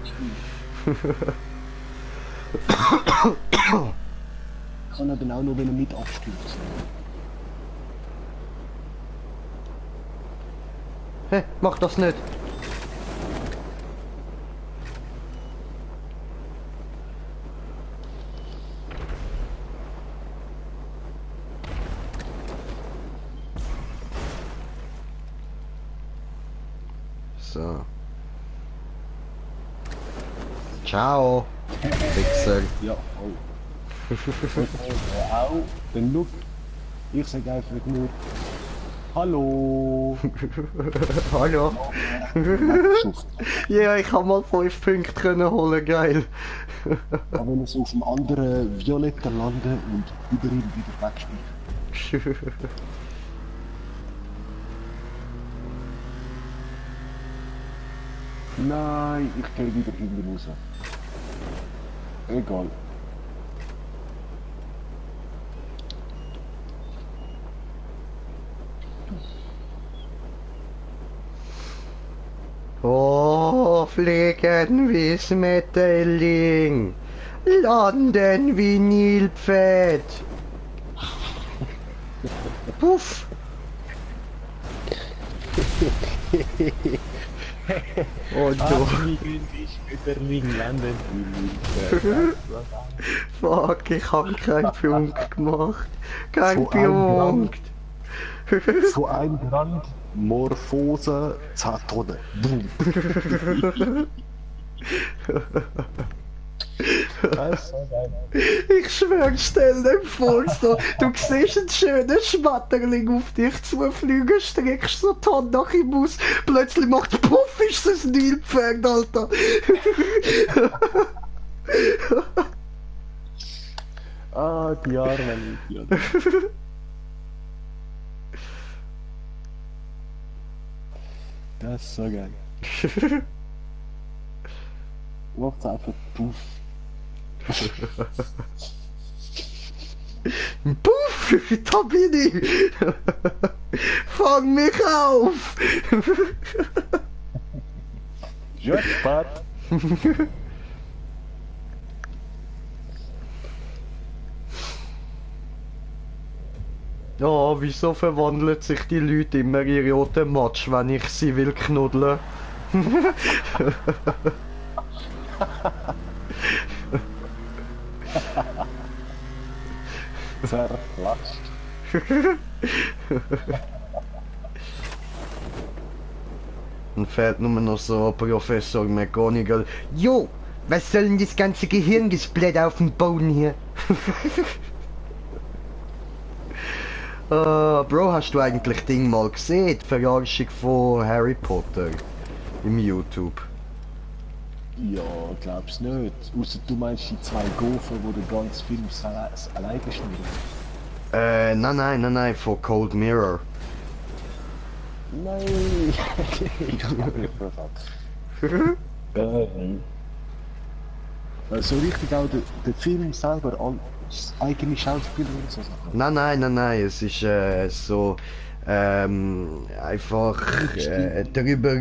Kann er dann auch noch mit abstürzen. Hä, mach das nicht! So. Ciao, Wichser. Ja, oh. Auch, dann look. Ich sag einfach nur Hallo. Hallo. Weggeschufft. Ja, ich kann mal 5 Punkte können holen, geil. Aber wenn es auf dem anderen Violetten landen und über ihn wieder wegschmeißen. Nein, ich gehe wieder hinten raus. Egal. Oh, fliegen wie Schmetterling, landen wie Nilpferd. Puff. Und du. Fuck, ich hab keinen Punkt gemacht. Kein Punkt. Von einem Brand, Morphose, 10 Tonnen. Boom. Das ist so geil. Ich schwör, stell dir vor, so, du siehst einen schönen Schmetterling auf dich zufliegen, streckst so die Hand nach ihm aus, plötzlich macht Puff, ist das ein Nilpferd, Alter. Ah, die armen Idioten. Das ist so geil. Macht's einfach Puff. Puff, da bin ich. Fang mich auf. Jackpot. Ja, wieso verwandeln sich die Leute immer in roten Matsch, wenn ich sie will knuddeln? Zerklatscht. Dann fehlt nur noch so Professor McGonagall. Jo, was soll denn das ganze Gehirngesplitt auf dem Boden hier? Bro, hast du eigentlich Ding mal gesehen? Die Verarschung von Harry Potter im YouTube? Ja, glaub's nicht. Ausser du meinst die 2 Gofen, wo der ganze Film allein geschnitten. Nein, von Cold Mirror. Nein! So richtig auch der Film selber, eigene Schauspieler und so Sachen. Nein, es ist so einfach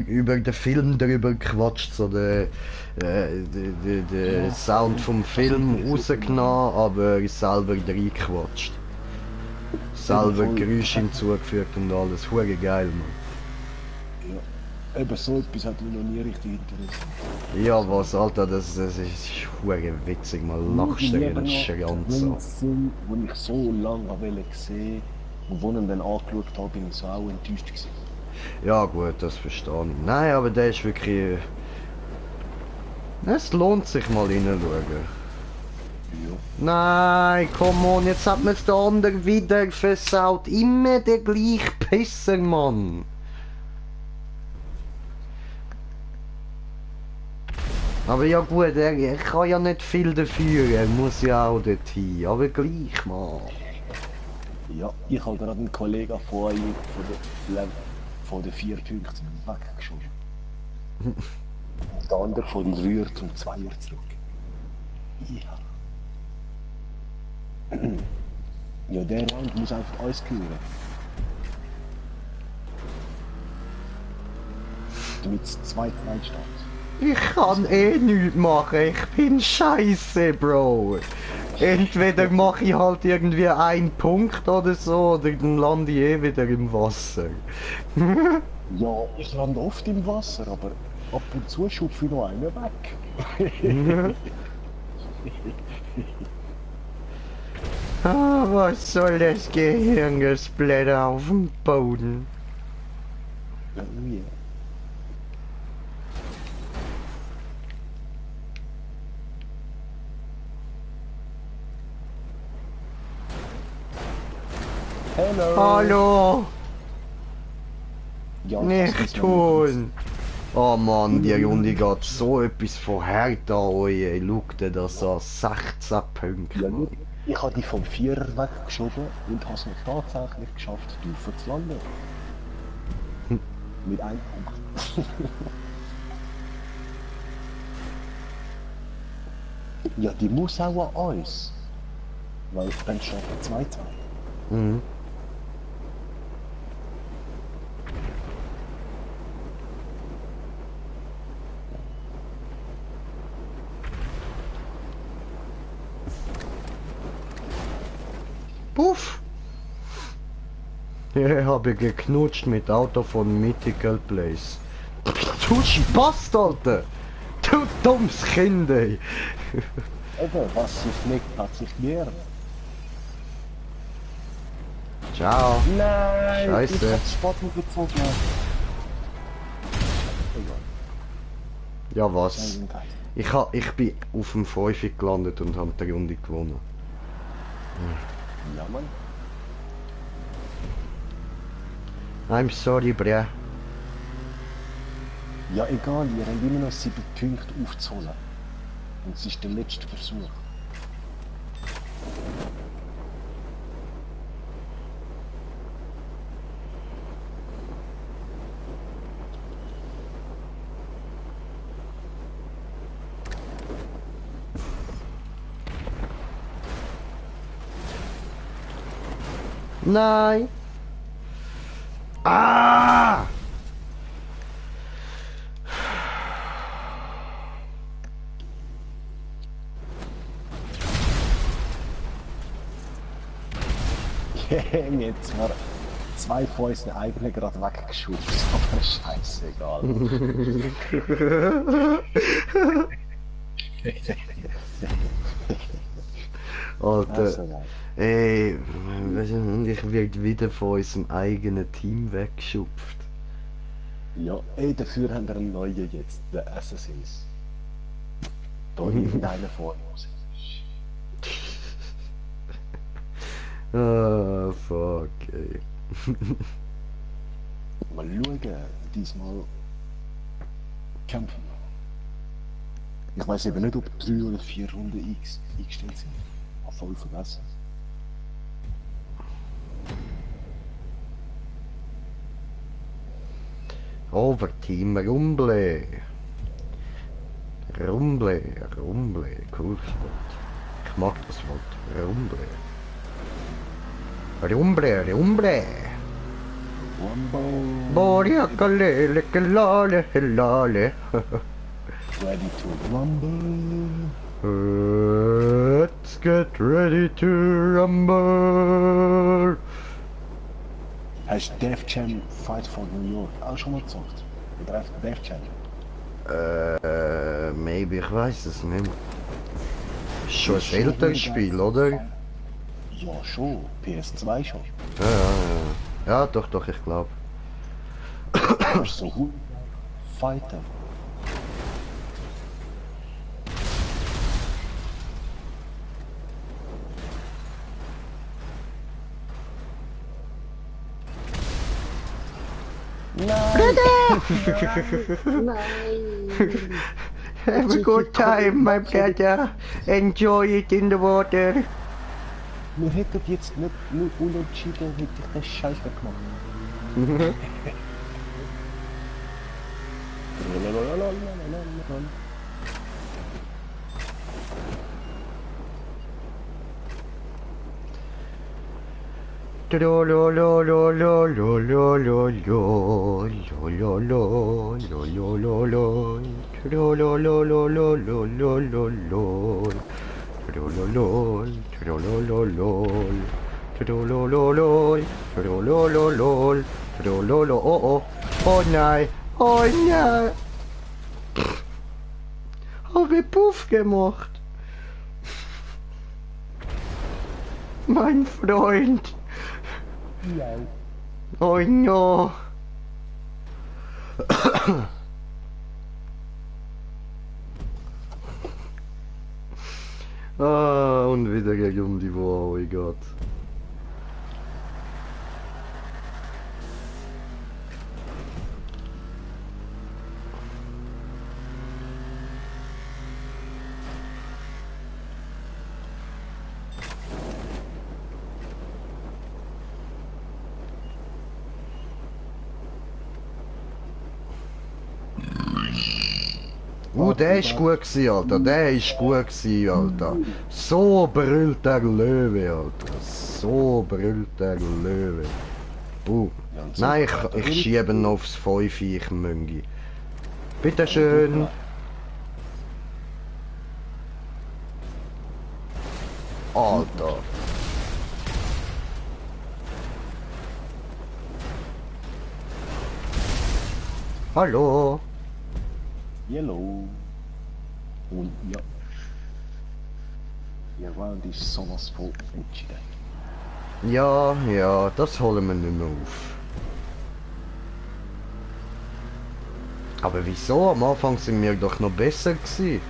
über den Film drüber gequatscht, so der Sound vom Film rausgenommen, aber selber reingequatscht. Selber Geräusche hinzugefügt und alles, hure geil, Mann. Ja, eben so etwas hat mich noch nie richtig interessiert. Ja, was, Alter, das ist hure witzig, man lachst dir in den Schranz so. Ein Film, den ich so lange sehen und wo ich dann angeschaut habe, bin ich so auch enttäuscht gewesen. Ja gut, das verstehe ich. Nein, aber der ist wirklich... Es lohnt sich mal hineinschauen. Ja. Nein, komm on, jetzt hat mir's der andere wieder versaut. Immer der gleiche Pisser, Mann. Aber ja gut, er kann ja nicht viel dafür, er muss ja auch dorthin. Aber gleich, Mann. Ja, ich habe gerade einen Kollegen von euch von den 4 Punkten weggeschoben. Und der andere von den 3er zum 2er zurück. Ja. Ja, der Round muss einfach alles gehören. Damit es 2-2 steht. Ich kann eh nichts machen, ich bin scheiße, Bro. Entweder mache ich halt irgendwie einen Punkt oder so, oder dann lande ich eh wieder im Wasser. Ja, ich lande oft im Wasser, aber ab und zu schupfe ich noch einen weg. Ah, was soll das Gehirngesplitter auf dem Boden? Oh yeah. Hello. Hallo! Ja, Nicht das ist tun! Oh Mann, die Runde geht so etwas von hart an euch. Ey, schaut dir das an, 16 Punkte. Ja, Mann. ich habe die vom Vierer weggeschoben und habe es noch tatsächlich geschafft, tiefer zu landen. Mit einem Punkt. Ja, die muss auch an uns. Weil dann steht der 2-2. Mhm. Puff! Ich habe geknutscht mit Auto von Mythical Place. Du Spast, Alter! Du dummes Kind, ey! Eben, was sich legt, hat sich gehört. Ciao! Nein! Scheiße. Ich hab's Spaten gezogen. Egal. Ja was? Eigenheit. Ich bin auf dem 5 gelandet und habe die Runde gewonnen. Ja, Mann. I'm sorry, bre. Ja, egal, ihr habt immer noch 7 Punkte aufzuholen. Und es ist der letzte Versuch. Nein! Ah! Mir zwar 2 Fäuste eigene gerade weggeschubst, aber scheißegal. Alter, Also, nein. ey, ich werde wieder von unserem eigenen Team weggeschupft. Ja, ey, dafür haben wir einen neuen jetzt, der Assassins. Da irgendeiner von uns. Ah, fuck, ey. Mal schauen, diesmal kämpfen. Ich weiß eben nicht, ob 3 oder 4 Runden eingestellt sind. Ich habe voll vergessen. Overteam Rumble. Rumble, Rumble, cooles Wort. Ich mag das Wort. Rumble. Rumble, Rumble. Wumbo! Boria kalele kalale helale. Ready to rumble! Let's get ready to rumble. Hast du Def Jam Fight for New York auch schon mal gezockt? Oder einfach Def Jam? Maybe, ich weiß es nicht. Ist schon ein älteres Spiel, oder? Ja, schon. PS2 schon. Ja, doch, ich glaube. Du bist so gut. Fighter. Have a good time, my brother. Enjoy it in the water. Wir hätten jetzt nicht nur unentschieden, hätte ich das Scheiß gemacht. Oh, oh nein, oh nein. Habe ich Puff gemacht. Mein Freund. Ja. Oh no. Ah, und wieder gegen die Wall, oh mein Gott. Der ist gut gewesen, Alter. Der ist gut gewesen, Alter. So brüllt der Löwe, Alter. So brüllt der Löwe. Nein, ich schiebe ihn aufs 5, ich Müngi. Bitteschön. Alter. Hallo. Yellow. Und ja. Ihr Round ist sowas von entschieden. Ja, das holen wir nicht mehr auf. Aber wieso? Am Anfang sind wir doch noch besser gewesen.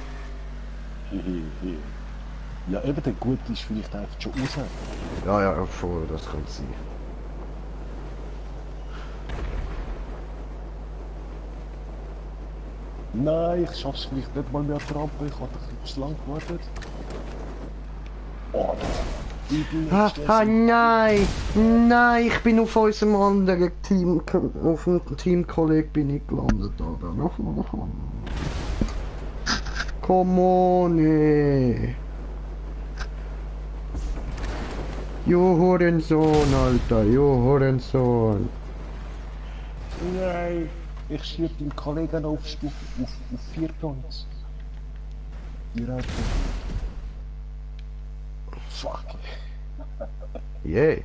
Ja, eben der Gute ist vielleicht einfach schon raus. Ja, voll, das kann sein. Nein, ich schaff's vielleicht nicht mal mehr an die Rampe. Ich habe doch zu lang gewartet. Oh, Nein! Nein, ich bin auf unserem anderen Team, auf dem Teamkolleg bin ich gelandet, Alter. Come on, ey. Jo Hurensohn, Alter, jo Hurensohn. Nein, ich schieb den Kollegen auf 4 Points. Direkt. Fuck. Yeah.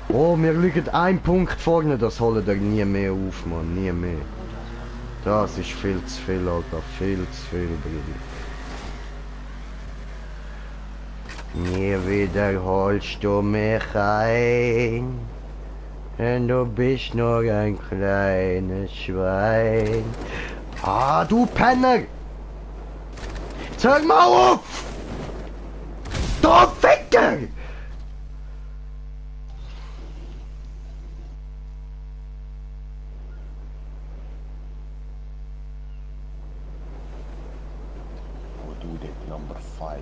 Oh, wir liegen 1 Punkt vorne, das holen wir nie mehr auf, Mann, nie mehr. Das ist viel zu viel, Alter, viel zu viel, Bruder. Nie wieder holst du mich ein, denn du bist nur ein kleines Schwein. Ah, du Penner! Hör mal auf! Du Ficker! Wo du det number 5.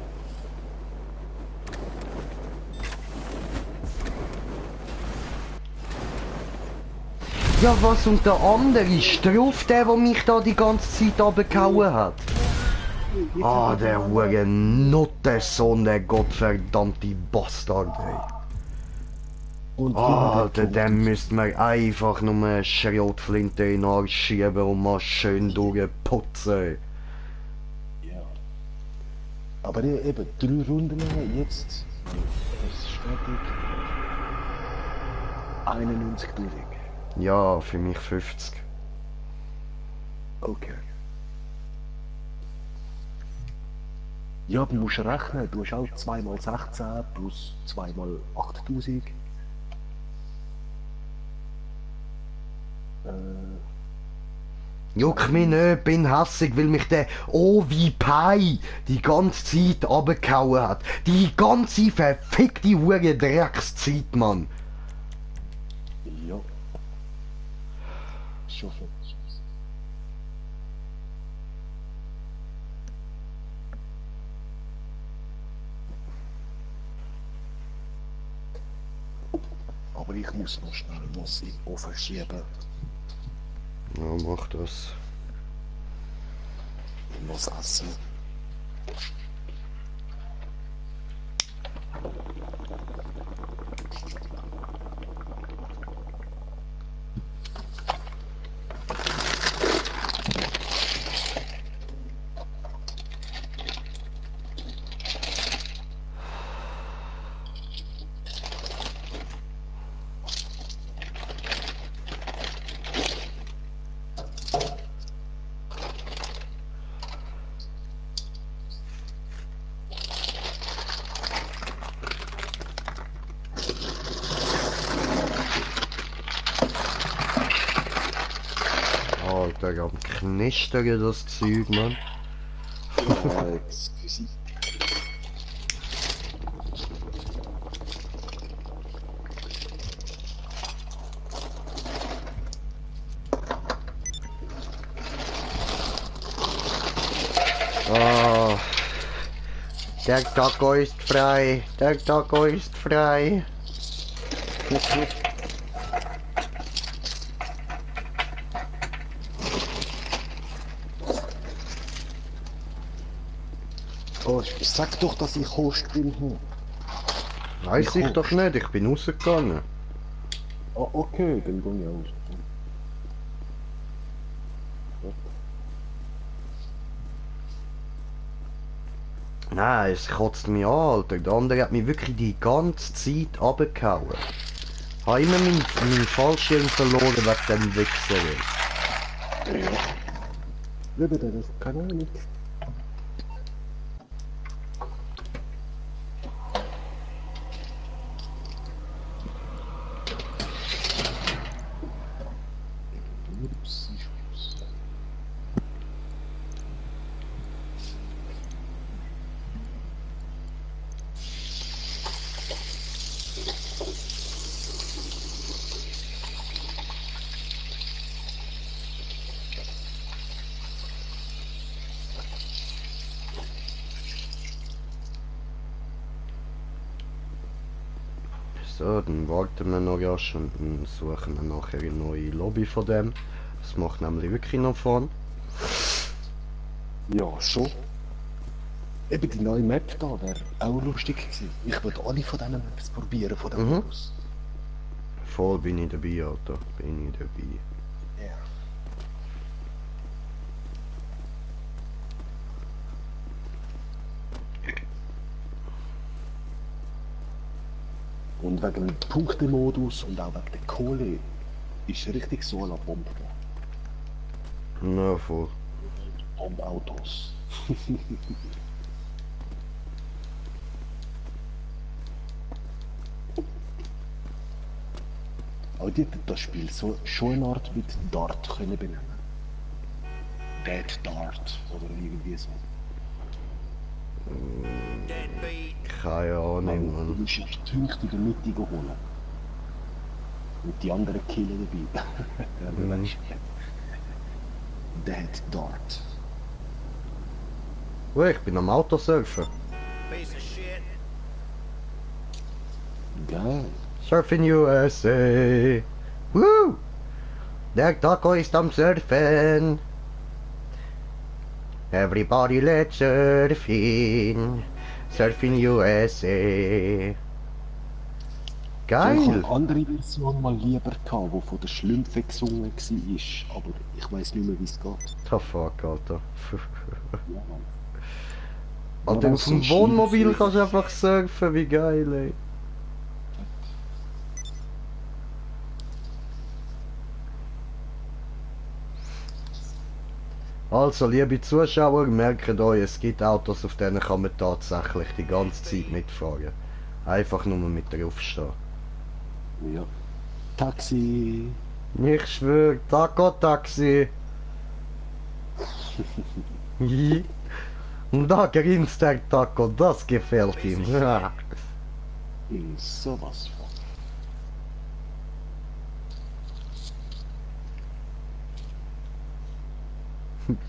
Ja, was und der andere Struff, der mich da die ganze Zeit abgehauen hat. Ah, der hure Nuttersohn, der gottverdammte Bastard, ey. Alter, dem müsste man einfach nur eine Schrotflinte in den Arsch schieben und mal schön durchputzen. Ja. Aber eben, 3 Runden jetzt. Das ist fertig. 91 durch. Ja, für mich 50. Okay. Ja, du musst rechnen. Du hast auch 2 mal 16 plus 2 mal 8000. Juck mich nicht, bin hässig, weil mich der OVPI die ganze Zeit abgehauen hat. Die ganze verfickte hure Dreckszeit, Mann. Ja. Schon viel. Aber ich muss noch schnell was in den Ofen schieben. Ja, mach das. Ich muss essen. Alter, am Knistern das Zeug, Mann. Excuse. Oh. Der Taco ist frei. Der Taco ist frei. Oh, sag doch, dass ich Host bin. Weiß ich doch nicht, ich bin rausgegangen. Oh, okay, dann gehe ich aus. Nein, es kotzt mich an, Alter. Der andere hat mich wirklich die ganze Zeit runtergehauen. Ich habe immer meinen Fallschirm verloren wegen dem Wichser. Wie bitte, das kann ich nicht. Ups, ups. So, dann warten wir noch rasch und dann suchen wir nachher eine neue Lobby von dem. Das macht nämlich wirklich noch Fun. Ja, schon. Eben die neue Map da wäre auch lustig gewesen. Ich würde alle von diesen Maps probieren, von dem Modus. Voll bin ich dabei, Alter. Bin ich dabei. Ja. Und wegen dem Punktemodus und auch wegen der Kohle ist richtig so eine Bombe. Na, voll. Bombautos. Aber die hätten das Spiel so schon eine Art mit Dart können benennen. Dead Dart oder irgendwie so. Keine Ahnung, Du Mann. musst auf die tüchtige Mitte holen. Und die anderen killen dabei. Ja, weißt du. Dead Dart. Oh, ich bin am Autosurfen. Piece of shit. Geil. Surfing USA. Woo! Der Taco ist am Surfen. Everybody let's surfing. Surfing USA. Ich Geil! habe eine andere Version mal lieber gehabt, die von der Schlümpfe gesungen war, aber ich weiß nicht mehr, wie es geht. The fuck, Alter. Ja, Mann. Alter, Ja, auf so dem Wohnmobil Schlümpfe. kannst du einfach surfen, wie geil, ey. Also, liebe Zuschauer, merkt euch, es gibt Autos, auf denen kann man tatsächlich die ganze Zeit mitfahren. Einfach nur mit draufstehen. Ja. Taxi. Ich schwör, Taco-Taxi. Und da grinst der Taco, das gefällt ihm. Sowas von.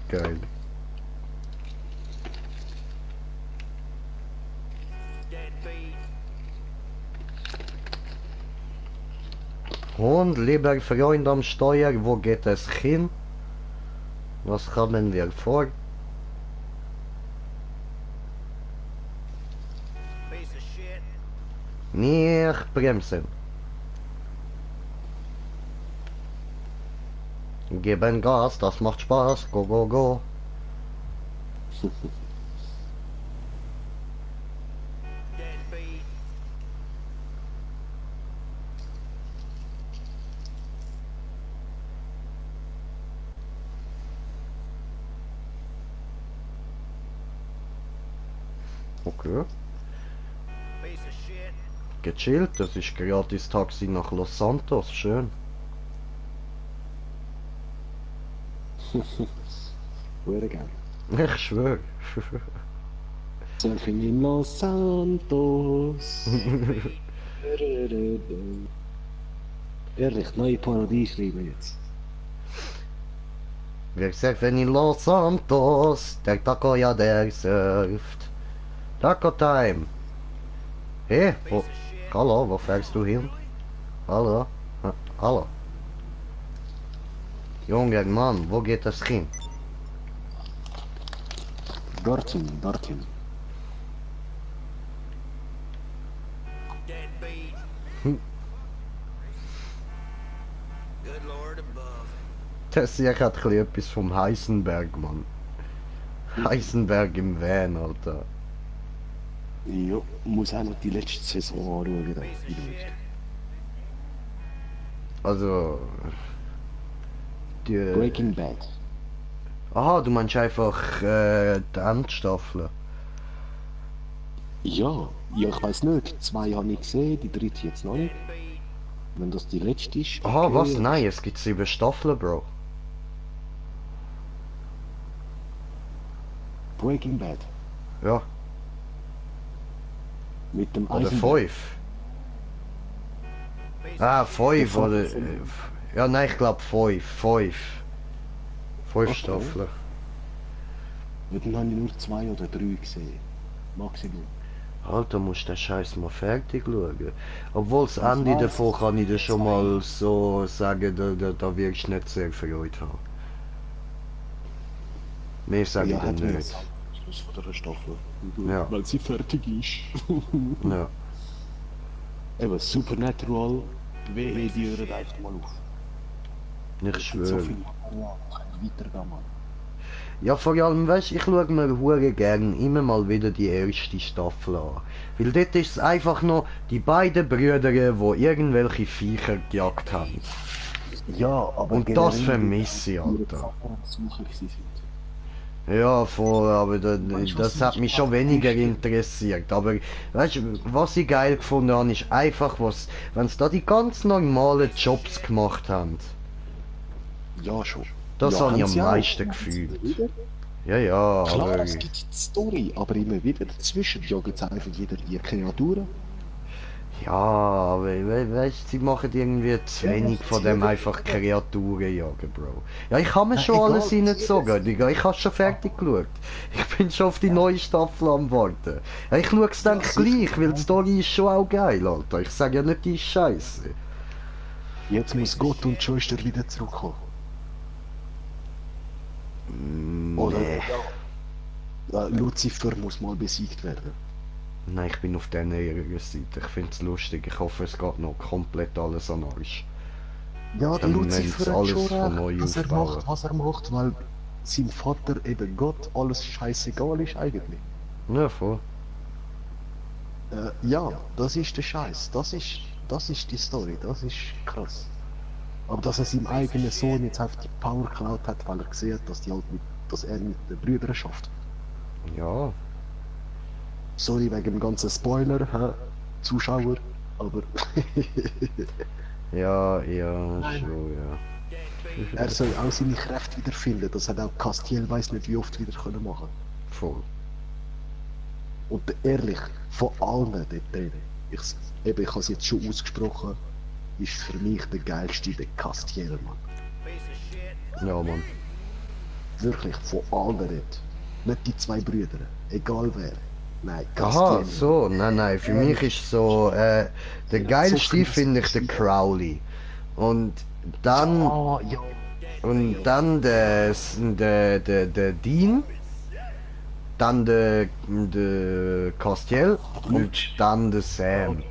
Geil. Deadbeat. Und lieber Freund am Steuer, wo geht es hin? Was haben wir vor? Piece of shit. Nicht bremsen. Geben Gas, das macht Spaß. Go, go, go. Deadbeat. Okay. Piece of shit. Gechillt, das ist gratis Taxi nach Los Santos. Schön. Würde gern. Ich schwöre. Surfing in Los Santos. Ehrlich, neue Parodie schreiben jetzt. Wir surfen in Los Santos, der Taco ja der surft. Taco Time. Hey, hallo, wo fährst du hin? Hallo? Hallo? Junger Mann, wo geht das hin? Dorthin. Deadbeat. Hm. Good Lord above. Das hier hat ein bisschen etwas vom Heisenberg, Mann. Heisenberg im Van, Alter. Ja, muss auch noch die letzte Saison anschauen, wie das ist. Also... Die... Breaking Bad. Aha, du meinst einfach die Endstaffel. Ja, ich weiß nicht. 2 habe ich gesehen, die 3. jetzt noch nicht. Wenn das die letzte ist. Aha, okay. was? Nein, es gibt 7 Staffeln, Bro. Breaking Bad. Ja, Mit dem oder Eisenberg. 5. Ah, 5 Ja, oder... fünf. Ja, nein, ich glaube 5. 5 Okay. Staffeln. Ja, dann habe ich nur 2 oder 3 gesehen. Maximum. Alter, musst du den Scheiß mal fertig schauen. Obwohl das Was Ende war's? davon kann ich dir schon mal so sagen, da wirst du nicht sehr Freude haben. Mehr sage ich Ja, dir hat mir nicht. gesagt, am Schluss von der Staffel. Ja. Weil sie fertig ist. Ja. Eben, Supernatural, wehe, die hören einfach mal auf. Ich Es gibt so schwöre. viele Material, kann weitergehen, Mann. Ja, vor allem, weißt, ich schaue mir hure gern immer mal wieder die erste Staffel an. Weil dort ist es einfach noch die beiden Brüder, die irgendwelche Viecher gejagt haben. Ja, aber Und das vermisse ich, Alter. Ja, voll, aber das hat mich schon weniger interessiert. Aber weißt du, was ich geil gefunden habe, ist einfach, wenn sie da die ganz normalen Jobs gemacht haben. Ja, schon. Das ja, habe ich haben am sie auch. meisten gefühlt. Ja, Klar, aber... es gibt die Story, aber immer wieder dazwischen jagen sie einfach wieder die Kreaturen. Ja, aber weißt du, sie machen irgendwie zu wenig von dem einfach Kreaturen jagen, Bro. Ja, ich habe mir Ja, schon egal, alles reingezogen, Digga. Ich habe schon fertig geschaut. Ich bin schon auf die neue Staffel am Warten. Ja, ich schaue es dann gleich, weil die Story ist schon auch geil, Alter. Ich sage ja nicht, die ist scheiße. Jetzt muss Gott und Schuster wieder zurückkommen. Oder? Nee. Ja, Lucifer muss mal besiegt werden. Nein, ich bin auf dieser Seite. Ich finde es lustig. Ich hoffe, es geht noch komplett alles an Arsch. Ja, der Dann müssen sie Lucifer hat alles schon von neu recht, aufbauen. was er macht, weil sein Vater eben Gott alles scheißegal ist eigentlich. Ja, voll. Ja, das ist der Scheiß. Das ist die Story. Das ist krass. Aber dass er seinem eigenen Sohn jetzt einfach die Power geklaut hat, weil er gesehen hat, dass er mit den Brüdern schafft. Ja. Sorry wegen dem ganzen Spoiler, Zuschauer, aber Ja, Nein. schon, ja. er soll auch seine Kräfte wiederfinden. Das hat auch Castiel weiß nicht wie oft wieder können machen. Voll. Und ehrlich, von allen dort drin, ich habe es jetzt schon ausgesprochen, ist für mich der geilste der Castiel, Mann. Ja, Mann. Wirklich, von allen dort. Nicht die 2 Brüder, egal wer. Nein, Aha, Castiel. so, nein, für mich ist so, der geilste finde ich der Crowley. Und dann, Ah, ja. und dann der Dean, dann der Castiel und dann der Sam.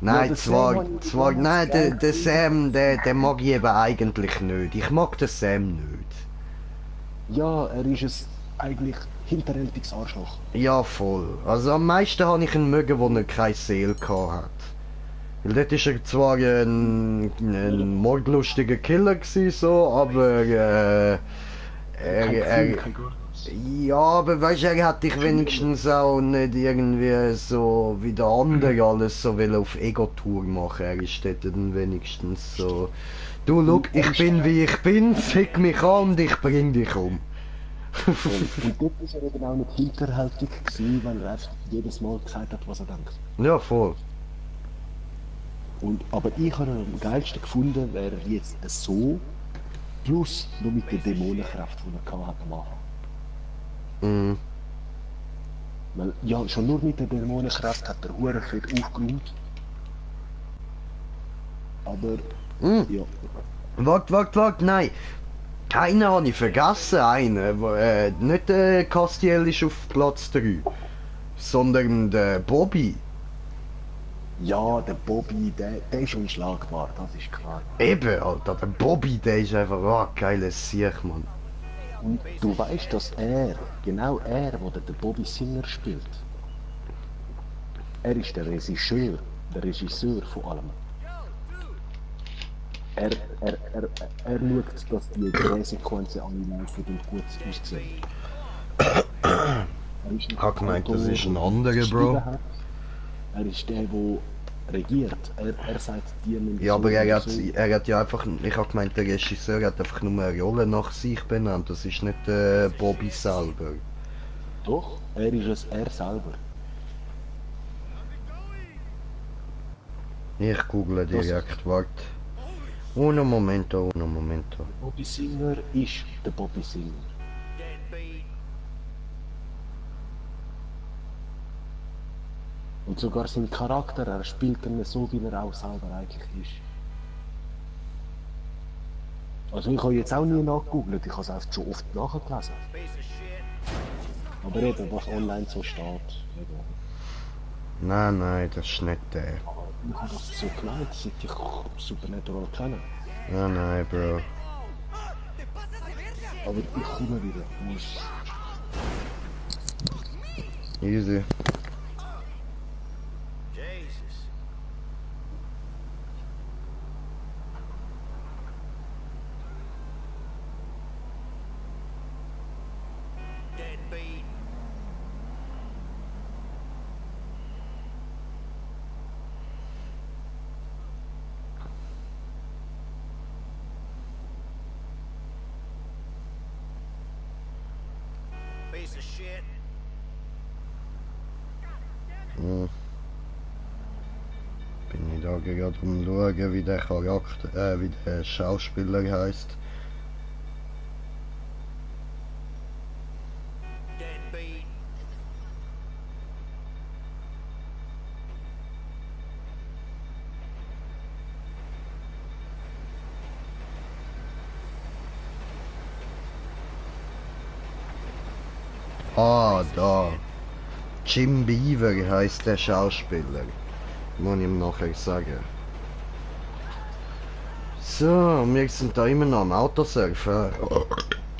Nein, der Sam habe ich zwar, ganz nein, geil der Sam, der mag ich eben eigentlich nicht. Ich mag den Sam nicht. Ja, er ist es eigentlich hinterhältiges Arschloch. Ja, voll. Also am meisten habe ich ihn mögen, wo er keine Seele gehabt hat. Weil dort ist er zwar ein mordlustiger Killer gewesen, so, aber Kein Gefühl, kein gar nichts. Ja, aber weißt du, er hat dich wenigstens auch nicht irgendwie so wie der andere alles so will auf Ego-Tour machen. Er ist dort dann wenigstens so. Du, look, ich bin wie ich bin, fick mich an und ich bring dich um. Und dort ist er eben auch nicht hinterhältig gewesen, weil er einfach jedes Mal gesagt hat, was er denkt. Ja, voll. Aber ich habe ihn am geilsten gefunden, wäre er jetzt so, plus nur mit der Dämonenkraft, die er gehabt hat am Anfang. Mhm. Weil, ja, schon nur mit der Dämonenkraft hat er hure viel aufgeräumt. Aber, ja. Wart, nein. Einen habe ich vergessen, einen. Nicht der Castiel ist auf Platz 3, sondern der Bobby. Ja, der Bobby, der ist unschlagbar, das ist klar. Eben, Alter, der Bobby, der ist einfach ein geiles Sieg, Mann. Und du weißt, dass genau er, der den Bobby Singer spielt, er ist der Regisseur von allem. Er schaut, dass die Drehsequenzen alle laufen und gut aussehen. Ich hab gemeint, das ist ein anderer, Bro. Er ist der, der regiert. Er sagt dir nicht Ja, aber er so. hat ja einfach, ich hab gemeint, der Regisseur hat einfach nur eine Rolle nach sich benannt, das ist nicht Bobby selber. Doch, er ist es, er selber. Ich google direkt, warte. Uno momento. Bobby Singer ist der Bobby Singer. Und sogar sein Charakter, er spielt ihn so, wie er auch selber eigentlich ist. Also ich habe jetzt auch nie nachgegoogelt, ich habe es einfach schon oft nachgelesen. Aber eben, was online so steht. Eben. Nein, das ist nicht der. Ich habe das so gemeint, seit ich Supernatural kenne. Nein, Bro. Aber ich komme wieder. Easy. Jesus. Deadbeat. Piece of shit. Bin ich da gerade am schauen, wie der Charakter, wie der Schauspieler heißt. Deadbeat. Ah, da. Jim Beaver heißt der Schauspieler. Muss ich ihm nachher sagen. So, wir sind da immer noch am Autosurfen.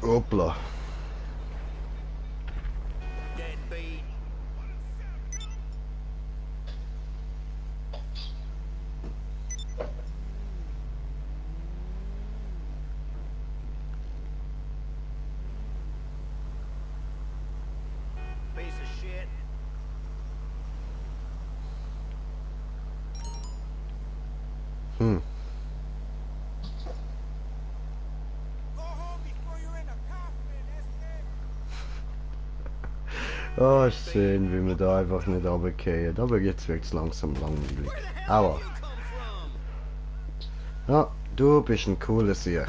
Hoppla. Deadbeat. Piece of shit. Hm. Go home before you're in a coffin, that's it. Oh, ist schön, wie wir da einfach nicht runtergehen. Aber jetzt wird es langsam langweilig. Aua. Ja, du bist ein cooler Sieg. Ja.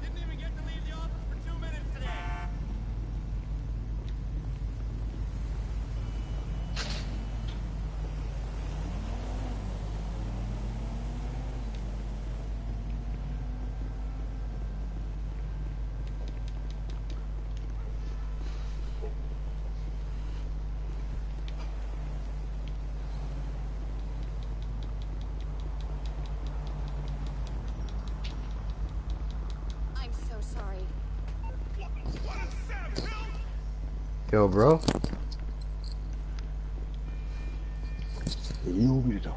Didn't even get to leave the office for 2 minutes today. Ja, Bro. Jo, wieder da.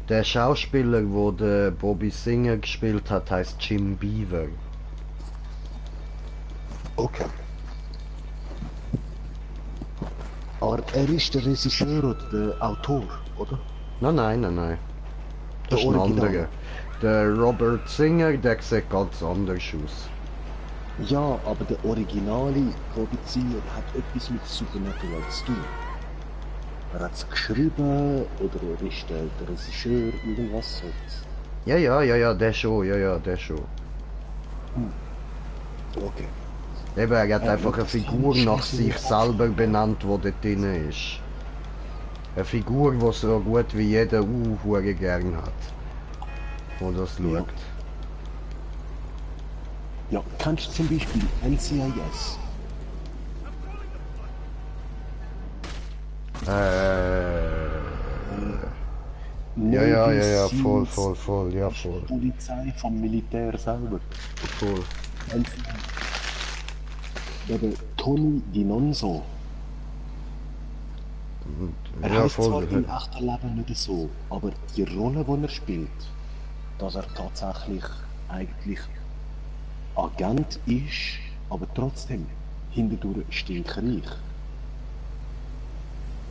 Der Schauspieler, wo der Bobby Singer gespielt hat, heißt Jim Beaver. Okay. Aber er ist der Regisseur oder der Autor, oder? Nein. Das ist ein Original. anderer. Der Robert Singer, der sieht ganz anders aus. Ja, aber der originale Bobby Singer hat etwas mit Supernatural zu tun. Er hat es geschrieben oder er ist der Regisseur, irgendwas so. Ja, der schon, der schon. Okay. Eben, er hat einfach eine das Figur ist nach nicht so sich selber benannt, die dort drin ist. Eine Figur, die so gut wie jeder Hure gern hat. Der das schaut. Ja, kennst du zum Beispiel NCIS? Ja, Navy voll, Seals, ja, voll. Polizei vom Militär selber. Voll. Ja, der Tony Dinonzo. Er Ja, heißt zwar voll. im echten Leben nicht so, aber die Rolle, die er spielt, dass er tatsächlich eigentlich Agent ist, aber trotzdem hintendurch stinkreich.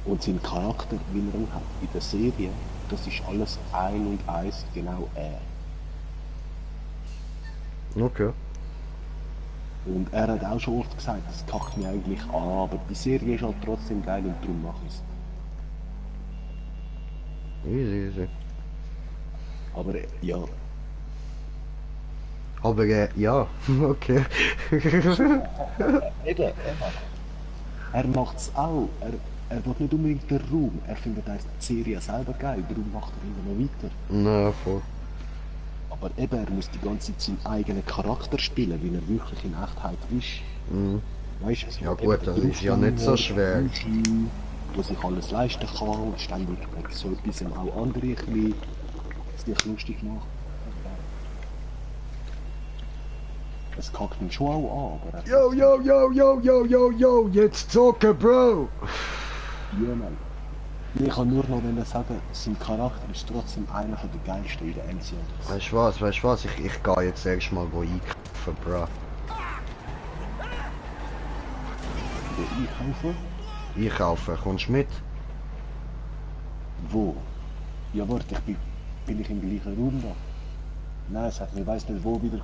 Und sein Charakter, wie er ihn hat in der Serie, das ist alles ein und eins genau er. Okay. Und er hat auch schon oft gesagt, das kackt mich eigentlich an, aber die Serie ist halt trotzdem geil und darum mache ich es. Easy. Aber ja, Aber ja, okay. eben. Er macht es auch. Er will nicht unbedingt den Ruhm. Er findet die Serie selber geil, darum macht er immer noch weiter. Na, voll. Aber eben, er muss die ganze Zeit seinen eigenen Charakter spielen, wie er wirklich in Echtheit ist. Mhm. Weißt du, so Ja eben gut, der das ist ja nicht so schwer. Berufsmann, der sich alles leisten kann und ständig wegen so etwas auch andere ein bisschen sich lustig macht. Es kackt ihn schon auch an, aber Yo, jetzt zocken, Bro! ja, Mann. Ich kann nur noch sagen, sein Charakter ist trotzdem einer der geilsten in der MCU. Weißt du was, ich gehe jetzt erst mal einkaufen, Bro. Einkaufen? Einkaufen, kommst du mit? Wo? Ja, warte, bin ich im gleichen Raum da? Nein, es hat mir weiss nicht wo wieder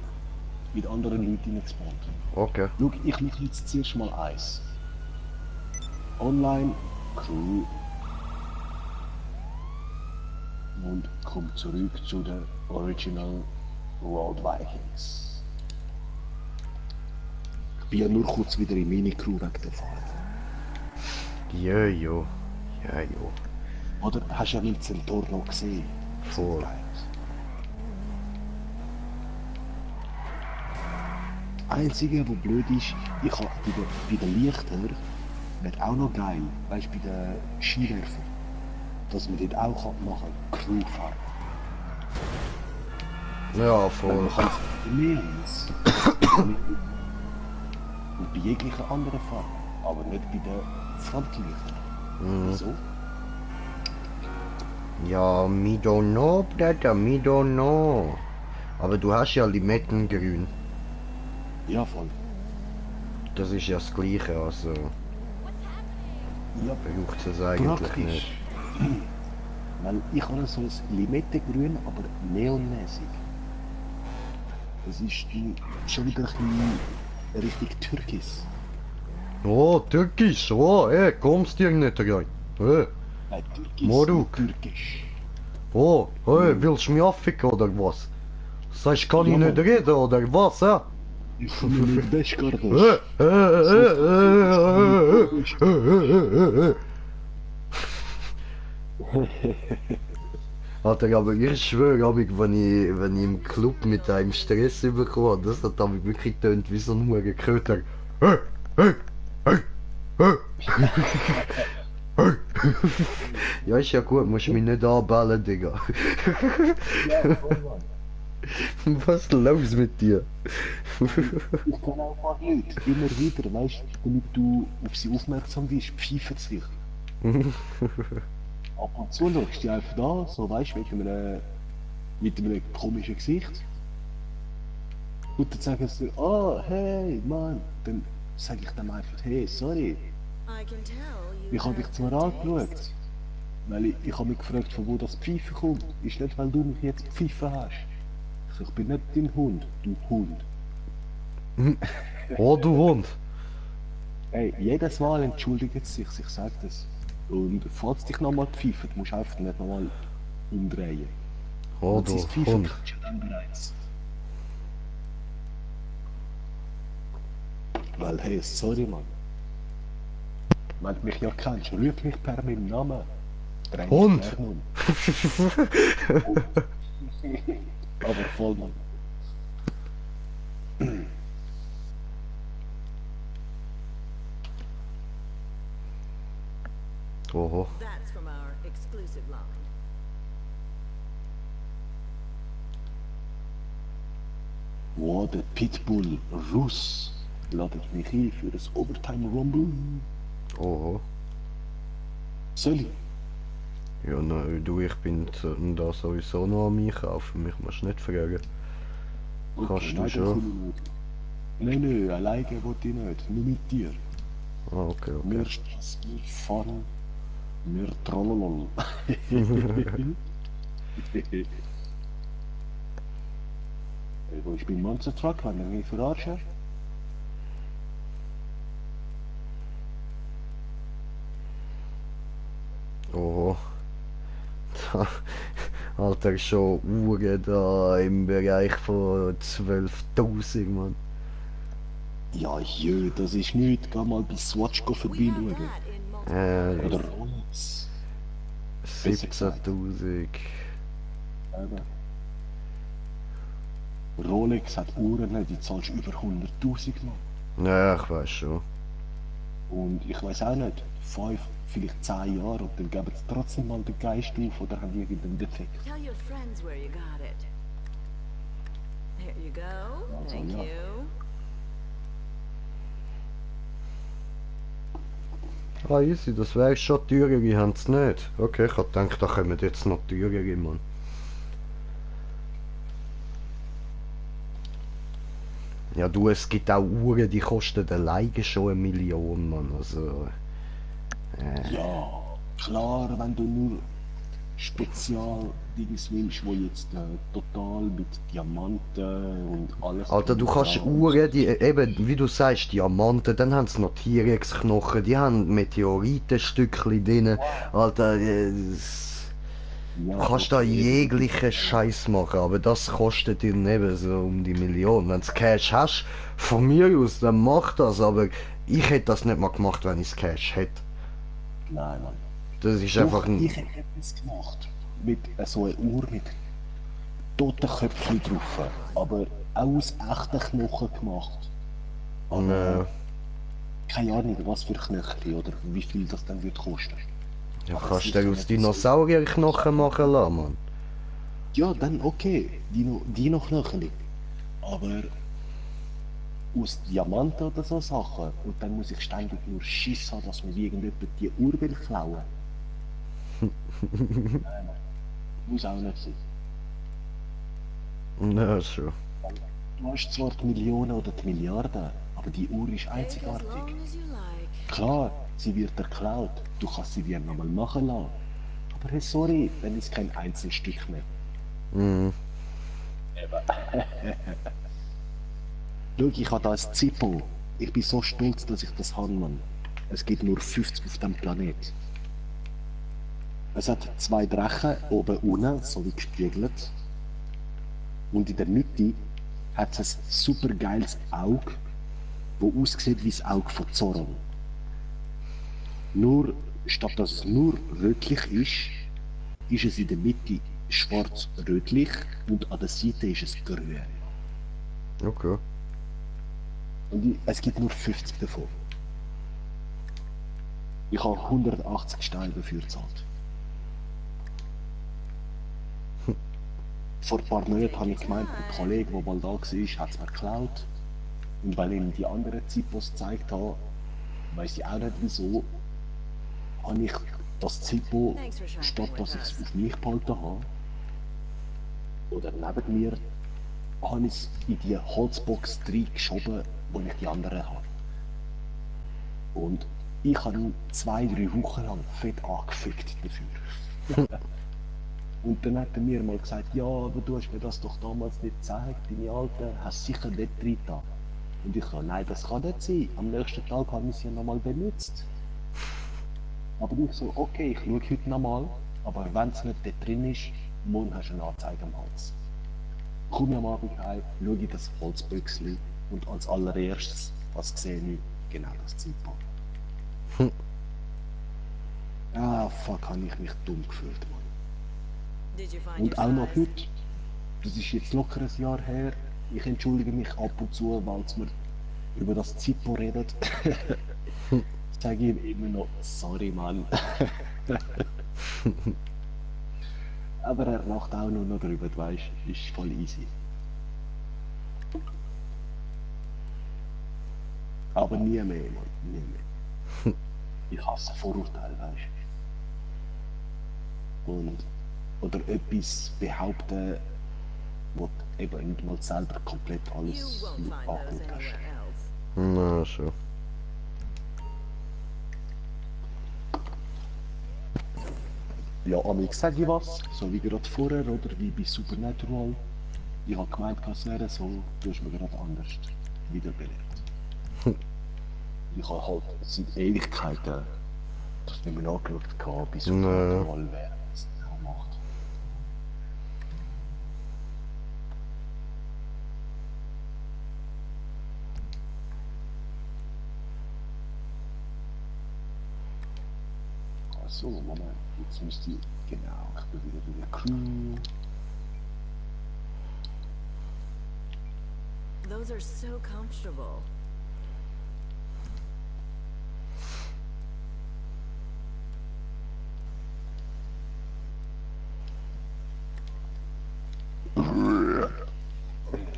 mit anderen Leuten reingespawnt. Okay. Schau, ich mache jetzt zuerst mal eins. Online, Crew. Und komm zurück zu der Original Road Vikings. Ich bin ja nur kurz wieder in meine Crew wegen der Fahrt. Ja. Oder hast du ja nicht Centaur noch gesehen? Voll. Einzige, was blöd ist, ich habe bei den Lichtern wird auch noch geil, weißt du, bei den Skiwerfern, dass man dort auch machen kann, Crewfahrt. Ja, Weil voll. man kann es Millions und bei jeglicher anderen Farbe, aber nicht bei den Frontlichtern. Wieso? Ja, me don't know, Bruder, me don't know. Aber du hast ja Limettengrün. Ja, voll. Das ist ja das Gleiche, also Ja, braucht es eigentlich praktisch. nicht. Weil ich habe so ein Limettengrün, aber neonmäßig. Das ist schon wieder ein bisschen richtig türkis. Oh, Türkisch, kommst dir nicht rein. Nein, türkis, Moruk. türkisch. Willst du mich abficken oder was? Sagst kann ich Ja, nicht Mann. reden oder was, ja? Ich komme mit Beschgardos. Alter, aber ich schwöre, wenn ich im Club mit einem Stress bekomme, das hat aber wirklich tönt wie so ein hoher Köter. Ja, ist ja gut, musst mich nicht anbellen, Digga. Ja, voll, Mann. Was ist los mit dir? Ich kenne auch ein paar Leute, immer wieder, weißt du, damit du auf sie aufmerksam bist, pfeifen sie dich. Ab und zu schaust du die einfach da, so weißt du, mit einem komischen Gesicht. Und dann sagen sie, oh, hey, Mann. Dann sage ich dem einfach, hey, sorry. I can tell you Ich habe dich have zwar good angeschaut, taste. weil ich habe mich gefragt, von wo das Pfeifen kommt. Ist nicht, weil du mich jetzt gepfiffen hast. Ich sag, ich bin nicht dein Hund, du Hund. Oh, du Hund. Hey, jedes Mal entschuldigt es sich, ich sag das. Und falls dich nochmal pfeift, musst du einfach nicht nochmal umdrehen. Oh, Und du sein Pfeifen Hund. kannst du dann bereits. Weil, hey, sorry, Mann. Wenn du mich ja kennst, ruf mich per meinem Namen. Dreh mich Hund. gerne um. Aber voll, Mann. Oho. That's from our exclusive line. Wow, der Pitbull Russ ladet mich ein für das Overtime Rumble. Oho. Soll ich? Ja, nein, du, ich bin da sowieso noch am Einkaufen. Mich musst du nicht fragen. Kannst du nein, schon? dann komm ich nicht. Nein, alleine wollte ich nicht. Nur mit dir. Ah, okay, Wir okay. Spaß, wir fahren, wir trollolol. Hey, wo ist mein Monster Truck, wenn er mich verarscht? Oho. Alter, schon Uhren da im Bereich von 12.000, Mann. Ja, jö, das ist nichts. Geh mal bei Swatch We have vorbeischauen. that in multiple Oder Rolex. 17.000. Eben. Rolex hat Uhren, die zahlst über 100.000 Mann. Ja, ich weiß schon. Und ich weiß auch nicht, 5, vielleicht 10 Jahre und dann geben sie trotzdem mal den Geist auf oder haben irgendeinen Defekt. Tell your friends where you got it. Here you go. Also, Thank ja. you. Ah, easy, das wäre schon teurere, haben sie nicht. Okay, ich hab gedacht, da kommen jetzt noch teurere, Mann. Ja, du, es gibt auch Uhren, die kosten alleine schon 1 Million, Mann. Also, Ja, klar, wenn du nur Spezial-Dings nimmst, wo jetzt total mit Diamanten und alles. Alter, du kannst dran- Uhren, die eben, wie du sagst, Diamanten, dann haben sie noch T-Rex-Knochen, die haben Meteoritenstückchen drin. Alter, Ja, du kannst da okay. jeglichen Scheiß machen, aber das kostet dir eben so um die Million. Wenn du Cash hast, von mir aus, dann mach das, aber ich hätte das nicht mal gemacht, wenn ich Cash hätte. Nein, Mann. Das ist Doch, einfach ein... ich hätte etwas gemacht. Mit so einer Uhr mit toten Köpfchen drauf. Aber auch aus echten Knochen gemacht. Aber keine Ahnung, was für Knöchel oder wie viel das dann wird kosten. Ja, Aber kannst sicher du aus nicht Dinosaurierknochen machen lassen, Mann. Ja, dann okay, Dino Knöchel. Aber aus Diamanten oder so Sachen. Und dann muss ich ständig nur Schiss haben, dass mir irgendjemand die Uhr will klauen. Nein, Mann. Muss auch nicht sein. Ja, schon. Du hast zwar die Millionen oder die Milliarden, aber die Uhr ist Take as einzigartig. long as you like. Klar, sie wird erklaut. Du kannst sie wieder nochmal machen lassen. Aber hey, sorry, dann ist kein Einzelstück mehr. Mhm. Schau, ich habe da ein Zippo. Ich bin so stolz, dass ich das habe, Mann. Es gibt nur 50 auf dem Planet. Es hat 2 Drachen oben unten, so wie gespiegelt. Und in der Mitte hat es ein super geiles Auge, das aussieht wie das Auge von Zorro. Nur, statt dass es nur rötlich ist es in der Mitte schwarz-rötlich und an der Seite ist es grün. Okay. Und es gibt nur 50 davon. Ich habe 180 Steine dafür gezahlt. Vor ein paar Monaten habe ich gemeint, ein Kollege, der mal da war, hat es mir geklaut. Und weil ich ihm die anderen Zippos gezeigt habe, weiss ich auch nicht wieso, habe ich das Zippo, statt dass ich es auf mich behalten habe, oder neben mir, habe ich es in die Holzbox reingeschoben, wo ich die anderen habe. Und ich habe ihn 2-3 Wochen lang fett angefickt dafür. Und dann hat er mir mal gesagt, ja, aber du hast mir das doch damals nicht gezeigt, deine Alte, hast sicher nicht drin da. Und ich so, nein, das kann nicht sein. Am nächsten Tag habe ich sie ja nochmal benutzt. Aber ich so, okay, ich schaue heute nochmal, aber wenn es nicht dort drin ist, morgen hast du eine Anzeige am Hals. Komme ich am Abend heim, schaue ich das Holzbüchsli und als allererstes, was sehe ich, genau das Zippo. Ah, fuck, habe ich mich dumm gefühlt, Mann. Did you find Und your auch noch size? heute, das ist jetzt locker ein Jahr her, ich entschuldige mich ab und zu, weil es mir über das Zippo redet. Sage ihm immer noch, sorry Mann. Aber er lacht auch nur noch drüber, du weißt, ist voll easy. Aber nie mehr, Mann, nie mehr. Ich hasse Vorurteile, weißt du. Und, oder etwas behaupten, wo du eben nicht mal selber komplett You alles won't find those angeschaut hast. anywhere else. Na schon. Ja, amix sag ich was, so wie gerade vorher, oder wie bei Supernatural. Ich habe gemeint, es wäre so, du hast mir gerade anders wiederbelebt. Ich habe halt seit Ewigkeiten das nicht mehr angeschaut, bei Supernatural, wer es genau macht. So, Moment, jetzt müsste ich, genau, ich bin wieder bei der Crew. Those are so comfortable.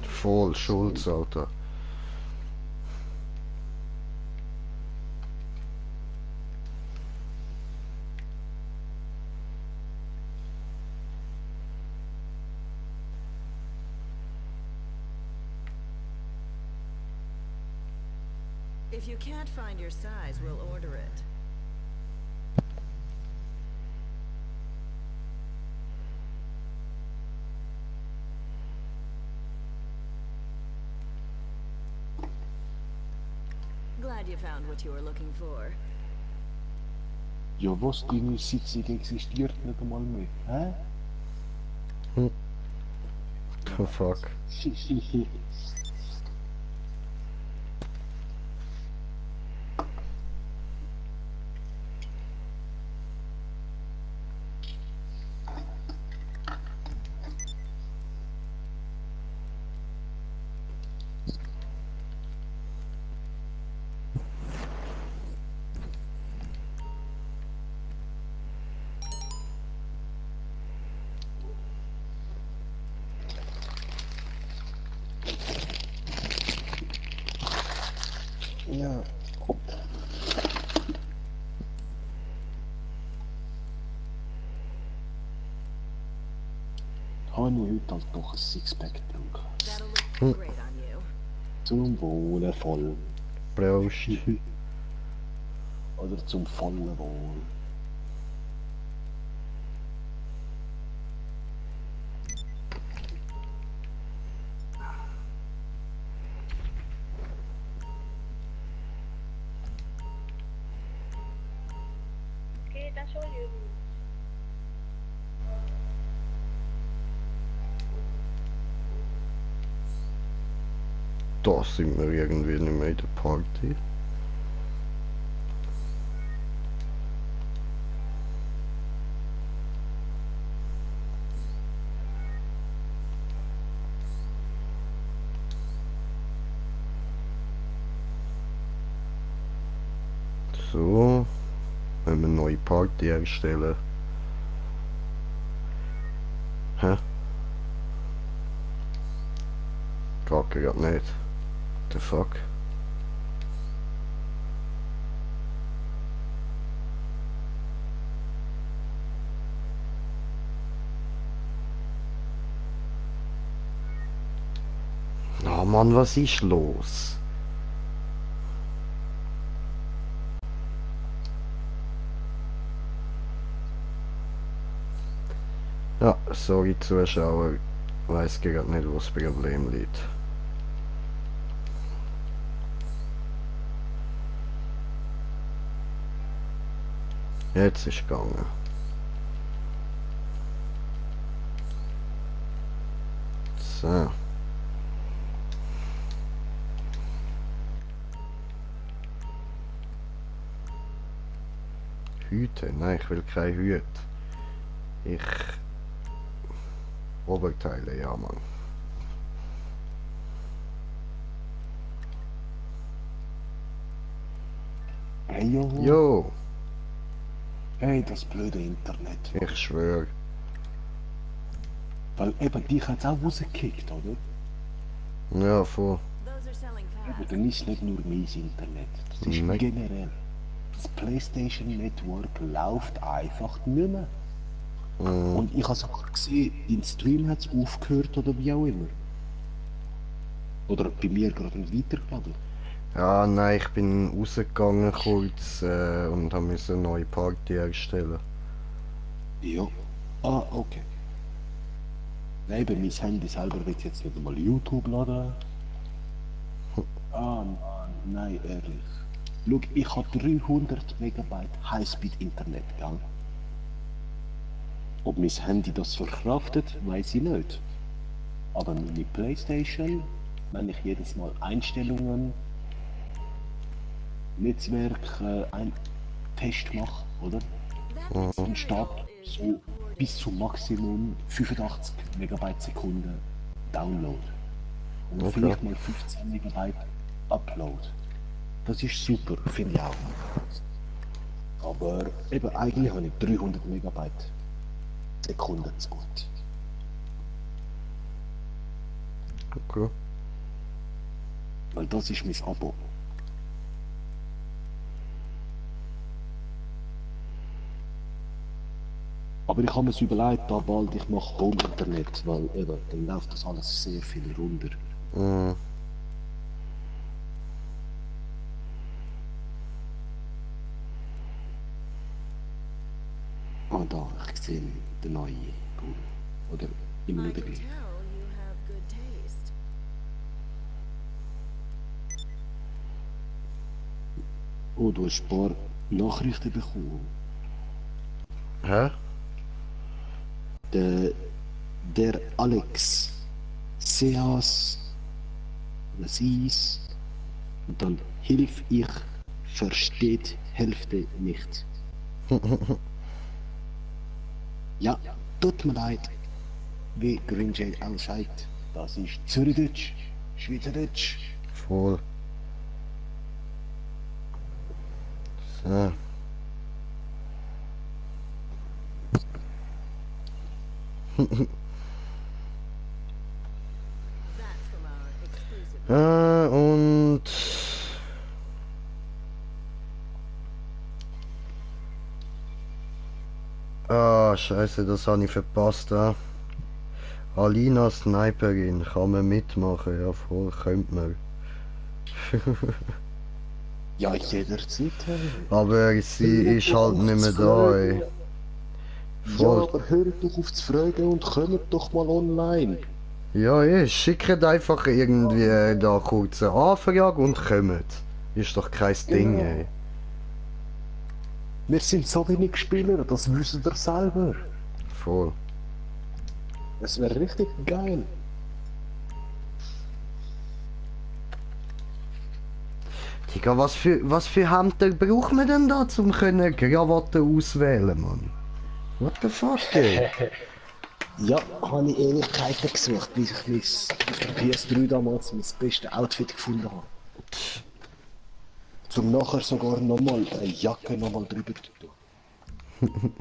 Voll Schulz, Alter. If you can't find your size, we'll order it. Glad you found what you were looking for. Ja, was, deine Sitzung existiert nicht einmal mehr, hä? Oh fuck. Ja. Habe ich heute halt doch ein Sixpack getrunken. That'll look great on you. Zum Wohlen voll. Prost. Oder zum vollen Wohl. Kita soyu. Da sind wir irgendwie nicht mehr in der Party. So, wenn wir eine neue Party erstellen. Hä? gerade nicht. The fuck? Oh Mann, was ist los? Ja, sorry Zuschauer, weiß gerade nicht, wo das Problem liegt. Jetzt ist gegangen. So. Hüte? Nein, ich will keine Hüte. Ich... Oberteile, ja Mann. Hey, jo. Jo, Hey, das blöde Internet. ich schwöre. Weil eben, dich hat's auch rausgekickt, oder? Ja, voll. Those are selling Aber fast. dann ist nicht nur mein Internet. Das ist Nein. generell. Das PlayStation Network läuft einfach nicht mehr. Und ich habe sogar gesehen, dein Stream hat es aufgehört oder wie auch immer. Oder bei mir gerade nicht weitergeladen. Ja, nein, ich bin rausgegangen kurz und habe eine neue Party erstellen. Ja. Ah, okay. Nein, bei mein Handy selber wird jetzt nicht einmal YouTube laden. Ah, Mann, nein, ehrlich. Schau, ich habe 300 Megabyte Highspeed-Internet, gell? Ob mein Handy das verkraftet, weiß ich nicht. Aber meine Playstation, wenn ich jedes Mal Einstellungen, Netzwerk, ein Test mache, oder? Dann steht so bis zum Maximum 85 Megabyte Sekunde Download. Und Okay. vielleicht mal 15 Megabyte Upload. Das ist super, finde ich auch. Aber eben eigentlich habe ich 300 Megabyte Sekunde zu gut. Okay. Weil das ist mein Abo. Aber ich habe mir überlegt, da bald ich mache Home Internet, weil eben, dann läuft das alles sehr viel runter. Mhm. Ah, da, ich sehe den neuen. Cool. Oder immer I noch der can gleiche. tell you have good taste. Oh, du hast ein paar Nachrichten bekommen. Hä? Der Alex, Seas, oder Sies, und dann hilf ich, versteht Hälfte nicht. Ja, tut mir leid, wie Green Jay auch sagt, das ist Zürichdeutsch, Schweizerdeutsch. Voll. So. That's from our exclusive. Und... Ah, scheiße, das habe ich verpasst. Alina Sniperin, kann man mitmachen? Ja, voll, könnte man. Ja, jederzeit. Aber sie ist halt nicht mehr da, ey. Ja, Voll. aber hört doch auf zu fragen und kommt doch mal online. Ja, schickt einfach irgendwie da kurz eine Anfrage und kommt. Ist doch kein Ding, Ja. ey. Wir sind so wenig Spieler, das wissen ihr selber. Voll. Das wäre richtig geil. Digga, was für Hemden braucht man denn da, zum können Krawatten auswählen, Mann? What the fuck, ey? Ja, habe ich Ähnlichkeiten gesucht, bis ich auf der PS3 damals mein bestes Outfit gefunden habe. Zum nachher sogar nochmal eine Jacke nochmal drüber zu tun.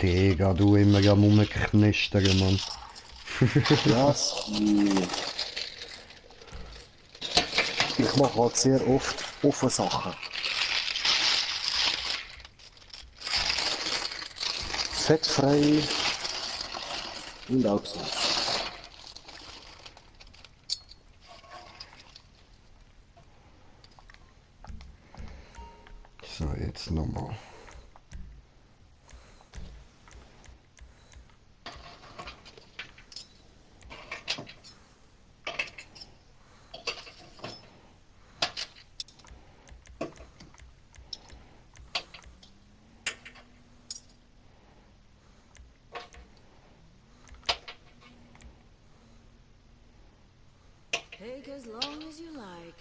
Digga, du immer am rumknistern, Mann. Was? Ich mache halt sehr oft offene Sachen. Fettfrei und auch so. So, jetzt nochmal. Take as long as you like.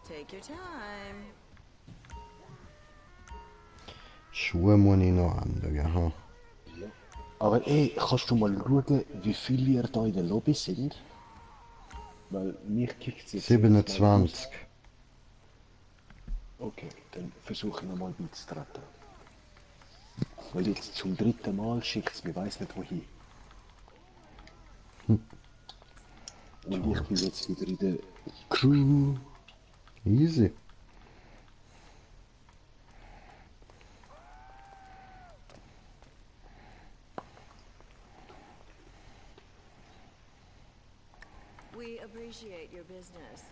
Take your time. Schuhe muss ich noch ändern, ha. Aber ey, kannst du mal schauen, wie viele ihr da in der Lobby sind? Weil mich kickt jetzt... 27. Okay, dann versuche ich nochmal beizutreten. Weil jetzt zum 3. Mal schickt es mir weiss nicht wohin. Und ich bin jetzt wieder in der Crew. Easy. We appreciate your business.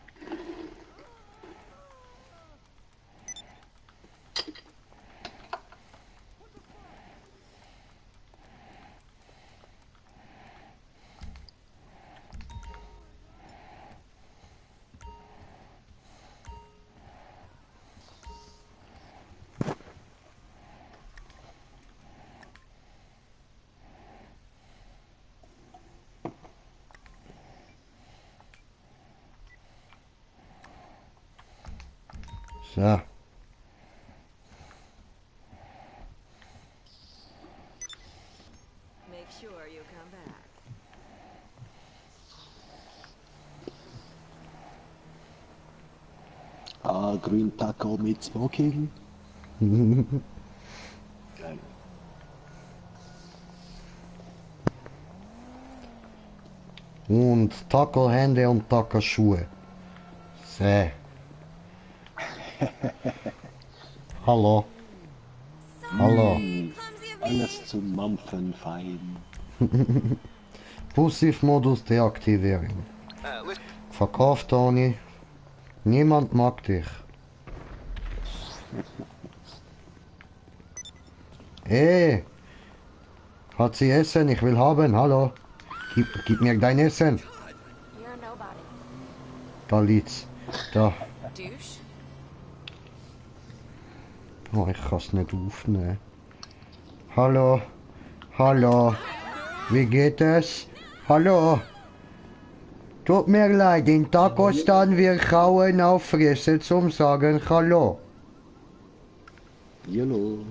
So. Make sure you come back. Ah, Green Taco mit Smoking. Geil. Und Taco-Hände und Taco-Schuhe. So. Hallo. Hallo. Alles zum Mampfen fein. Passivmodus deaktivieren. Verkauf Toni. Niemand mag dich. Hat sie Essen? Ich will haben. Hallo. Gib mir dein Essen. You're nobody. Da liegt's. Da. Douche. Oh, ich kann's nicht aufnehmen. Hallo. Hallo. Wie geht es? Hallo. Tut mir leid, in Takostan wir kauen auffressen zum sagen Hallo. Hallo.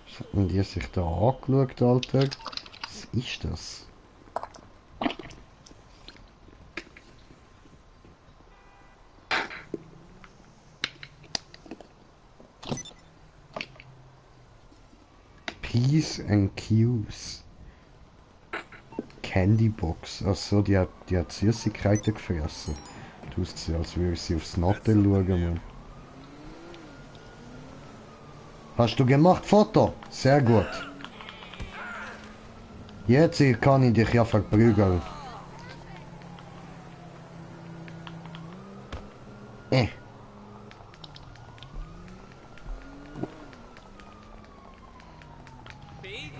Was haben die sich da angeschaut, Alter? Was ist das? Peace and Cues. Candybox. Achso, die hat Süßigkeiten gefressen. Tust sie, als würde sie aufs Nattel schauen, Mann. Hast du gemacht, Foto? Sehr gut. Jetzt kann ich dich ja verprügeln.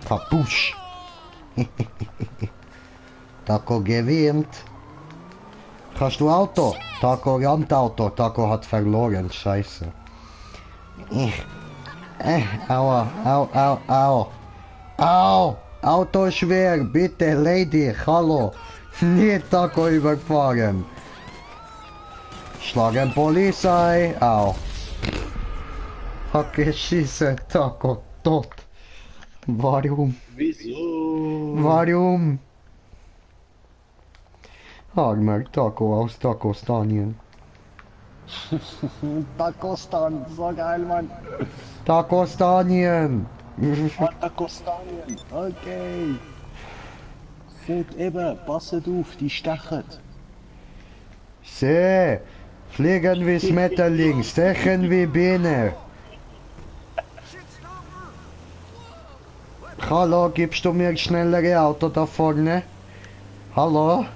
Kapusch. Taco gewinnt. Hast du Auto? Taco rammt Auto. Taco hat verloren. Scheiße. Aua, au, au, au. Au! Auto schwer, bitte, Lady, hallo. Nicht Taco überfahren. Schlagen Polizei. Au. Hacke schieße, Taco, tot. Warum? Wieso? Warum? Armer Taco aus Takostanien. Takostan, so geil, Mann. Takostanien! Takostanien, okay. Seht eben, passet auf, die stechen. Seh! Fliegen wie Schmetterling, stechen wie Biene. Hallo, gibst du mir schnellere Auto da vorne? Hallo?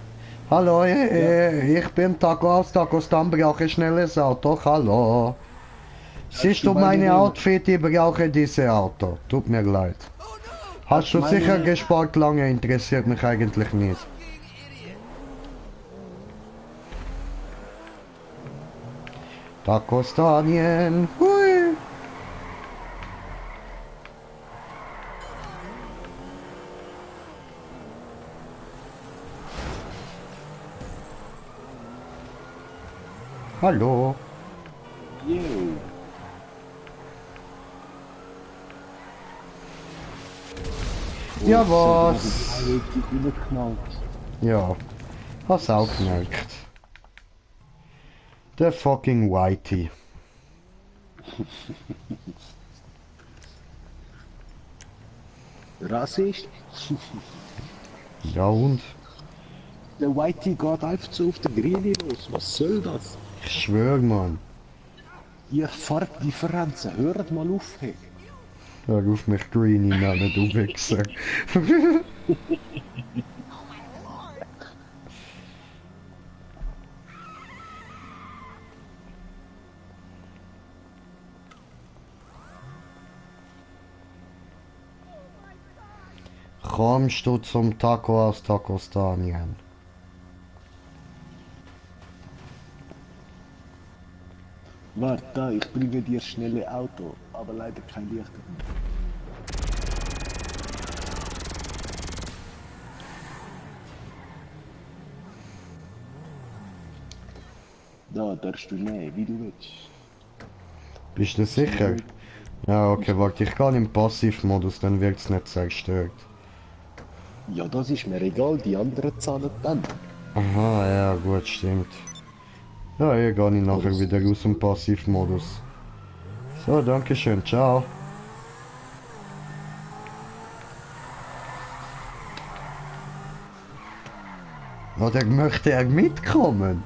Hallo, ich bin Taco aus Takostan, brauche ein schnelles Auto. Hallo? Siehst du meine Outfit? Ich brauche dieses Auto. Tut mir leid. Hast du sicher gespart lange? Interessiert mich eigentlich nicht. Takostanien. Hui. Hallo. Yo. Ja, was? Überknallt. Ja, hast auch gemerkt. Der fucking Whitey. Rassist? Ja und? Der Whitey geht einfach so auf den Greenie los. Was soll das? Ich schwör, Mann. Ihr Farbdifferenzen, hört mal auf, hey. Hör auf mich Greenie nennen, du Wichser. Kommst du zum Taco aus Takostanien? Warte, ich bringe dir schnelle Auto, aber leider kein Licht. Da darfst du nehmen, wie du willst. Bist du sicher? Ja, okay, warte, ich gehe im Passivmodus, dann wird's nicht zerstört. Ja, das ist mir egal, die anderen zahlen dann. Aha, ja, gut, stimmt. Ja, hier gehe ich nachher wieder aus dem Passivmodus. So, danke schön, ciao. Oder möchte er mitkommen?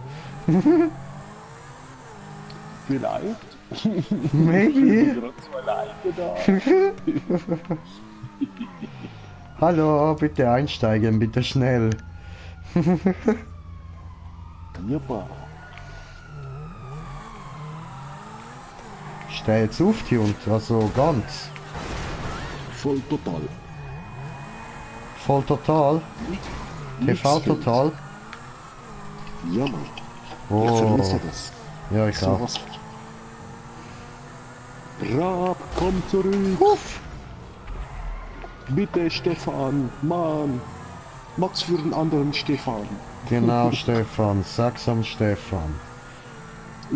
Vielleicht. Maybe. Gerade zwei Leute da. Hallo, bitte einsteigen, bitte schnell. Juppa. Steh jetzt auf, die und also ganz. Voll total. Voll total. TV total. Ja, Mann. Ich Oh, vermisse das. ja, ich auch. Sowas. Rab, komm zurück. Uff. Bitte, Stefan. Mann. Mach's für den anderen Stefan. Genau, Stefan. Sag's am Stefan.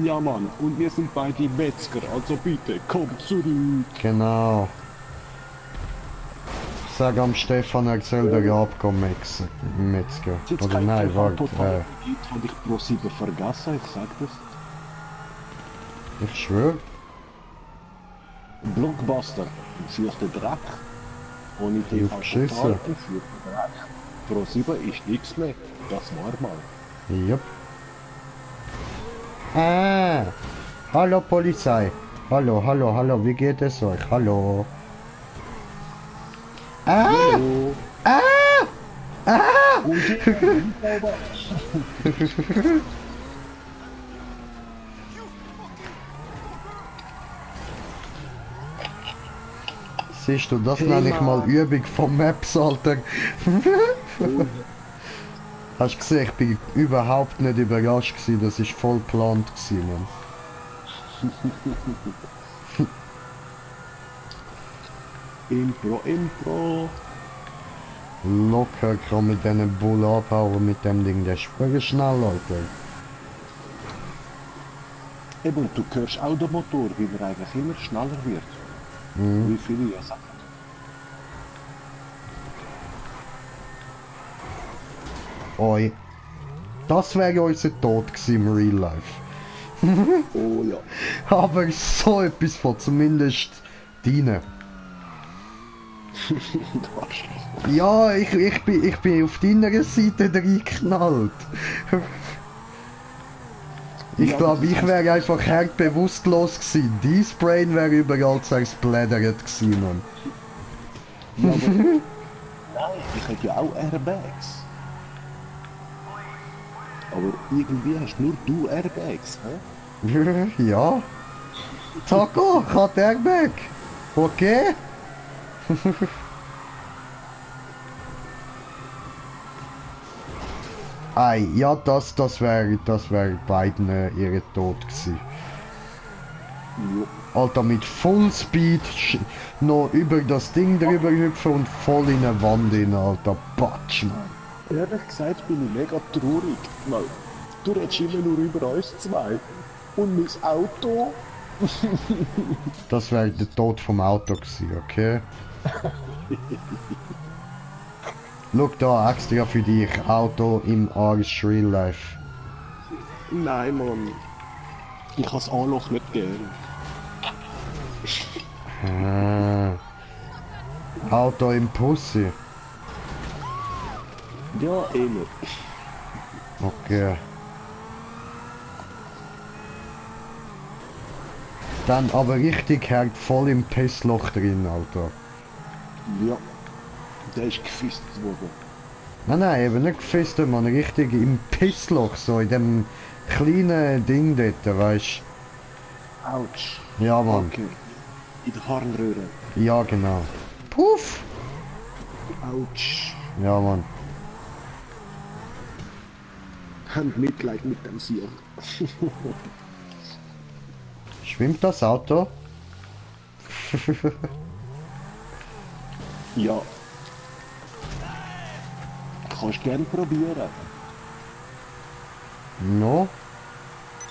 Ja, Mann. Und wir sind bei die Metzger. Also bitte, komm zurück. Genau. Sag am Stefan, er soll den Abkommen Metzger. Jetzt Oder kein nein, Stefan warte. total. Habe ich pro 7 vergessen, ich sag das. Ich schwör. Blockbuster. Für den Dreck. Ohne Ich TV hab geschissen. total und für den Dreck. Pro 7 ist nichts mehr. Das war mal. Yep. Ah, hallo Polizei. Hallo, hallo, hallo, wie geht es euch? Hallo. Ah, Hallo. ah, ah. Siehst du, das Hey, nenne ich mal Mann. Übung von Maps, Alter. Hast du gesehen, ich bin überhaupt nicht überrascht gewesen, das ist voll geplant gewesen, Mann. Impro, Impro. Locker kann mit diesen Bull abhauen mit dem Ding, der ist wirklich schnell, Alter. Eben, und du hörst auch den Motor, wie er eigentlich immer schneller wird. Wie viele ja sagen. Oi. Das wäre unser Tod gewesen im Real Life. Oh ja. Aber so etwas von zumindest deinen. Du Arschloch. Ja, ich bin auf deiner Seite reingeknallt. Ich Ja, glaube, das ich heißt- wäre einfach hart bewusstlos gewesen. Dein Brain wäre überall zersplättert gewesen, Mann. Ja, aber nein, ich hätte ja auch Airbags. Aber irgendwie hast nur du Airbags, hä? Ja. Taco, hat Airbag. Okay. Ei, ja, das wär beiden ihre Tod gewesen. Ja. Alter, mit Fullspeed noch über das Ding drüber hüpfen und voll in eine Wand in, Alter. Batsch, Mann. Ehrlich gesagt bin ich mega traurig, weil du redest immer nur über uns zwei. Und mein Auto? Das wäre der Tod vom Auto gewesen, okay? Schau da, extra für dich, Auto im Arsch Real Life. Nein, Mann. Ich kann das Anloch nicht gern. Auto im Pussy. Ja, immer. Okay. Dann aber richtig hart voll im Pissloch drin, Alter. Ja. Der ist gefistet worden. Nein, eben nicht gefesselt, man, richtig im Pissloch, so in dem kleinen Ding dort, weißt Autsch. du? Ja, Mann. Okay. In der Harnröhre. Ja, genau. Puff! Autsch. Ja, Mann. Hand Mitleid mit dem Sieg. Schwimmt das Auto? Ja. Kannst gern probieren. No?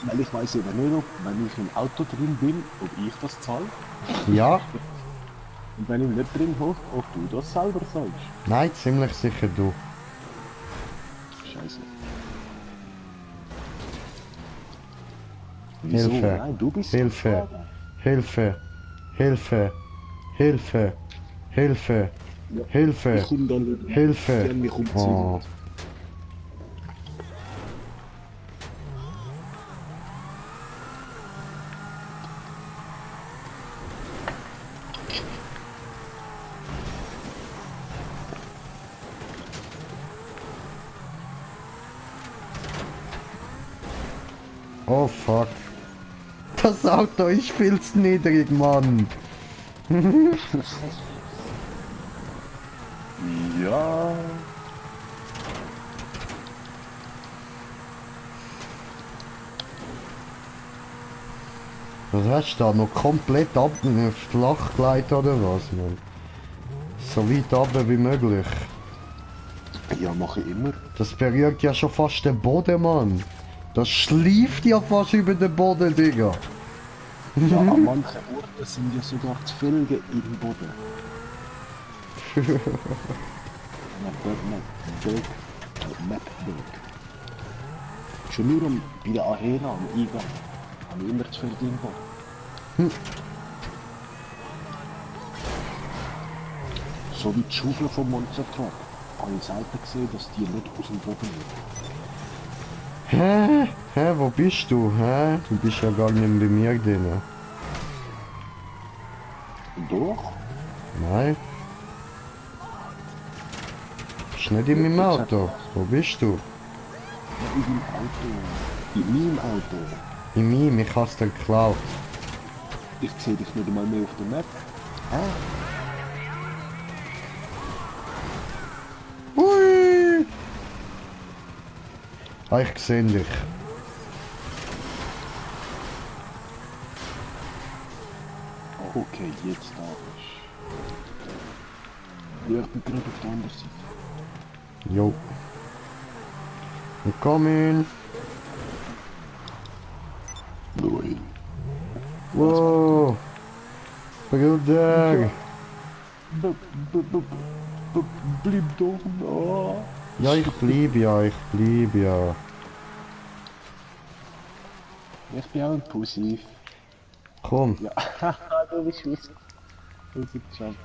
Weil ich weiß eben nicht, ob, wenn ich im Auto drin bin, ob ich das zahle. Ja? Und wenn ich nicht drin hocke, ob du das selber zahlst. Nein, ziemlich sicher du. Scheiße. Wieso? Hilfe. Nein, du bist Hilfe. Hilfe. Hilfe. Hilfe. Hilfe. Ja. Hilfe. Ich komme dann nicht. Hilfe. Die haben mich umgezogen. Oh. Oh fuck. Das Auto ist viel zu niedrig, Mann. Ja. Was hast du da noch komplett ab flach gelegt oder was, Mann? So weit runter wie möglich. Ja, mache ich immer. Das berührt ja schon fast den Boden, Mann. Das schleift ja fast über den Boden, Digga. Ja, an manchen Orten sind ja sogar die Felgen im Boden. Mapberg. Schon nur bei der Arena am Eingang habe ich immer zu viel im Boden. So wie die Schaufel vom Monster Truck. Habe ich selten gesehen, dass die nicht aus dem Boden liegen. Hä, wo bist du? Hä? Du bist ja gar nicht bei mir drin. Doch? Nein. Bist nicht in meinem Auto. Wo bist du? Ja, in meinem Auto. In meinem Auto. In meinem, ich hab's dir geklaut. Ich sehe dich nicht einmal mehr auf der Map. Hä? Ah, ich sehe dich. Okay, jetzt da bist. Ja, ich bin gerade auf der anderen Seite. Jo. Willkommen. Nein. Wow. Bruder. Bleib doch da. Ja, ich blieb ja, ich blieb ja. Ich bin auch impulsiv. Komm. Ja, du bist rausgeschafft.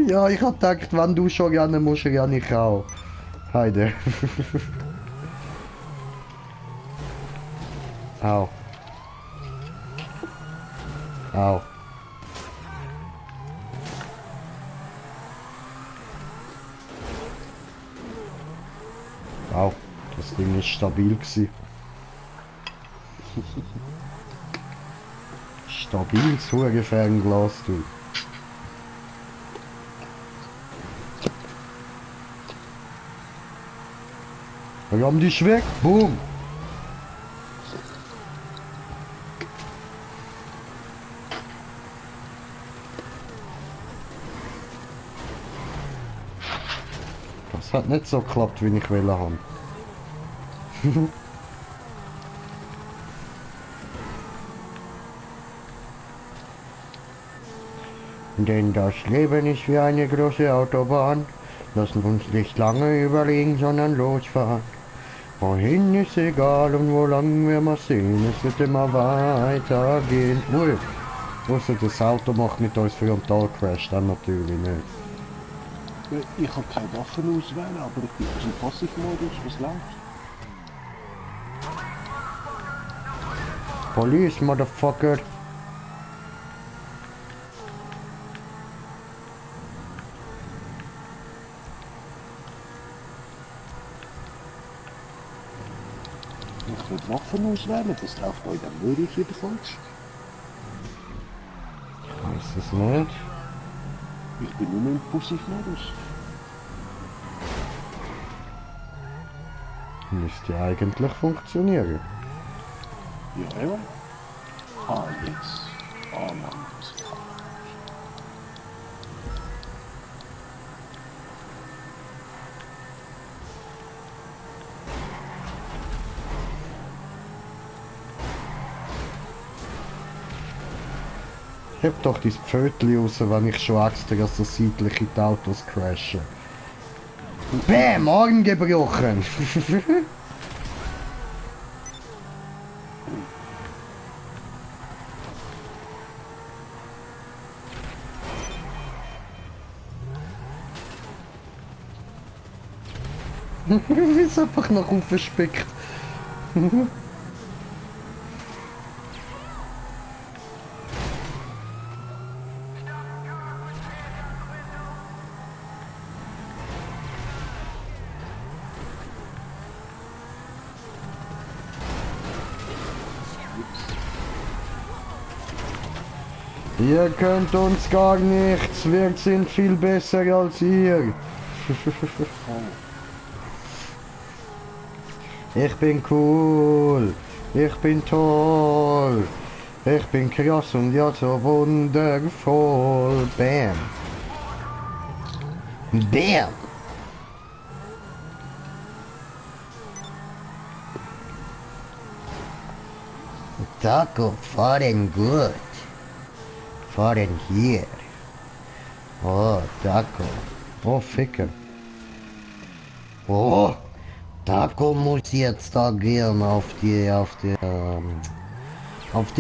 Ja, ich hab gedacht, wenn du schon gerne musst, ja ich auch. Heide. Au. Au. Au. Das Ding ist stabil gewesen. Stabiles Fernglas, du. Wir haben dich weg. Boom. Das hat nicht so geklappt, wie ich wollte haben. Denn das Leben ist wie eine große Autobahn. Lassen uns nicht lange überlegen, sondern losfahren. Wohin ist egal und wo lang wir mal sehen, es wird immer weitergehen. Ui, ausser das Auto macht mit uns für den Talcrash, dann natürlich nicht. Ich habe keine Waffen auswählen, aber ich bin aus dem Passivmodus, was läuft? Police, Motherfucker. Ich will Waffen auswählen, das läuft bei dem Modus wieder falsch. Ich weiß es nicht. Ich bin nur im Passivmodus. Müsste ja eigentlich funktionieren. Ja, ja. Ah, jetzt. Ah, Mann. Heb doch dein Pfötchen raus, wenn ich schon extra so seitlich in die Autos crashe. Bäm, Arm gebrochen! Wie ist einfach noch aufgespickt. Ihr könnt uns gar nichts, wir sind viel besser als ihr. Ich bin cool, ich bin toll, ich bin krass und ja so wundervoll. Bam. Bam. Taco, fahren gut. Fahren hier. Oh, Taco. Oh, Ficker. Oh, Taco muss jetzt da gehen auf die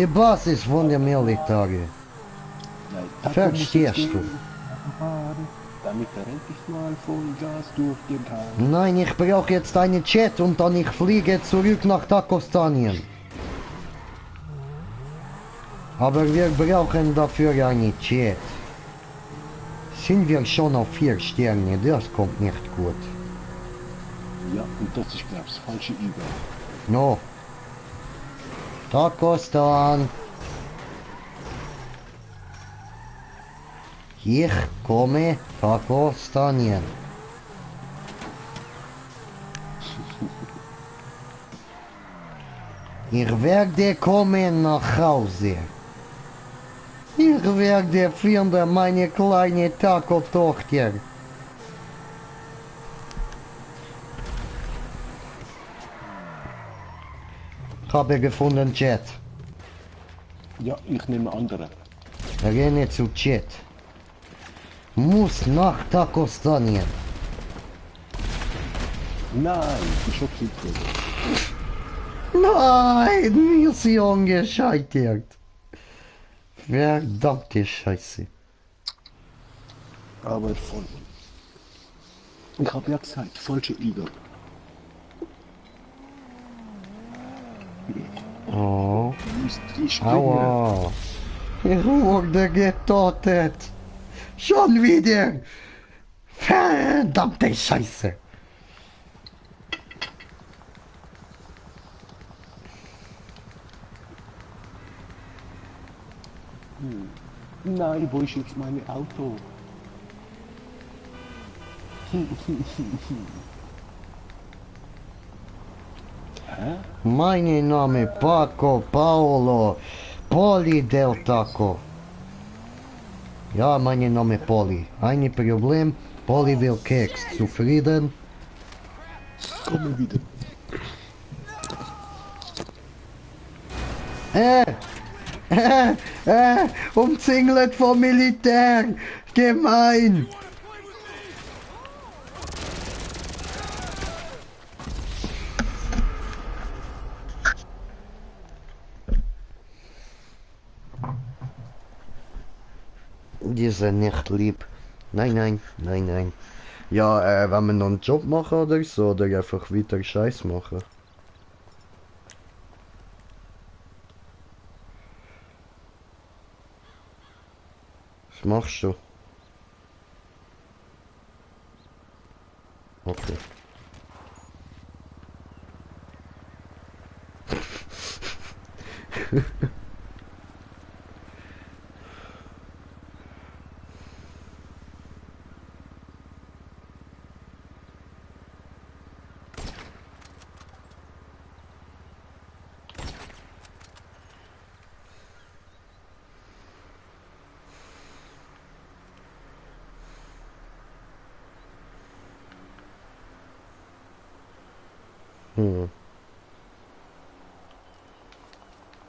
Basis von der Militare. Verstehst du? Damit er endlich mal Vollgas durch den Tag. Nein, ich brauche jetzt einen Jet und dann ich fliege zurück nach Takostanien. Aber wir brauchen dafür einen Jet. Sind wir schon auf 4 Sterne? Das kommt nicht gut. Ja, und das ist, glaube ich, das falsche Über. No. Takostan. Ich komme Takostanien. Ich werde kommen nach Hause. Ich werde finden meine kleine Taco-Tochter. Ich habe gefunden Chat. Ja, ich nehme andere. Renne zu Chat. Muss nach Takostanien. Nein, ich schon gekriegt. Nein, Mission gescheitert. Verdammte Scheiße. Aber voll. Ich habe ja gesagt, falsche Igel. Oh, Du musst die springen. aua. Ich wurde getötet. Schon wieder. Verdammte Scheiße. Nein, wo ist jetzt mein Auto? Hä? Mein Name Paco Paolo Poli del Taco. Ja, mein Name Poli. Ein Problem, Poli will Keks. Zufrieden? Komm wieder. Umzingelt vom Militär. Gemein. Die sind nicht lieb. Nein, nein, nein, nein. Ja, wenn wir noch einen Job machen oder so, oder einfach weiter Scheiß machen. Was machst du? Okay.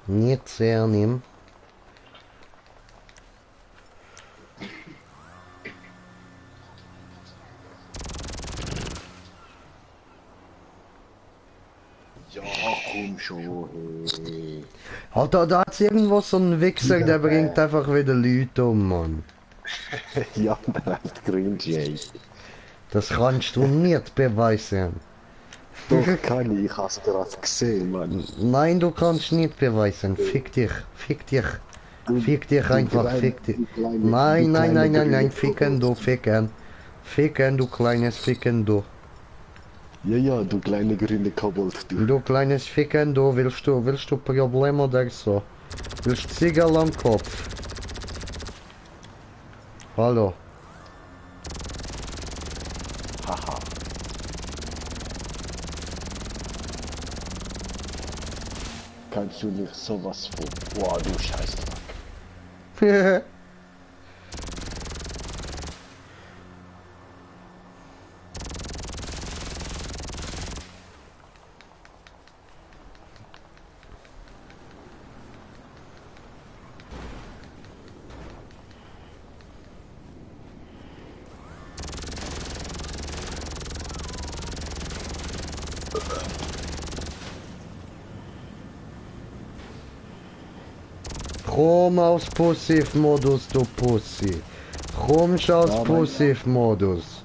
Nicht sehr nehmen. Ja, komm schon, hey. Alter, da hat's irgendwo so einen Wichser, der bringt einfach wieder Leute um, Mann. Ja, der heißt Green Jay. Das kannst du nicht beweisen. Doch, kann ich hab's gerade gesehen, Mann. Nein, du kannst nicht beweisen. Fick dich, fick dich. Fick dich einfach, fick dich. Nein, nein, nein, nein, nein, ficken du, ficken. Ficken, du kleines Ficken, du. Ja, ja, du kleine grüne Kobold, du. Du kleines Ficken, du, willst du Problem oder so? Willst Ziegel am Kopf? Hallo. Haha. Kannst du nicht sowas vor? Boah, du Scheißdreck. Komm aus Passiv-Modus, du Pussy. Kommst aus Ja, Passiv-Modus.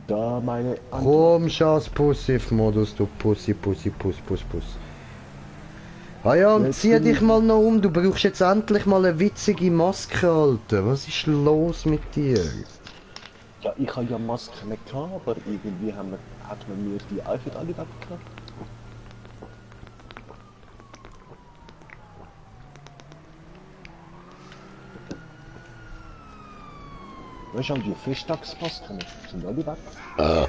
Da meine Kommst aus Passiv-Modus, du Pussy, Pussy, Puss, Puss, Puss. Ah ja, und Jetzt zieh bin dich ich- mal noch um, du brauchst jetzt endlich mal eine witzige Maske, Alter. Was ist los mit dir? Ja, ich habe ja Maske nicht gehabt, aber irgendwie hat man mir die einfach alle weggehabt. Weißt du, die Festtagsmasken sind alle weg.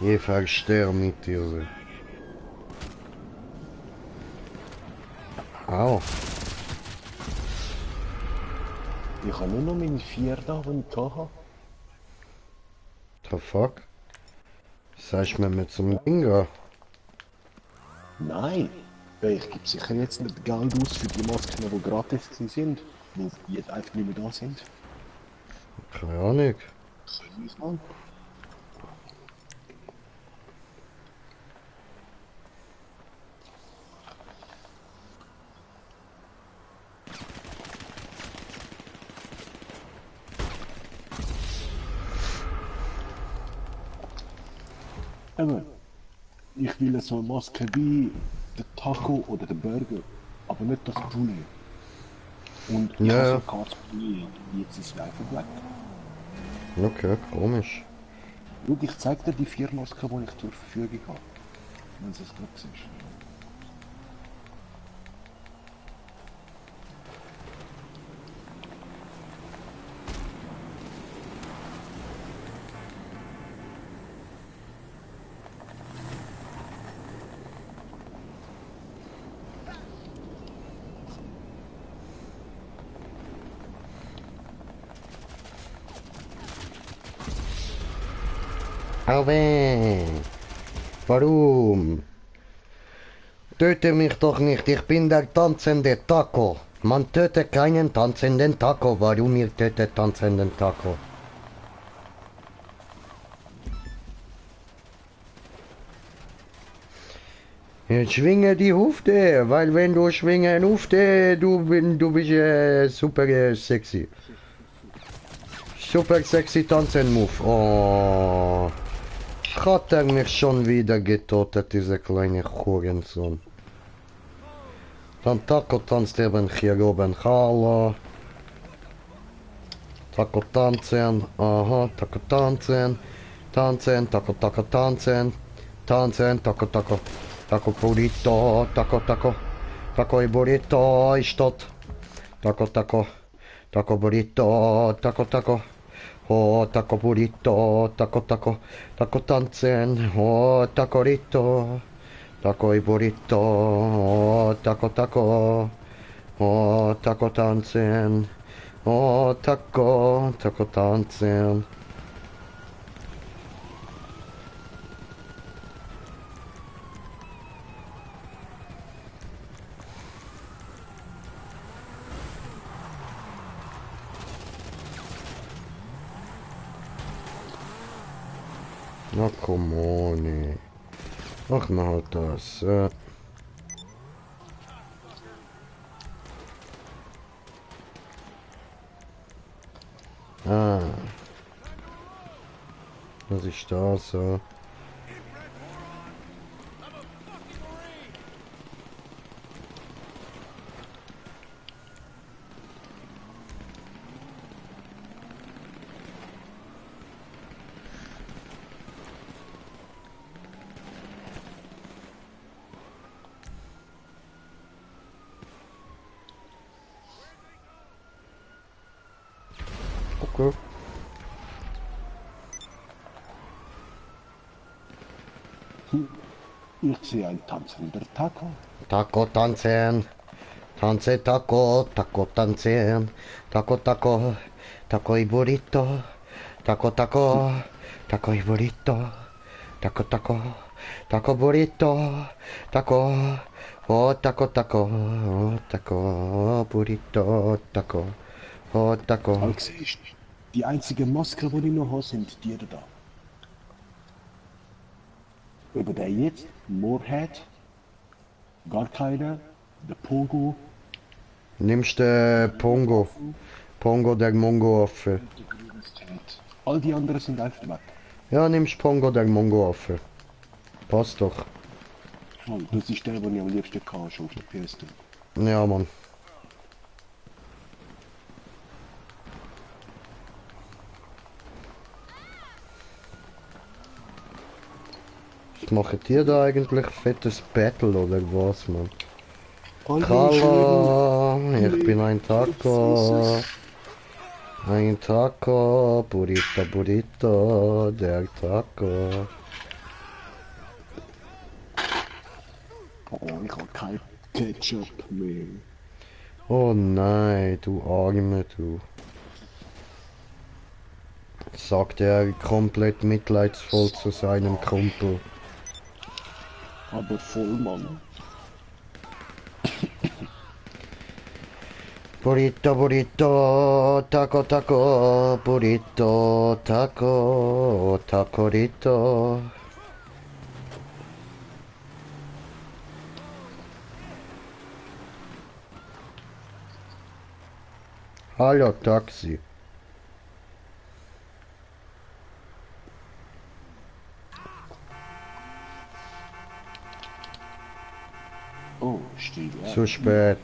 Ich verstehe mit dir. Au. Ich habe nur noch meine 4 da, die ich hatte. The fuck? Sagst du mir mit zum Ding gehen? Nein! Ja, ich gebe sicher jetzt nicht Geld aus für die Masken, die gratis sind, weil die jetzt einfach nicht mehr da sind. Keine Ahnung. Können wir es mal? Eben, ich will so eine Maske wie der Taco oder der Burger, aber nicht das Poulet. Und ich Ja. habe so eine Karte Poulet, jetzt ist es einfach weg. Okay, komisch. Schau, ich zeig dir die 4 Masken, die ich zur Verfügung habe. Wenn es gerade ist. Aber warum? Töte mich doch nicht, ich bin der tanzende Taco. Man tötet keinen tanzenden Taco, warum ihr tötet tanzenden Taco? Jetzt schwinge die Hufte, weil wenn du schwingen Hufte, du bist super sexy. Super sexy tanzen Move. Oh. Hat er mich schon wieder getötet, dieser kleine Hurensohn. Dann Taco tanzt eben hier oben. Hallo. Taco tanzen. Aha, Taco tanzen. Tanzen, Taco Taco tanzen. Tanzen, Taco Taco. Taco burrito, Taco Taco. Taco i burrito ist tot. Taco Taco. Taco burrito, Taco Taco. Oh, taco burrito, taco taco, taco tanzen, oh, taco rito, taco i burrito, oh, taco taco, oh, taco tanzen, oh, taco, taco tanzen. Na come on. Ach na halt das. Ah. Was ist das? Okay. Ich sehe ein tanzender Taco. Taco tanzen. Tanze taco, taco tanzen. Taco taco. Taco i burrito. Taco taco. Taco i burrito. Taco taco. Taco burrito. Taco. Oh taco taco. Oh taco. Burrito. Taco. Oh taco. Aber siehst, die einzige Maske, die ich noch habe, sind die da. Über der jetzt, Moorhead, gar keiner, der Pogo, Nimmst Pongo. Pongo der Mongo Affe. der Grünstedt. All die anderen sind einfach weg. Ja, nimmst Pongo der Mongo Affe. Passt doch. Voll, das ist der, den ich am liebsten kann, schon auf der PS2. Ja, Mann. Was macht ihr da eigentlich? Fettes Battle oder was, Mann? Hallo, ich bin ein Taco. Ein Taco, Burrito, Burrito, der Taco. Oh, ich habe Ketchup, man. Oh nein, du Arme, du. Sagt er komplett mitleidsvoll zu seinem Kumpel. Aber voll, Mann. Burrito, burrito, taco, taco, burrito, taco, tacorito. Hallo, Taxi. Oh, Stieg, ja. Zu spät.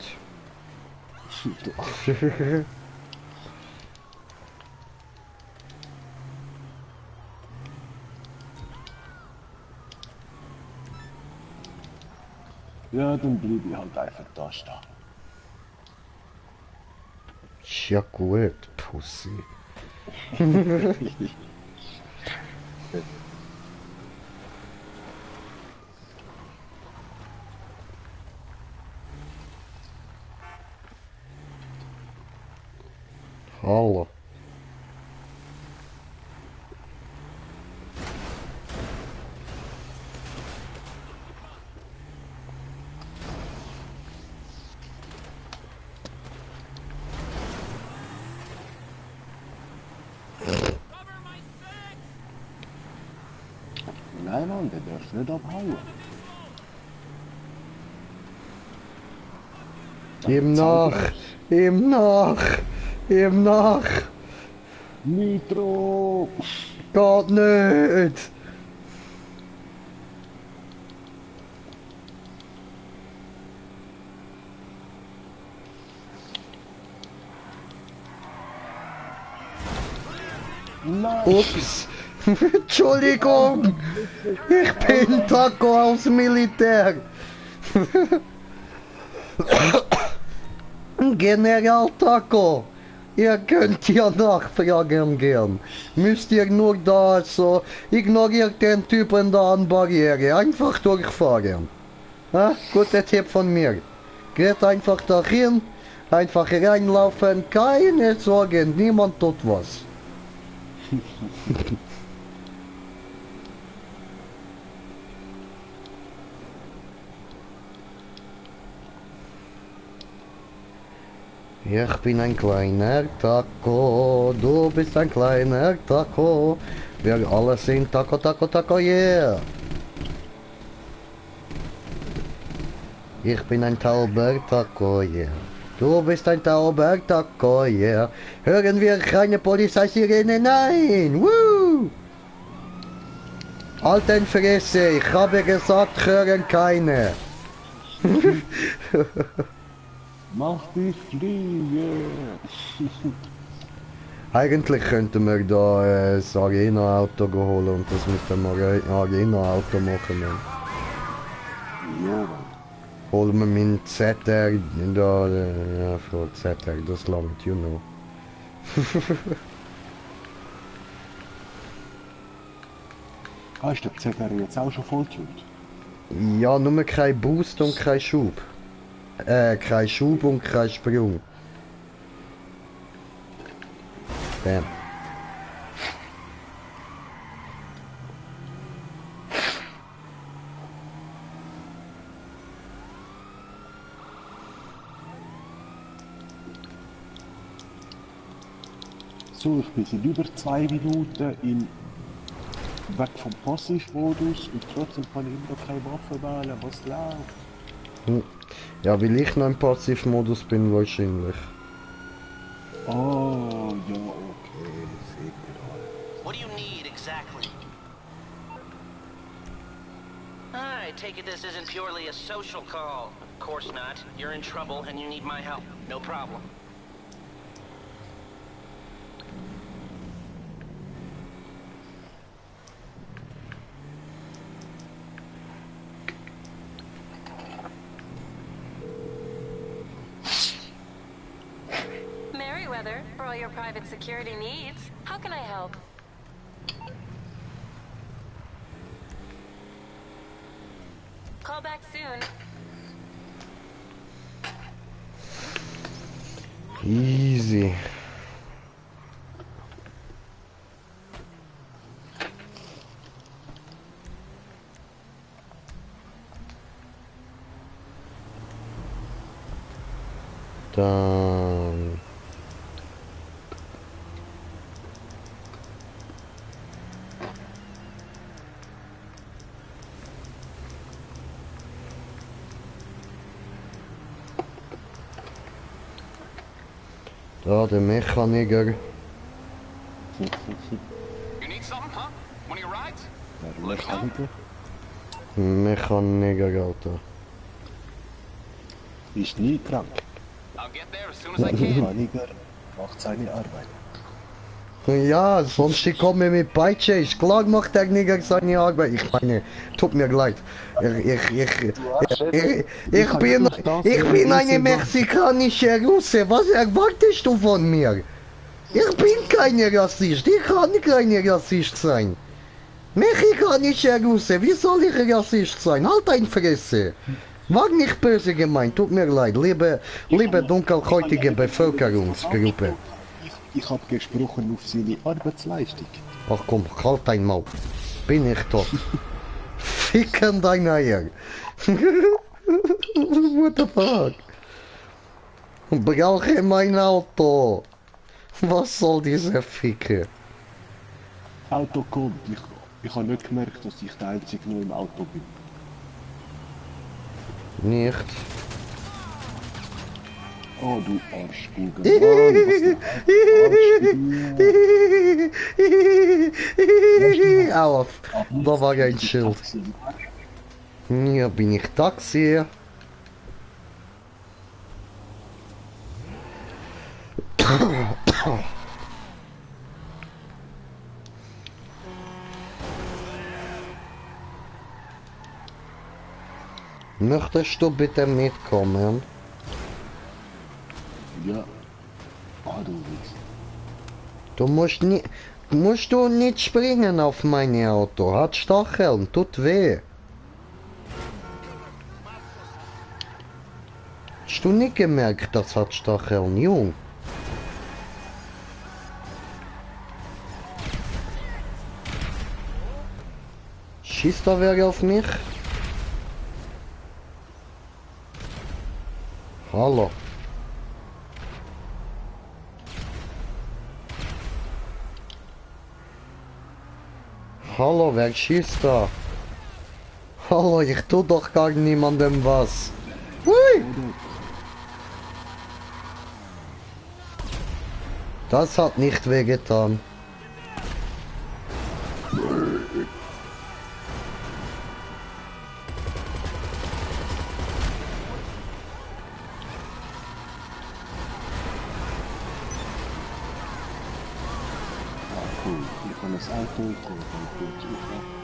Ja, dann blieb ich halt einfach da stehen. Ist ja gut, Pussy. Hallo. Nein, Mann, der darf nicht abhauen. Ihm nach, ihm nach, ihm nach. Nitro! Geht nicht. Nein! Ups. Entschuldigung. Ich bin Taco aus Militär. General Taco. Ihr könnt ja nachfragen gern. Müsst ihr nur da so, ignoriert den Typen da an Barriere. Einfach durchfahren. Ha? Guter Tipp von mir. Geht einfach dahin, einfach reinlaufen, keine Sorgen, niemand tut was. Ich bin ein kleiner Taco, du bist ein kleiner Taco. Wir alle sind Taco, Taco, Taco, yeah. Ich bin ein tauber Taco, yeah. Du bist ein tauber Taco, yeah. Hören wir keine Polizeisirene? Nein! Woo! Alten Fresse, ich habe gesagt, hören keine. Mach dich fliegen! Eigentlich könnten wir da das Arena-Auto holen und das mit dem Arena-Auto machen. Ja, Holen wir meinen ZR, da, ja, für ZR, das langt, you know. ist der ZR jetzt auch schon voll getuned? Ja, nur kein Boost und kein Schub. Kein Schub und kein Sprung. Bam. So, ich bin seit über 2 Minuten weg vom Passivmodus und trotzdem kann ich immer noch keine Waffe wählen. Was läuft? Ja, weil ich noch im Passivmodus bin wahrscheinlich. Oh, ja, okay. Sieht mir an. What do you need exactly? I take it this isn't purely a social call. Of course not. You're in trouble and you need my help. No problem. Merryweather, for all your private security needs. How can I help? Call back soon. Easy. Dann... Da, der Mechaniker. Der Mechaniker. Mechaniker, Alter. Ist nie krank. Der Mechaniker macht seine Arbeit. Ja, sonst ich komme mit Peitsche. Ist klar macht der Nigger seine Arbeit. Ich meine, tut mir leid. Ich bin eine mexikanische Russe. Was erwartest du von mir? Ich bin keine Rassist. Ich kann keine Rassist sein. Mexikanische Russe. Wie soll ich Rassist sein? Halt ein Fresse. War nicht böse gemeint. Tut mir leid. Liebe dunkelhäutige Bevölkerungsgruppe. Ich habe gesprochen auf seine Arbeitsleistung. Ach komm, halt einmal. Bin ich doch. Ficken dein Eier. What the fuck? Brauche mein Auto. Was soll diese Ficke? Auto kommt. Ich habe nicht gemerkt, dass ich der Einzige nur im Auto bin. Nicht. Oh, du Arschkugel. Auf, da war ein Schild. Hier bin ich Taxi. Möchtest du bitte mitkommen? Ja. Ah, du willst. Du musst du nicht springen auf mein Auto. Hat Stacheln, tut weh. Hast du nicht gemerkt, das hat Stacheln, Jung? Schießt da wer auf mich? Hallo. Hallo, wer schießt da? Hallo, ich tu doch gar niemandem was. Hui! Das hat nicht wehgetan. Cool. Ich kann das Auto und kann kurz aufmachen.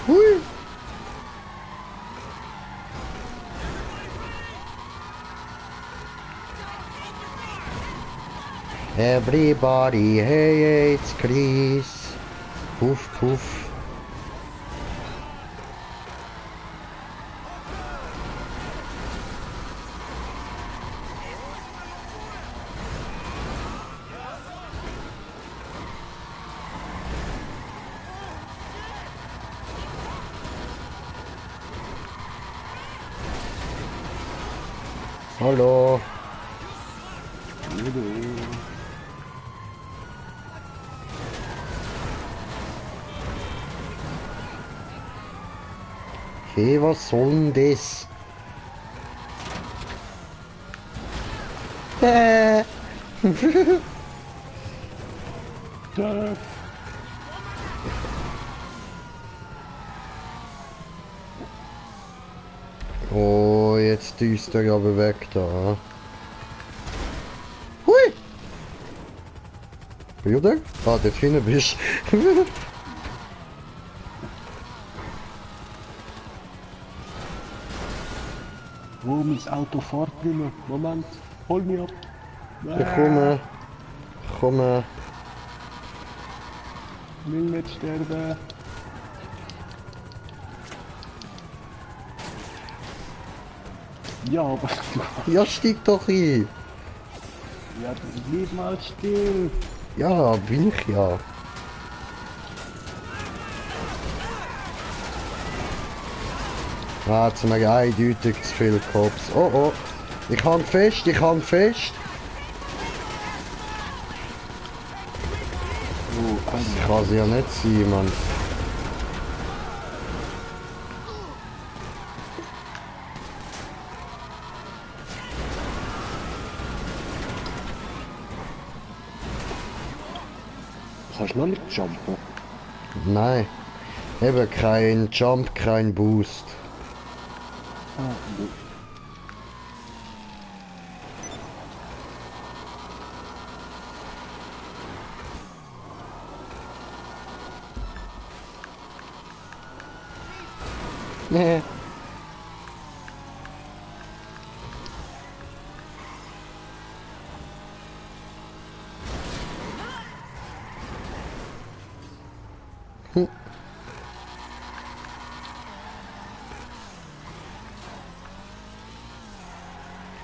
Hui! Everybody hates Chris. Puff, puff. Hallo. Hey, was soll denn das? Oh, jetzt ist er aber weg da. Hui! Bilder? Ah, der Finne bist. Oh, mein Auto fährt nicht mehr. Moment, hol mich ab. Ich komme. Ich komme. Ich will nicht sterben. Ja, aber du... Ja, steig doch ein. Ja, bleib mal still. Ja, bin ich ja. Ah, jetzt haben wir eindeutig zu viele Cops. Oh oh. Ich hang fest, ich hang fest. Oh, Das kann sie ja nicht sein, Mann. kannst du noch nicht jumpen? Nein. Eben kein Jump, kein Boost. Ah, nee. Nee.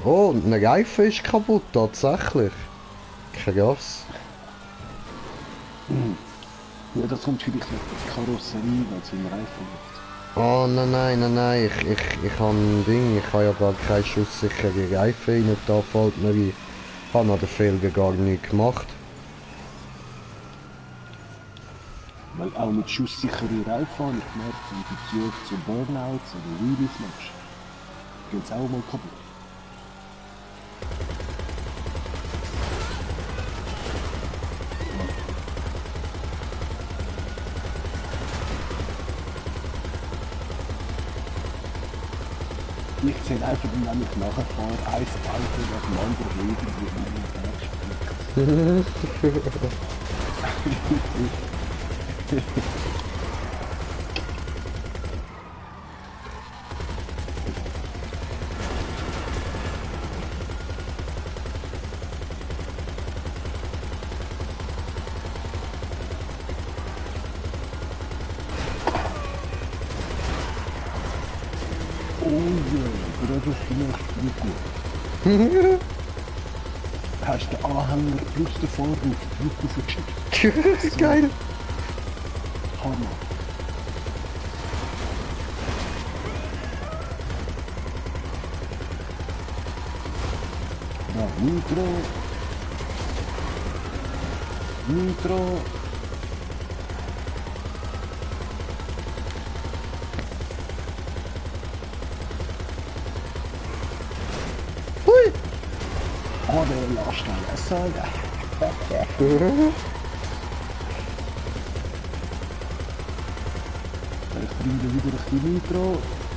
Oh, ein Reifen ist kaputt, tatsächlich. Krass. Ja, das kommt vielleicht nicht die Karosserie, weil es im Reifen liegt. Oh nein, nein, nein, nein, ich habe ein Ding, ich habe ja gar keine schusssichere Reifen rein, da fällt mir ein. Ich habe an den Felgen gar nichts gemacht. Weil auch mit schusssicheren Reifen habe ich gemerkt, wenn du zurück zu Burnouts oder Wheelies machst, geht es auch mal kaputt. Ich sehe einfach, wenn ich nachher fahre, ein Auto nach dem anderen Leben, wie man in den Berg Oh ja, das ist vielleicht gut. Hast du den Anhänger plus den Vorruf geschickt? Geil! Hammer. Ja, Nitro. Nitro. Hui! Oh, der Lastwagen. Ich bringe wieder ein bisschen Nitro.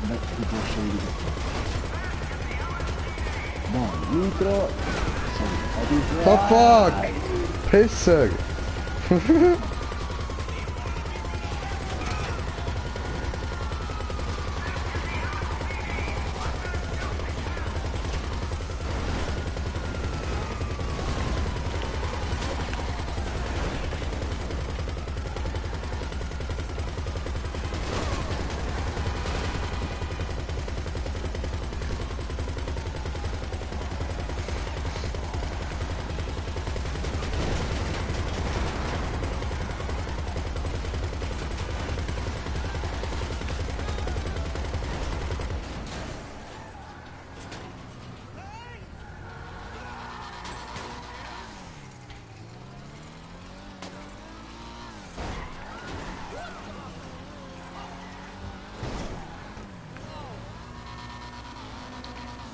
Nein, du brauchst schon wieder. Nein, Nitro. Sorry, The fuck! Pisser!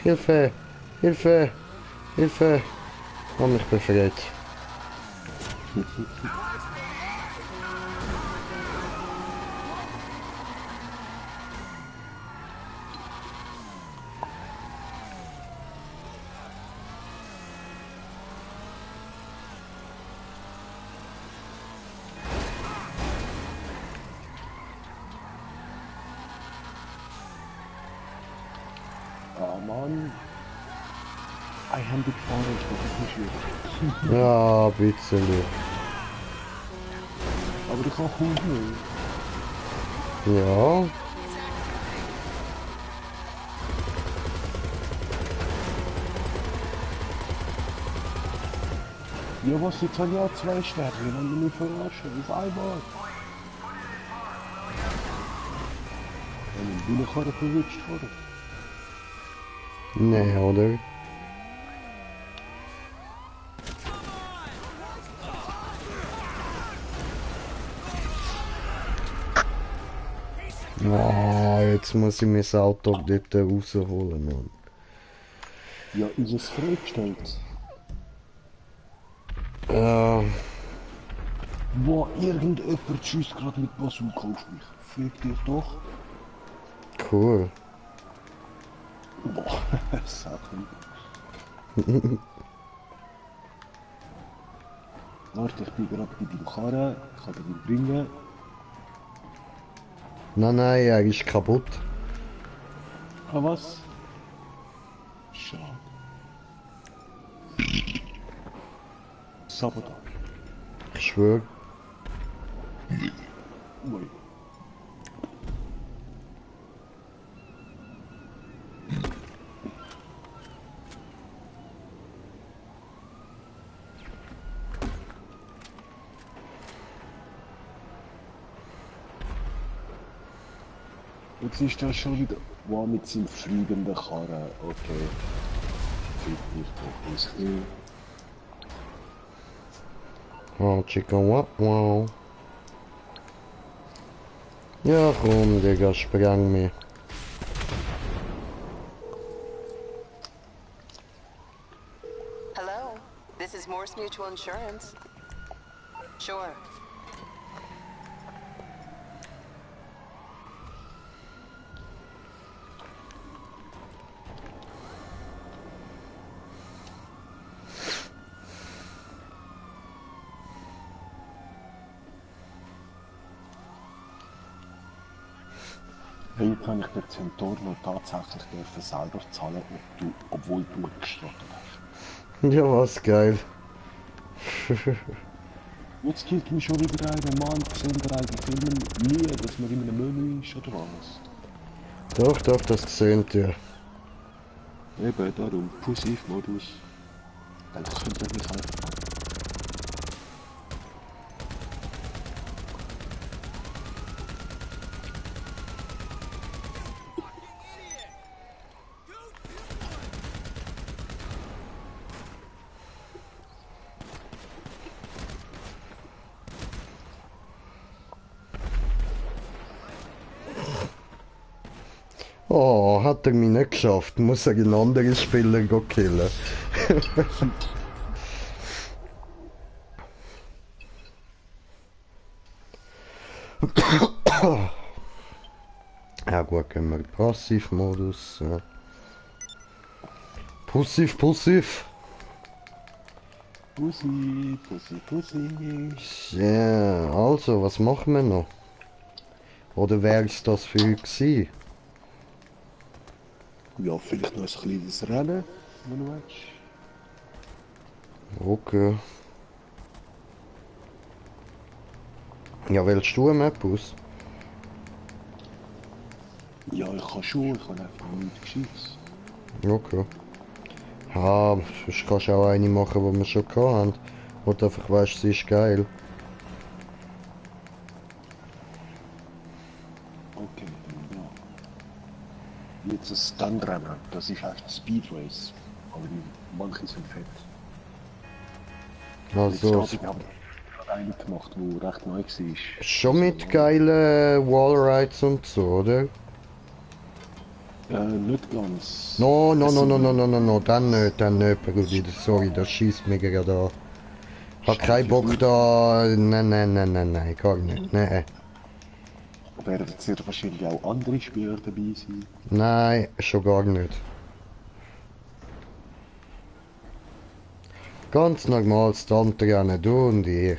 Hilfe! Hilfe! Hilfe! Oh, mich befreit. Mann. Einhändig fahren ist wirklich schwierig. Ja, ein bisschen. Aber ich kann cool nicht. Ja. Ja, was, jetzt habe ich auch 2 Sterne, wenn du mich verarschen, auf einmal. Dann bin ich gerade verwünscht worden. Nee, oder? Ah, jetzt muss ich mein Auto dort rausholen, Mann. Ja, ist es freigestellt? Ja, Boah, irgendjemand schießt gerade mit Bazooka auf mich. Fick dich doch. cool. Boah, Sachen. Warte, ich bin gerade bei deinem Karren. Ich kann den bringen. Nein, nein, er ist kaputt. Ah, was? Schade. Sabotage. Ich schwöre. Ui. Jetzt ist er schon wieder. Wow, mit seinem fliegenden Karren. Okay. Fick dich doch ins Knie. Oh, Chicken, wow. Ja, komm, Digga, spreng mich. Hello, this is Morse Mutual Insurance. Sure. Hey, jetzt habe ich den Zentorno tatsächlich dürfen selber zahlen, obwohl du gestrottet hast. Ja, was geil. Jetzt killt mich schon wieder einer Mann, gesehen der eigenen Filmen nie, dass man in einem Menü ist oder was? Doch, das sehnt ihr. Eben, darum, Passivmodus. Dann könnt ihr mich einfach machen. Oh, hat er mich nicht geschafft. Muss er einen anderen Spieler killen. Ja gut, gehen wir in Passivmodus. Ja. Pussy. Pussy. Ja, also, was machen wir noch? Oder wäre es das für euch gewesen? Ja, vielleicht noch ein kleines Rennen, wenn du willst. Okay. Ja, willst du eine Map aus? Ja, ich kann schon, ich habe einfach nichts Gescheites. Okay. Ja, sonst kannst du auch eine machen, die wir schon hatten. Wo du einfach weißt, sie ist geil. Okay, dann ja. Jetzt ein Stuntrennen, das ist echt ein Speedrace. Aber manche sind fett. Also, Letztes Abend habe ich gerade eine gemacht, die recht neu war. schon mit geilen Wallrides und so, oder? Nicht ganz. No, dann nicht, Brudi. Sorry, das schießt mich gerade an. Hab keinen Bock da. Nein, gar nicht. Nein. Werden sehr wahrscheinlich auch andere Spieler dabei sein. Nein, schon gar nicht. Ganz normal Stuntrennen, du und ich.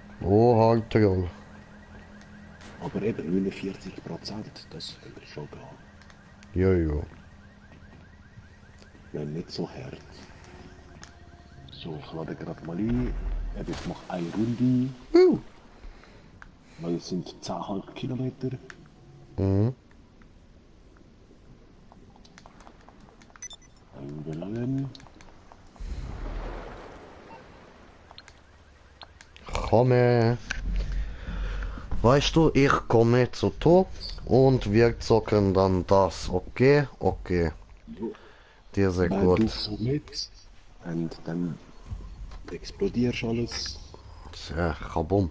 Oh, Halbtroll. Aber eben 49%, das würde schon gehen. Jojo. Wenn nicht so hart. So, ich lade gerade mal ein. Eben, ich mache eine Runde. Weil es sind 10,5 Kilometer. Mhm. Einwählen. Komme. Weißt du, ich komme zu dir und wir zocken dann das, okay? Okay. Jo. Dir sehr Weil gut. du so mit. Und dann explodierst alles. Tja, kabum.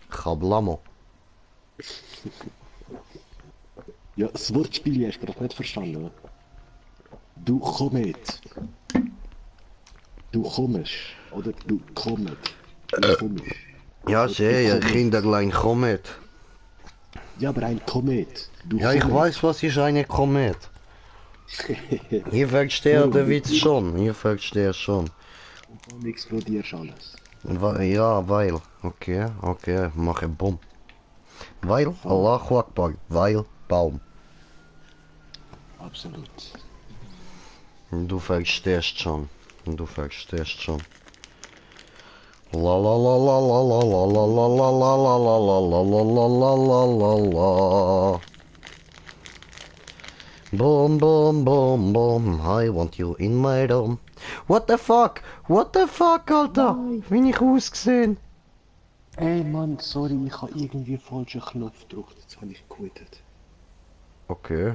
Kablamo. Ja, das Wortspiel hast du gerade nicht verstanden, oder? Du kommst. Du kommst. Oder du kommst. Du kommst. Ja, sehr, Kinderlein Komet. Ja, aber ein Komet. Du Ja, ich kommst. weiß, was ist eine Komet. Ich verstehe den Witz schon, ich verstehe schon. Und dann explodierst alles. Ja, weil, okay, mache Bumm. Weil, Allahu Akbar, weil, Baum. Absolut. Du verstehst schon, La la la la la la la la la la la la la la la la la la la. Boom, boom, boom, boom, I want you in my room. What the fuck, Alter? Wie ich ausgesehen? Ey Mann, sorry, ich habe irgendwie falschen Knopf gedrückt. Jetzt habe ich gequittet. Okay.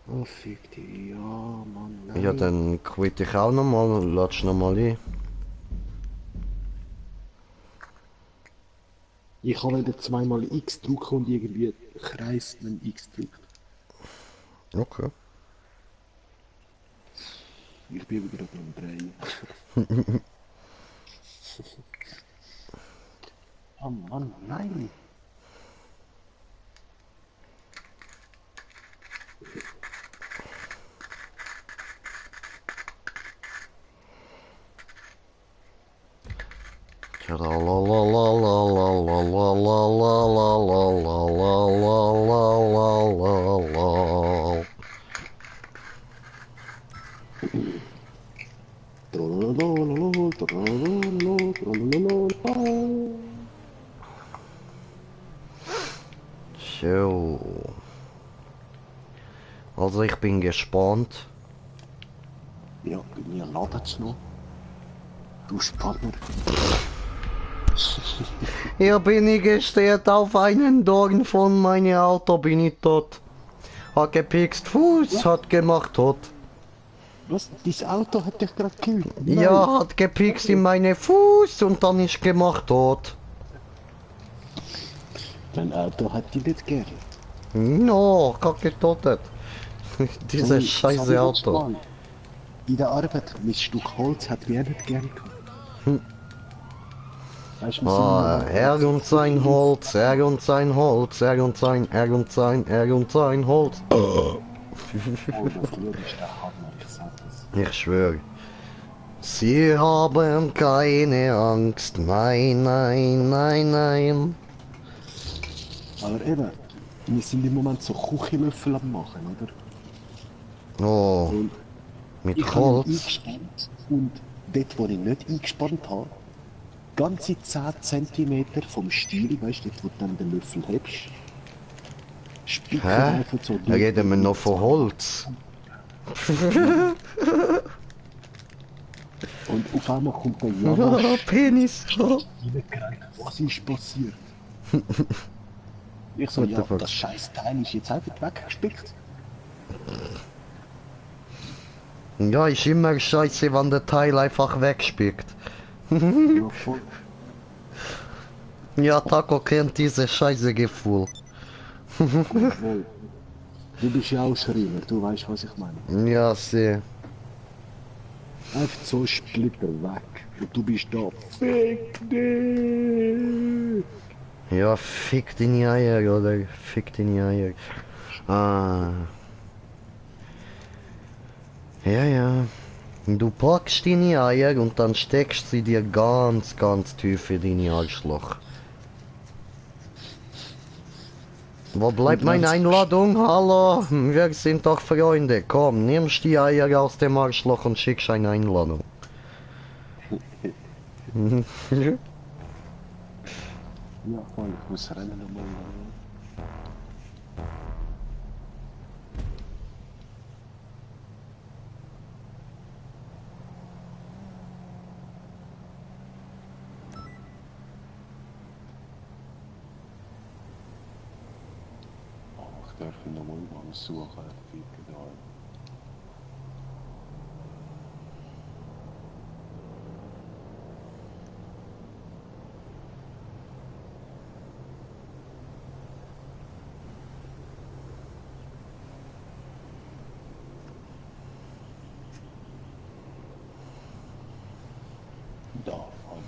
Oh, fick dich. Ja, Mann, nein. Ja, dann quitte ich auch nochmal, latsch nochmal ein. Ich habe wieder zweimal X drücken und irgendwie kreist, wenn X drückt. Okay. Ich bin wieder am Drehen. Oh Mann, nein. La la la la la la la la la la la la la la la. So. Also ich bin gespannt. Ja, bei mir ladet es noch. Du Spanner. Hier bin ich gestört auf einen Dorn von meinem Auto, bin ich tot. Hat gepikst Fuß, hat gemacht tot. Was? Dieses Auto hat dich gerade gekillt? Ja, hat gepikst in meine Fuß und dann ist gemacht tot. Dein Auto hat die nicht gern. No, hat getötet. Dieses scheiße Auto. In der Arbeit, mein Stück Holz hat mir nicht gern gehabt. Weißt du, Er und sein Holz, er und sein Holz, er und sein Holz. Oh, das Lied ist der Hammer, ich sag das. Ich schwöre. Sie haben keine Angst, nein, nein, nein, nein. Aber eben, wir sind im Moment so Küchenlöffel am machen, oder? Oh, Und mit ich habe ihn Holz. eingespannt und dort, wo ich nicht eingespannt habe, ganze 10 cm vom Stiel, weißt du, dort, wo du dann den Löffel hebst, spicken Hä? einfach so durch. Reden wir noch von Holz? Und auf einmal kommt der Oh, Janosch Penis. reingerannt. Was ist passiert? Ich so, What the ja, fuck? das scheiß Teil ist jetzt einfach weggespickt. Ja, ist immer scheiße, wenn der Teil einfach wegspickt. Ja, voll. Ja, Taco kennt dieses scheiße Gefühl. Voll. Du bist ja auch Schreiner, du weißt, was ich meine. Ja, sehr. Einfach so Splitter weg. Und du bist da. Fick dich! Ja, fick deine Eier, oder? Fick deine Eier. Ah. Ja, ja. Du packst deine Eier und dann steckst sie dir ganz, ganz tief in deine Arschloch. Wo bleibt meine Einladung? Hallo? Wir sind doch Freunde. Komm, nimmst die Eier aus dem Arschloch und schickst eine Einladung. Ja, voll, ich muss rennen nochmal. Ich darf ihn nochmal suchen, ficken da. Da, Mann.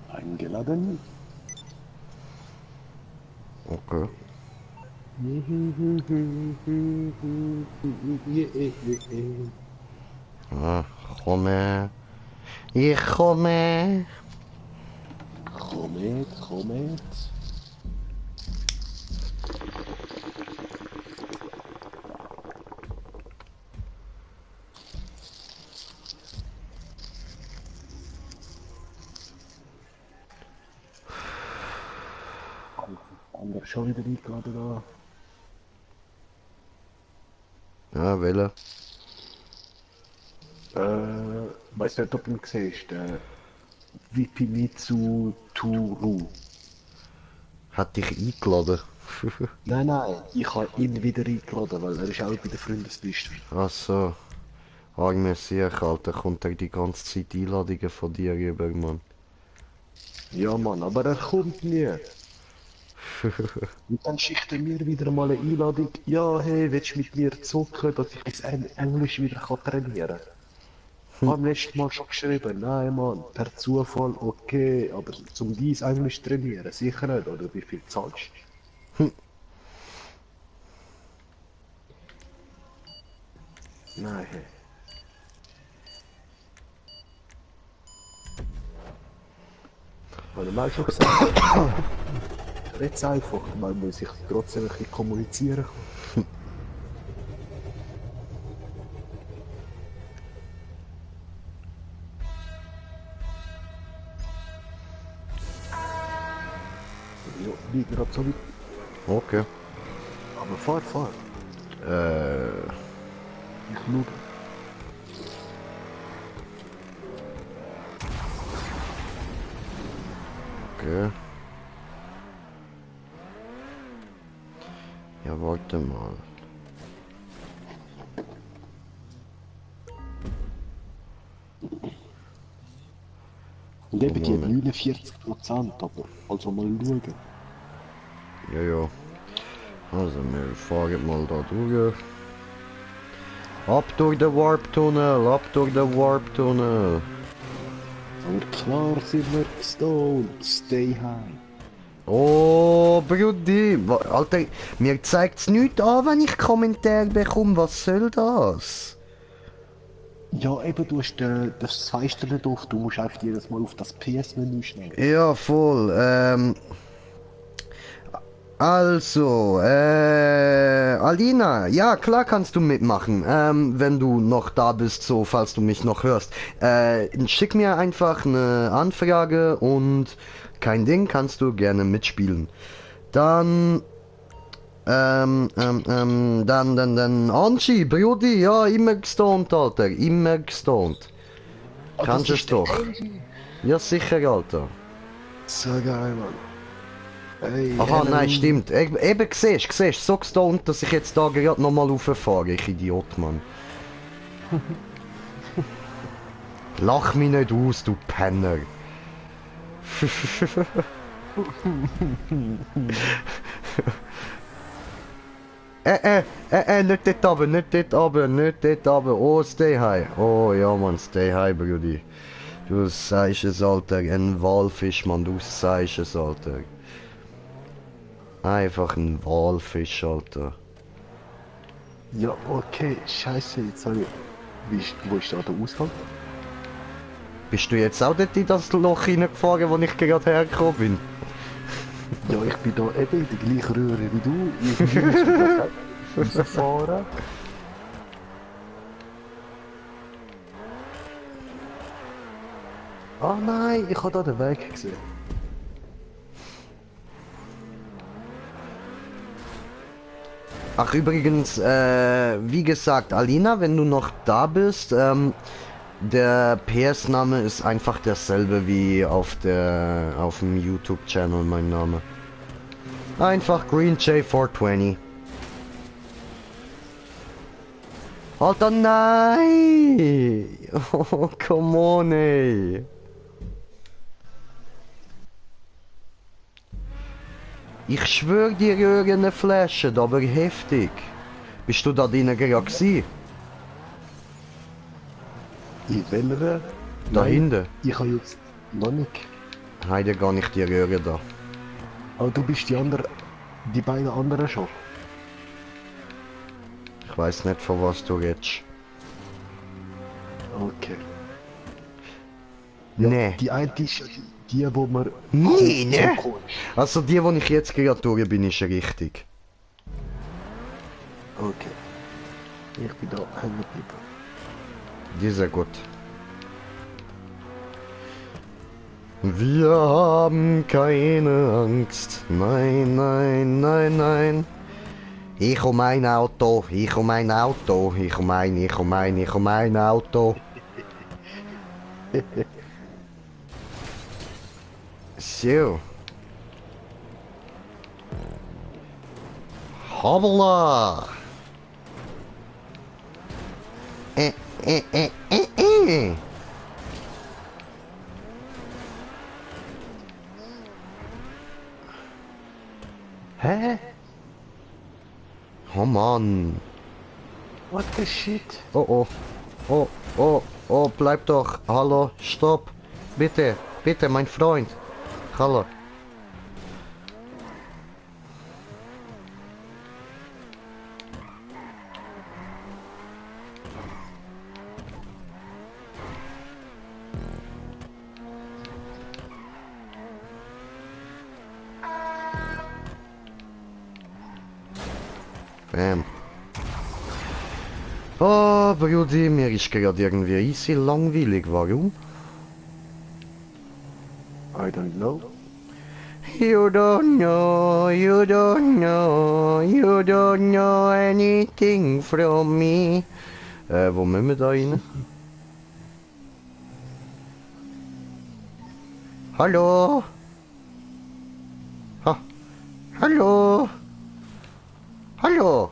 Eingeladen. Okay. Ah, komme. Ich komme. Komet. Anders schon wieder eingeladen da. Ja, Welle. Weißt du nicht, ob du ihn siehst? Wipimitsu Turu. Hat dich eingeladen? Nein, ich habe ihn wieder eingeladen, weil er ist auch bei der Freundesliste. Ach so. Arme Sieg, Alter, kommt er die ganze Zeit Einladungen von dir rüber, Mann. Ja, Mann, aber er kommt nie. Und dann schickt er mir wieder mal eine Einladung. Ja, hey, willst du mit mir zocken, dass ich jetzt Englisch wieder trainieren kann? Am letzten Mal schon geschrieben, nein, Mann, per Zufall okay, aber zum dies Englisch trainieren, sicher nicht, oder wie viel zahlst du? Nein, hey. Habe ich mal schon gesagt. Red's einfach, man muss sich trotzdem ein bisschen kommunizieren können. Ja, wie gerade so weit. Okay. Aber fahr. Ich schaue. Okay. Ja, warte mal. Und eben die Moment. 49%, aber also mal schauen. Ja, ja. Also, wir fahren mal da durch. Ab durch den Warp-Tunnel, ab durch den Warp-Tunnel. Aber klar sind wir gestoned, stay high. Oh, Brudi. Alter, mir zeigt's nichts an, wenn ich Kommentare bekomme. Was soll das? Ja, eben, du hast das Fenster nicht auf, du musst einfach jedes Mal auf das PS-Menü schnell. Ja, voll. Also, Alina, ja, klar kannst du mitmachen, wenn du noch da bist, so, falls du mich noch hörst. Schick mir einfach eine Anfrage und kein Ding, kannst du gerne mitspielen. Dann, dann, Angie, Brudi, ja, immer gestoned, Alter, immer gestoned. Kannst es doch. Ja, sicher, Alter. So geil, Mann. Hey, Aha, nein, stimmt. Eben, siehst, so gestoned, dass ich jetzt da gerade nochmal rauffahre, ich Idiot, Mann. Lach mich nicht aus, du Penner. Nicht dort runter, nicht dort runter, nicht dort runter. Oh, stay high. Oh, ja, Mann, stay high, Brudi. Du sagst es, Alter. Ein Walfisch, Mann, du sagst es, Alter. Einfach ein Walfisch, Alter. Ja, okay, scheiße, jetzt sag ich. Wo ist da der Ausgang? Bist du jetzt auch dort in das Loch hineingefahren, wo ich gerade hergekommen bin? Ja, ich bin da eben in der gleichen Röhre wie du. Irgendwie muss ich rausfahren. Ah nein, ich habe da den Weg gesehen. Ach, übrigens, wie gesagt, Alina, wenn du noch da bist, der PS-Name ist einfach derselbe wie auf dem YouTube-Channel, mein Name. Einfach GreenJ420. Alter, nein! Oh, come on, ey. Ich schwör dir, irgendeine Flasche, aber heftig. Bist du da drinnen gerade gewesen? In welcher? Da Nein, hinten? Ich habe jetzt noch nicht. Heide gar nicht die Röhre da. Aber du bist die beiden anderen schon. Ich weiß nicht, von was du redest. Okay. Ja, Nee. Die eine ist die, wo man... Nee, ne? so cool. Also die, wo ich jetzt gerade durch bin, ist richtig. Okay. Ich bin da hängen geblieben. Die ist ja gut. Wir haben keine Angst. Nein, nein, nein, nein. Ich um ein Auto, ich um ein Auto, ich um ein Auto. So. Hoppla. Äh. Hä? Oh Mann. What the shit? Oh oh. Oh, oh, oh, bleib doch. Hallo, stopp. Bitte, bitte, mein Freund. Hallo. Bam. Oh, Brudi, mir ist gerade irgendwie easy langweilig. Warum? I don't know. You don't know, you don't know, you don't know anything from me. Wo müssen wir da rein? Hallo? Hallo? Hallo?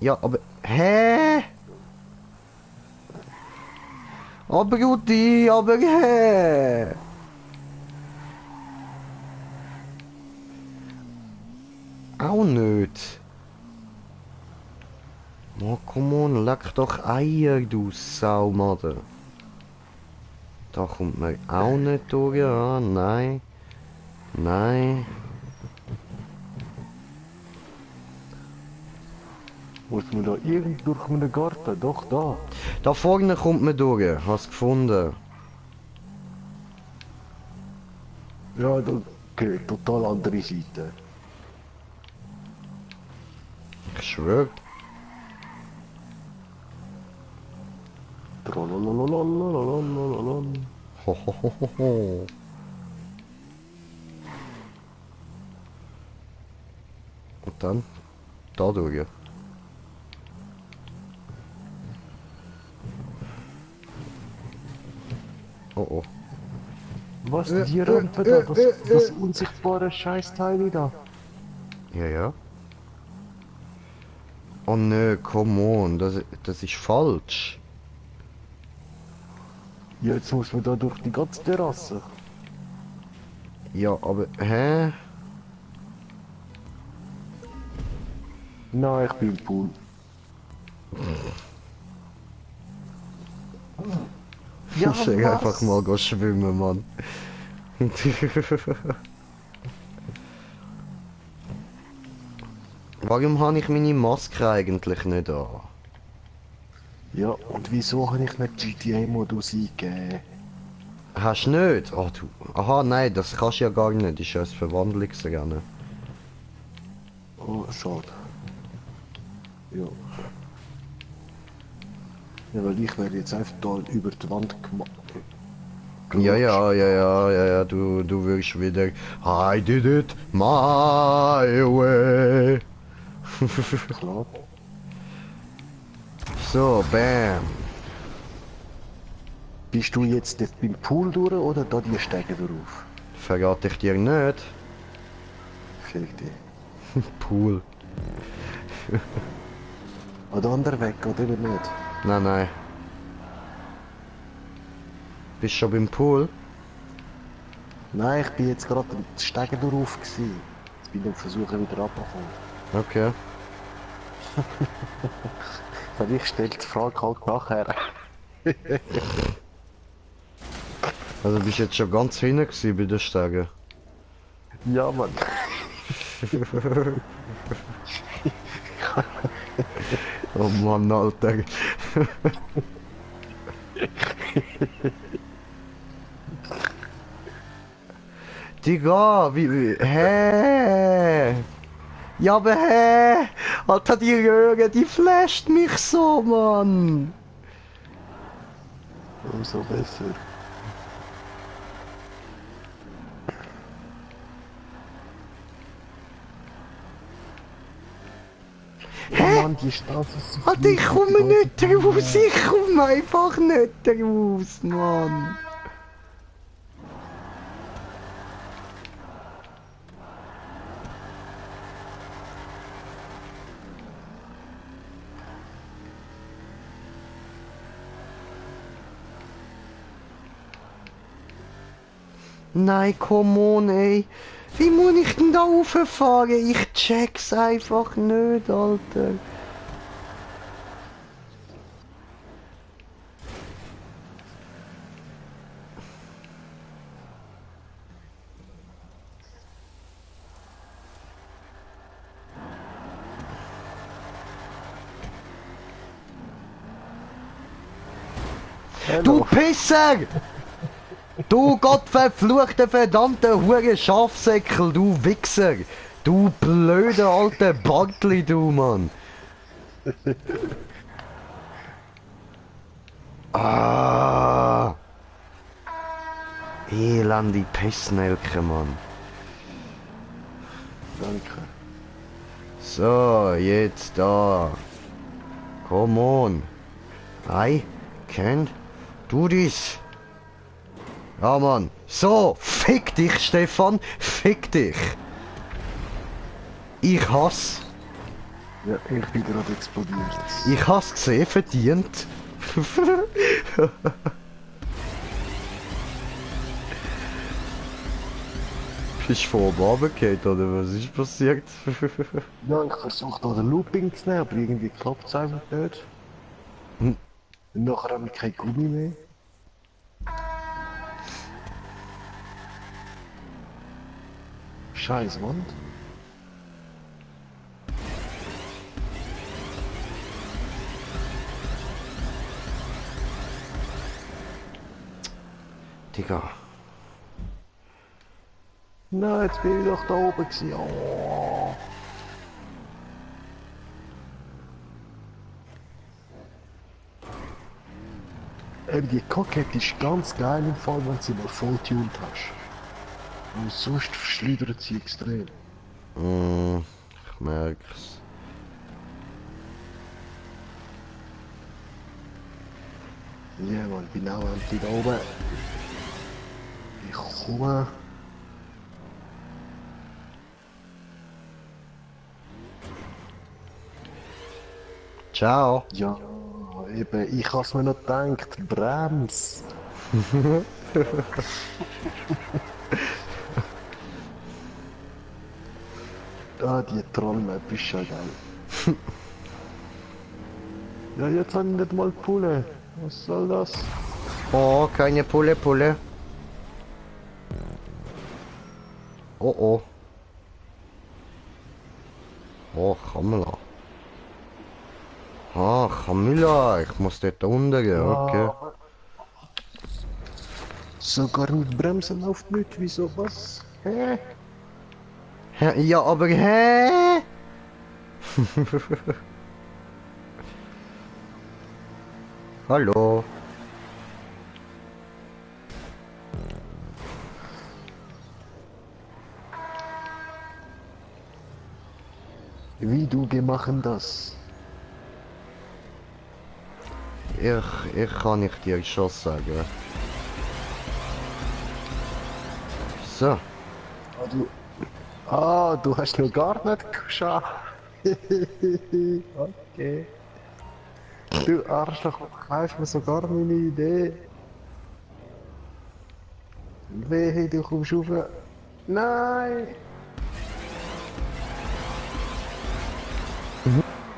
Ja, aber... Hä? Aber Guti, aber hä? Auch nicht. Oh, come on, leck doch Eier, du Saumader. Da kommt man auch nicht durch, ja, nein. Nein. Muss man da irgend durch einen Garten? Doch, da. Da vorne kommt man durch, hast gefunden. Ja, da, okay, total andere Seite. Ich schwör. Trololololololololololol. Hohohoho. Und dann da durch. Oh oh. Was, die Rampe da, das unsichtbare Scheißteil da. Ja, ja. Oh nö, come on, das ist falsch. Ja, jetzt muss man da durch die ganze Terrasse. Ja, aber, hä? Nein, ich bin im Pool. Ja, Ich sag einfach mal go schwimmen, Mann. Warum habe ich meine Maske eigentlich nicht an? Ja, und wieso habe ich nicht GTA-Modus eingegeben? Hast du nicht? Oh, du. Aha, nein, das kannst du ja gar nicht. Das ist ja ein Verwandlungsrennen. Oh, schade. Ja. Ja, weil ich werde jetzt einfach da über die Wand gemacht. Ja, du wirst wieder I did it my way. Klar. So, bam. Bist du jetzt dort beim Pool durch oder da die Stege drauf? Verrate ich dir nicht. Fick dich. Pool. An der anderen Weg, oder nicht? Nein, nein. Bist du schon beim Pool? Nein, ich bin jetzt gerade die Stege drauf gewesen. Jetzt bin ich am Versuchen wieder runterzukommen. Okay. Weil ich stelle die Frage halt nachher. Also bist du jetzt schon ganz hinten gewesen bei den Stegen? Ja, Mann. Oh Mann, Alter. Digga, hä? Ja, aber hä? Alter, die Röhre, die flasht mich so, Mann. Umso besser. Hä? Mann, die Straße ist so Alter, ich komme nicht raus, ich komme einfach nicht raus, Mann. Nein, come on, ey. Wie muss ich denn da rauffahren? Ich check's einfach nicht, Alter. Du Pisser! Du gottverfluchter, verdammter hure Schafsäckel, du Wichser! Du blöder alter Bartli, du Mann! Ah! Elende Pissnelke, Mann! Danke. So, jetzt da! Come on! I can't do this! Ja, Mann. So, fick dich, Stefan. Fick dich. Ich hasse. Ja, ich bin gerade explodiert. Ich has gesehen, verdient. Bist du von oben runtergefallen, oder was ist passiert? Ja, ich versuche da den Looping zu nehmen, aber irgendwie klappt es einfach nicht. Hm. Und nachher habe ich kein Gummi mehr. Scheiß Wand. Digga. Na, jetzt bin ich doch da oben gewesen. Oh. Die Cockette ist ganz geil im Fall, wenn du sie mal voll tuned hast. Und sonst verschleudert sie extrem. Ich merk's. Ja, man, ich bin auch endlich da oben. Ich komme. Ciao. Ja, eben, ich hab's mir noch gedacht. Brems. Ah, die Trollmap ist schon geil. Ja, jetzt haben wir nicht mal Pulle. Was soll das? Oh, keine Pulle, Pulle. Oh, oh. Oh, Kamila. Ah, Kamila, ich muss dort unten gehen, okay. Sogar mit Bremsen läuft nicht, wieso was? Hä? Ja, aber hä? Hallo. Wie du, wir machen das. Ich kann nicht dir schon sagen. So. Du hast noch gar nicht geschaut. Okay. Du Arschloch, weißt mir sogar meine Idee. Wehe, du kommst rauf. Nein!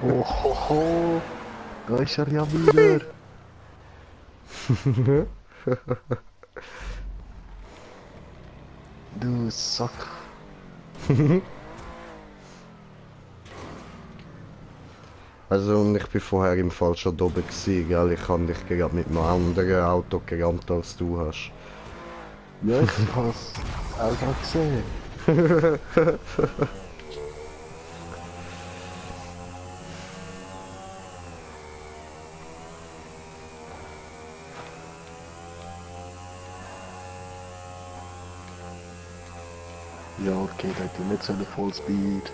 Oh, ho, ho. Da ist er ja wieder. Du Sack. Also, und ich bin vorher im Fall schon da oben gewesen, gell? Ich habe dich gerade mit einem anderen Auto gerammt, als du hast. Ja, ich hab's auch gerade gesehen. Ja, okay, da geht nicht so eine Vollspeed.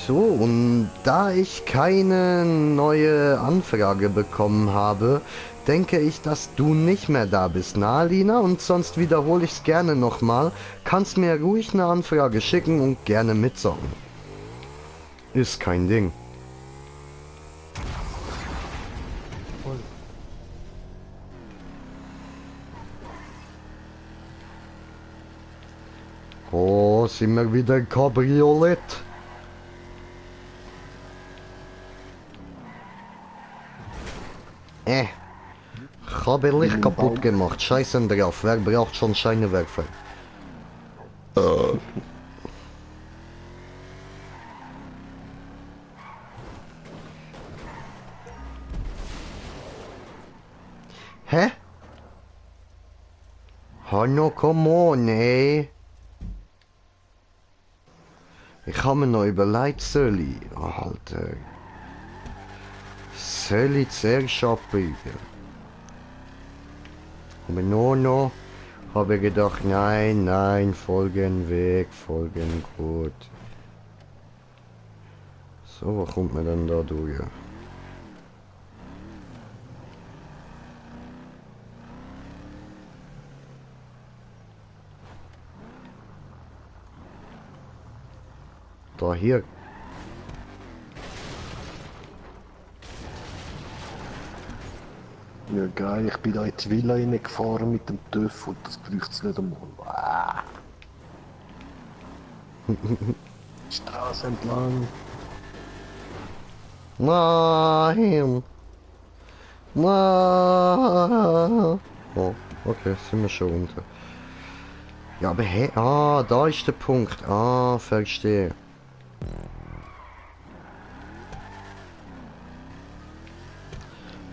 So, und da ich keine neue Anfrage bekommen habe, denke ich, dass du nicht mehr da bist, na Alina? Und sonst wiederhole ich es gerne nochmal. Kannst mir ruhig eine Anfrage schicken und gerne mitzocken. Ist kein Ding. Oh, sind wir wieder im Cabriolet? Ich habe Licht kaputt gemacht. Scheiße drauf. Wer braucht schon Scheinwerfer? Hä? Hanno, come on, ey. Ich habe mir noch überlegt, soll ich? Alter. Soll ich zuerst abbiegen? Aber noch habe ich gedacht, nein, folgen Weg, folgen gut. So, wo kommt man denn da durch? da hier. Ja geil, ich bin da in die Villa reingefahren mit dem TÜV und das braucht es nicht einmal. Ah. Straße entlang. Nein! Nein! Oh, okay, sind wir schon unten. Ja, aber hey, da ist der Punkt. Ah, verstehe.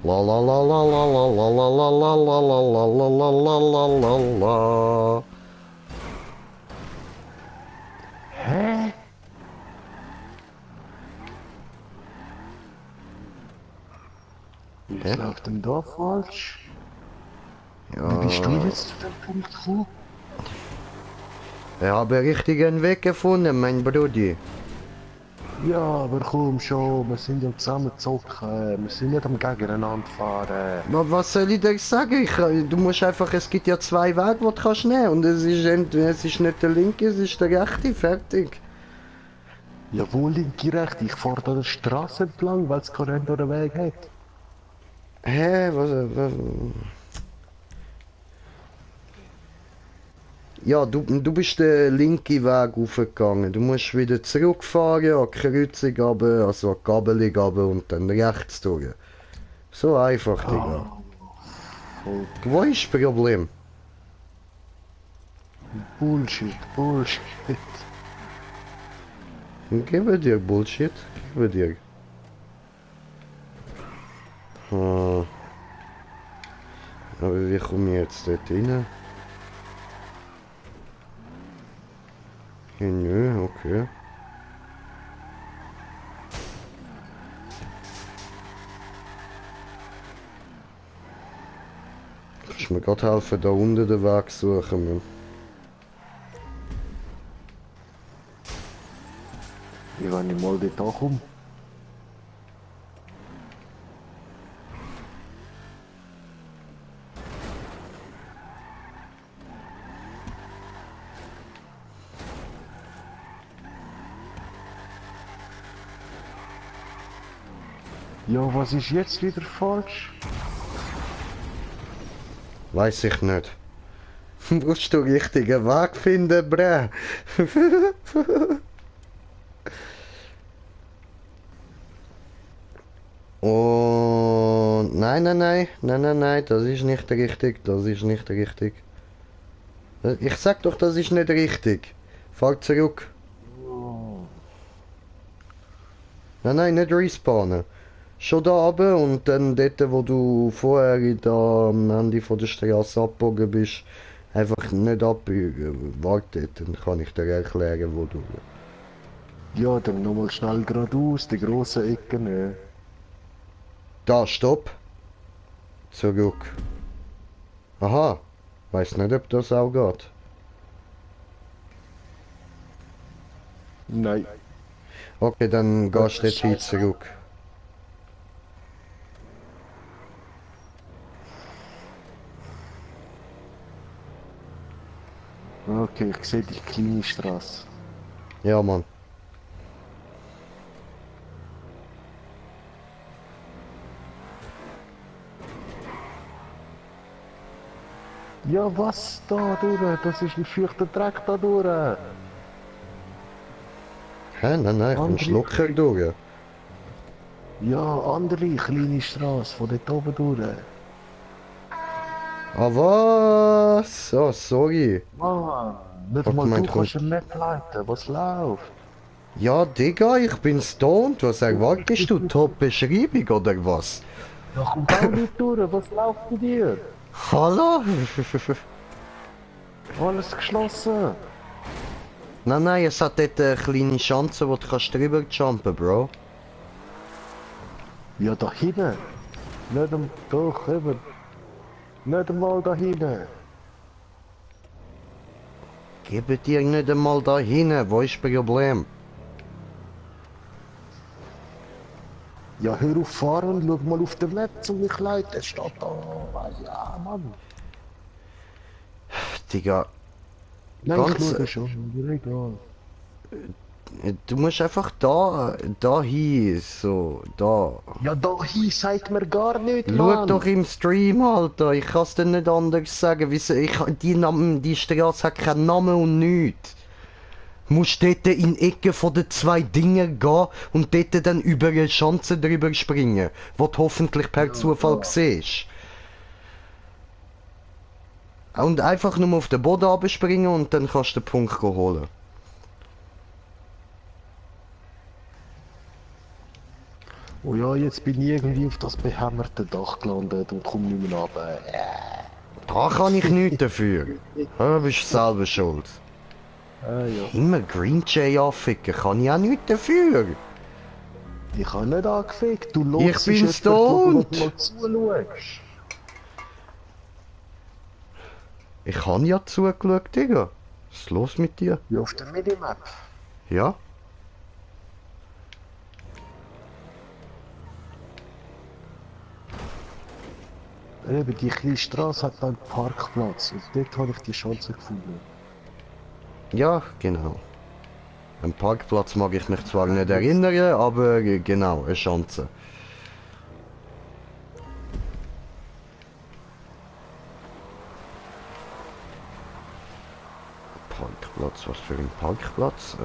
La la la la la la la la la la la la la la la la la la. Hä? Was läuft denn da falsch? Ja. Wie bist du jetzt zu dem Punkt gekommen? Ich habe richtigen Weg gefunden, mein Brudi. Ja, aber komm schon, wir sind ja zusammen zocken, wir sind nicht am Gegeneinander fahren. Was soll ich dir sagen? Du musst einfach, es gibt ja zwei Wege, die du kannst nehmen. Und es ist nicht der linke, es ist der rechte, fertig. Ja, wo linke, rechte? Ich fahre da die Straße entlang, weil es keinen anderen Weg hat. Hä, was? Ja, du bist den linken Weg aufgegangen. Du musst wieder zurückfahren, an die Kreuzung runter, also an die Gabelung runter und dann rechts durch. So einfach, Digga. Wo ist das Problem? Bullshit, Bullshit. Gebe dir Bullshit, gebe dir. Ah. Aber wie komme ich jetzt dort rein? Nö, okay. Kannst du mir gerade helfen, da unten den Weg suchen? Mann? Ja, wenn ich mal dort ankomme. Ja, was ist jetzt wieder falsch? Weiß ich nicht. Musst du richtigen Weg finden, bre? Und nein, das ist nicht richtig, das ist nicht richtig. Ich sag doch, das ist nicht richtig. Fahr zurück. Nein, nicht respawnen. Schon da runter und dann dort, wo du vorher da am Ende von der Straße abgebogen bist, einfach nicht abbiegen. Warte, dann kann ich dir erklären, wo du... Ja, dann nochmal schnell geradeaus, die grosse Ecke nehmen. Da, stopp. Zurück. Aha. Weiß nicht, ob das auch geht. Nein. Okay, dann gehst du dort hin zurück. Okay, ich sehe die kleine Straße. Ja, Mann. Ja, was da durch? Das ist ein feuchter Dreck da durch. Hä? Nein, kommst locker durch. Ja, andere kleine Straße, von dort oben durch. Ah, was? Oh, sorry. Mann, nicht Hat mal gemeint, du kannst ihn nicht leiten. Was läuft? Ja, Digga, ich bin stoned. Was erwartest du? Top-Beschreibung oder was? Ja, komm auch nicht durch. Was läuft bei dir? Hallo? Alles geschlossen. Nein, es hat dort eine kleine Chance, wo du kannst drüber jumpen, Bro. Ja, da hinten. Nicht doch, eben. Nicht einmal da hinten. Gebe dir nicht einmal da hin, wo ist das Problem? Ja, hör auf fahren, schau mal auf den Netz und mich leiten. Es steht da. Ja, Mann. Digga. Nein, Ganz... ich schaue schon, mir egal. Du musst einfach da hin, so, da. Ja, da hin sagt mir gar nicht, Schau Mann. doch im Stream, Alter. Ich kann es dir nicht anders sagen. Wieso, die Straße hat keinen Namen und nichts. Du musst dort in die Ecke von den zwei Dingen gehen und dort dann über eine Schanze drüber springen, wo du hoffentlich per Zufall siehst. Und einfach nur auf den Boden abspringen und dann kannst du den Punkt holen. Oh ja, jetzt bin ich irgendwie auf das behämmerte Dach gelandet und komme nicht mehr runter. Da kann ich nichts dafür. Ja, du bist selber schuld. Ja. Immer Green Jay anficken, kann ich auch nichts dafür. Ich habe nicht angefickt, du Ich losst bin stoned. mal zuschaust. Ich habe ja zugeschaut, Digga. Was ist los mit dir? Ja, auf der Minimap. Ja? Eben, die kleine Straße hat einen Parkplatz und dort habe ich die Chance gefunden. Ja, genau. Ein Parkplatz mag ich mich zwar nicht erinnern, aber genau, eine Chance. Parkplatz, was für ein Parkplatz?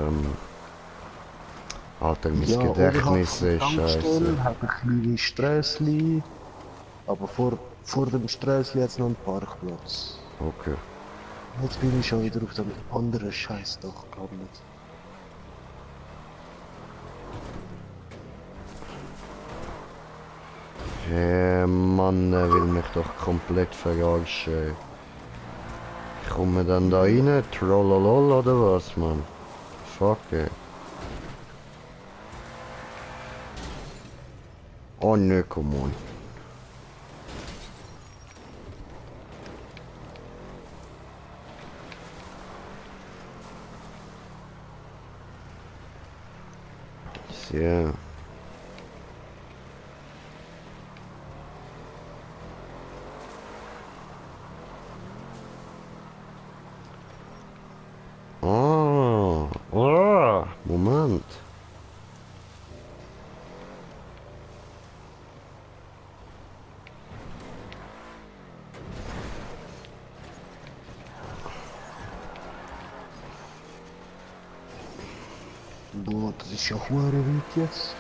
Alter, mein Gedächtnis ist scheiße. Hat ein kleines Sträßli, aber vor dem Sträßli hat es noch einen Parkplatz. Okay. Jetzt bin ich schon wieder auf dem anderen Scheißdach gelandet. Mann, er will mich doch komplett verarschen. Komme dann da rein? Trollolol oder was, Mann? Fuck, ey. Oh ne, come on. Sehr. Moment. Boah, das ist ja hure weit jetzt.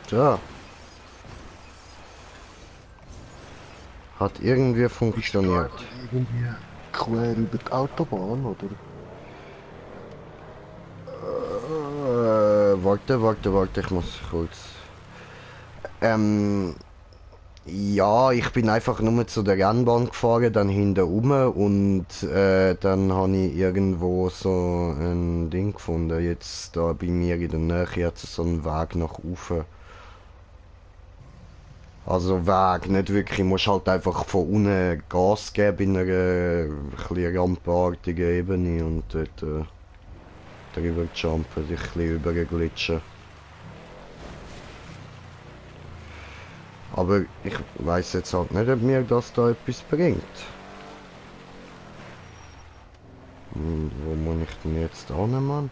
Ja. Hat irgendwie funktioniert. Irgendwie quer über die Autobahn, oder? Warte, ich muss kurz. Ja, ich bin einfach nur zu der Rennbahn gefahren, dann hinten rum und dann habe ich irgendwo so ein Ding gefunden. Jetzt da bei mir in der Nähe hat es so einen Weg nach oben. Also Weg, nicht wirklich, du musst halt einfach von unten Gas geben in einer bisschen rampenartigen Ebene und dort drüber jumpen, dich ein bisschen überglitschen. Aber ich weiß jetzt halt nicht, ob mir das da etwas bringt. Wo muss ich denn jetzt hin, Mann?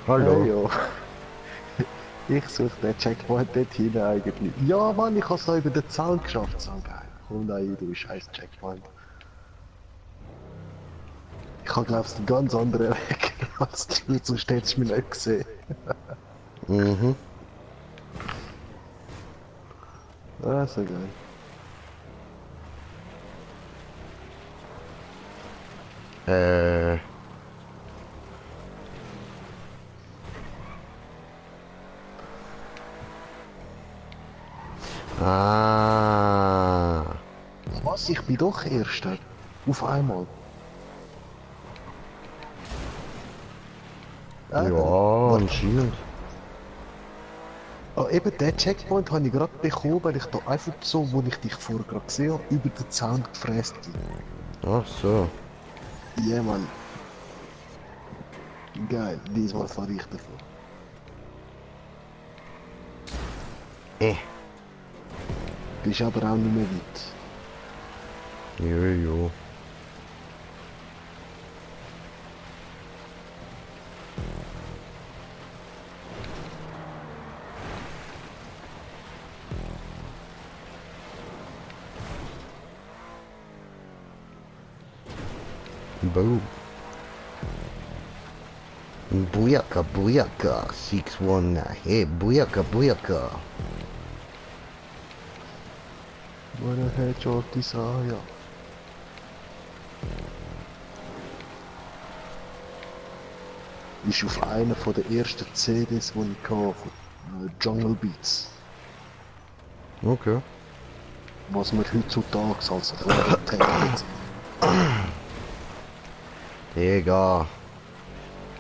Hallo? Hey, ja. Ich suche den Checkpoint dort hinten eigentlich. Ja, Mann, ich habe es über den Zaun geschafft. So geil. Komm da rein, du scheiß Checkpoint. Ich habe, glaubst du, einen ganz anderen Weg als du, sonst hättest du mich nicht gesehen. Mhm. Ah, so geil. Ah. Was? Ich bin doch Erster. Auf einmal. Ja, anscheinend. Ah, eben den Checkpoint habe ich gerade bekommen, weil ich da einfach so, wo ich dich vorher gerade gesehen habe, über den Zaun gefräst bin. Ach so. Ja, Mann. Geil, diesmal fahre ich davon. Bist aber auch nicht mehr weit. Jo. Boom. Booyaka, booyaka, 619. Hey, booyaka, booyaka. Wanna headshot desire. Ist auf einer von der ersten CDs, die ich hatte, von Jungle Beats. Okay. Was man heutzutage als Rarität hat. Egal.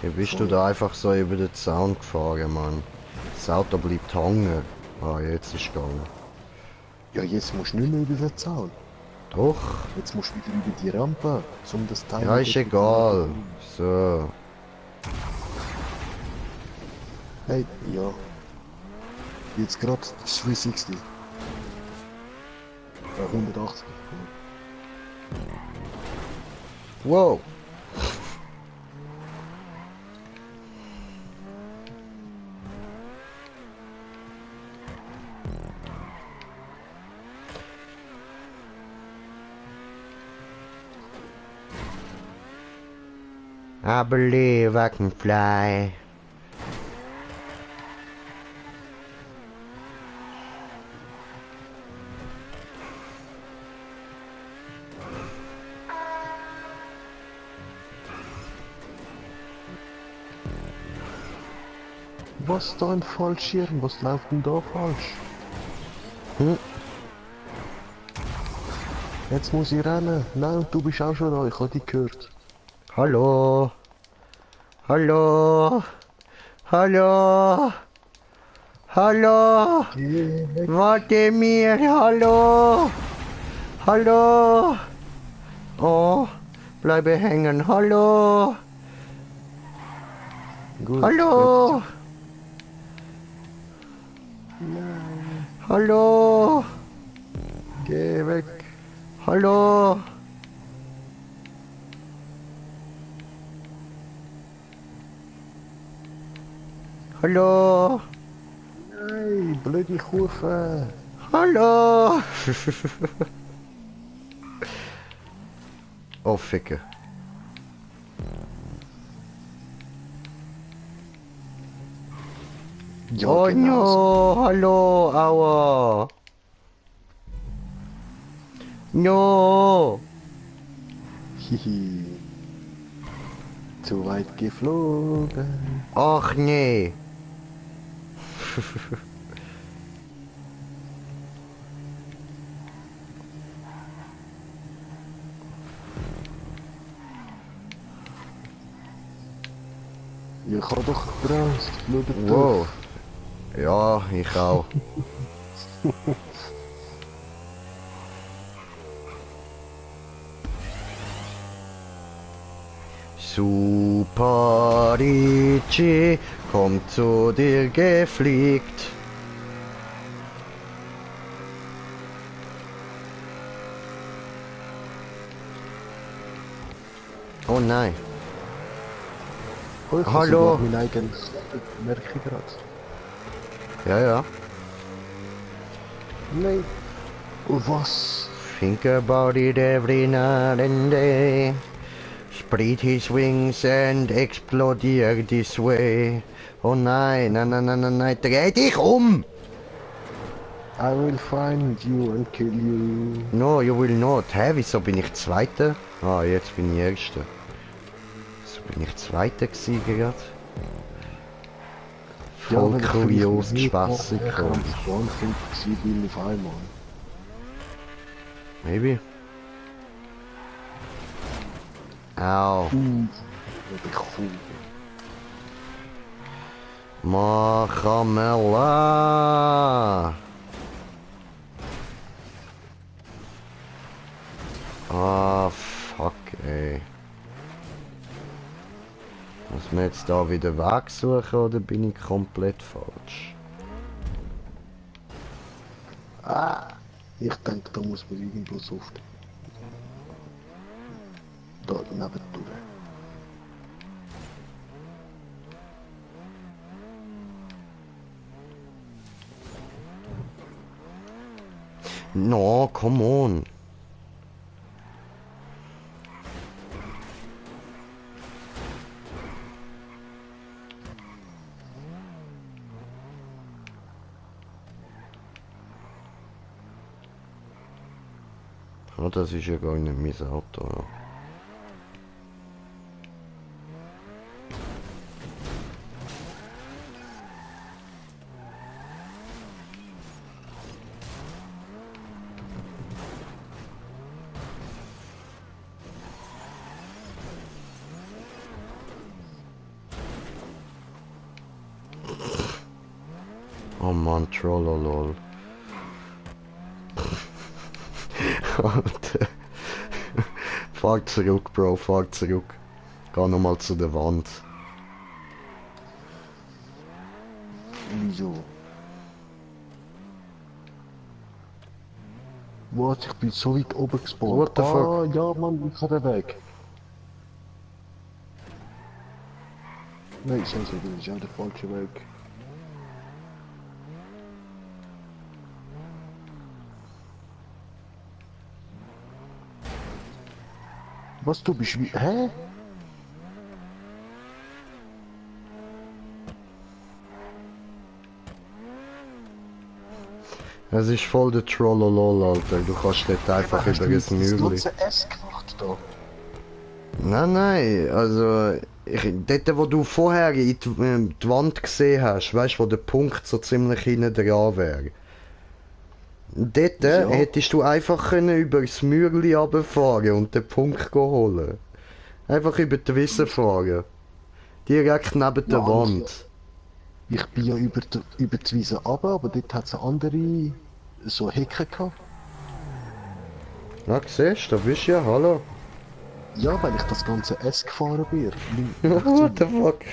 Wie bist du da einfach so über den Zaun gefahren, Mann? Das Auto bleibt hängen. Ah, jetzt ist es gegangen. Ja, jetzt musst du nicht mehr über den Zaun. Doch. Jetzt musst du wieder über die Rampe, um das Teil... Ja, ist egal. So. Hey, ja. Jetzt gerade 360. 180. Wow. I believe I can fly. Was da ein Fallschirm? Was läuft denn da falsch? Jetzt muss ich rennen. Nein, du bist auch schon da. Ich habe dich gehört. Hallo. Hallo. Hallo. Hallo. Warte mir. Hallo. Hallo. Oh, bleibe hängen. Hallo. Gut, Hallo. Nein. Hallo. Geh weg. Hallo. Hallo. Nein, blöde Kurve. Hallo. Oh, Ficke. Ja, Oh genau so. no, hallo, aua. No. Hihi. Zu weit geflogen. Ach nee. Ich habe doch gebremst. Schau dir Wow. Ja, ich auch. Super Ricci kommt zu dir gefliegt. Oh nein. Oh, ich Hallo. Mein eigenes merke ich gerade. Ja, ja. Nein. Oh, was? Think about it every night and day. Spread his wings and explodier this way. Oh nein, nein, nein, nein, nein, nein, dreh dich um! I will find you and kill you. No, you will not. Hä, wieso bin ich Zweiter? Ah, jetzt bin ich Erster. So bin ich Zweiter gewesen gerade. Voll kurios gespassen gekommen. Ich war bin auf einmal. Maybe. Au. Ich cool. Machamela. Ah, fuck, ey. Muss man jetzt da wieder Weg suchen oder bin ich komplett falsch? Ah, ich denke, da muss man irgendwo so oft. Da neben durch. No, come on. Oh, das ist ja gar nicht mein Auto. Ja. Oh Mann, Trollolol. Alter. Fahr zurück, Bro, fahr zurück. Geh nochmal zu der Wand. Wieso? Warte, ich bin so weit oben gespawnt. What the fuck? Ah, ja, Mann, ich kann den Weg. Nein, scheiße, das ist ja der falsche Weg. Was, du bist wie... Hä? Es ist voll der Trollolol, Alter. Du kannst nicht einfach über das Mühle. Das ganze S gemacht da. Nein, also... dort, wo du vorher in die Wand gesehen hast, weißt du, wo der Punkt so ziemlich hinten dran wäre. Dort hättest du einfach über das Mürli runterfahren und den Punkt holen. Einfach über die Wiese fahren. Direkt neben der Wand. Ich bin ja über die Wiese runter, aber dort hat es andere so Hecken gehabt. Ja, siehst du, da bist du ja, hallo. Ja, weil ich das ganze S gefahren bin. What the fuck?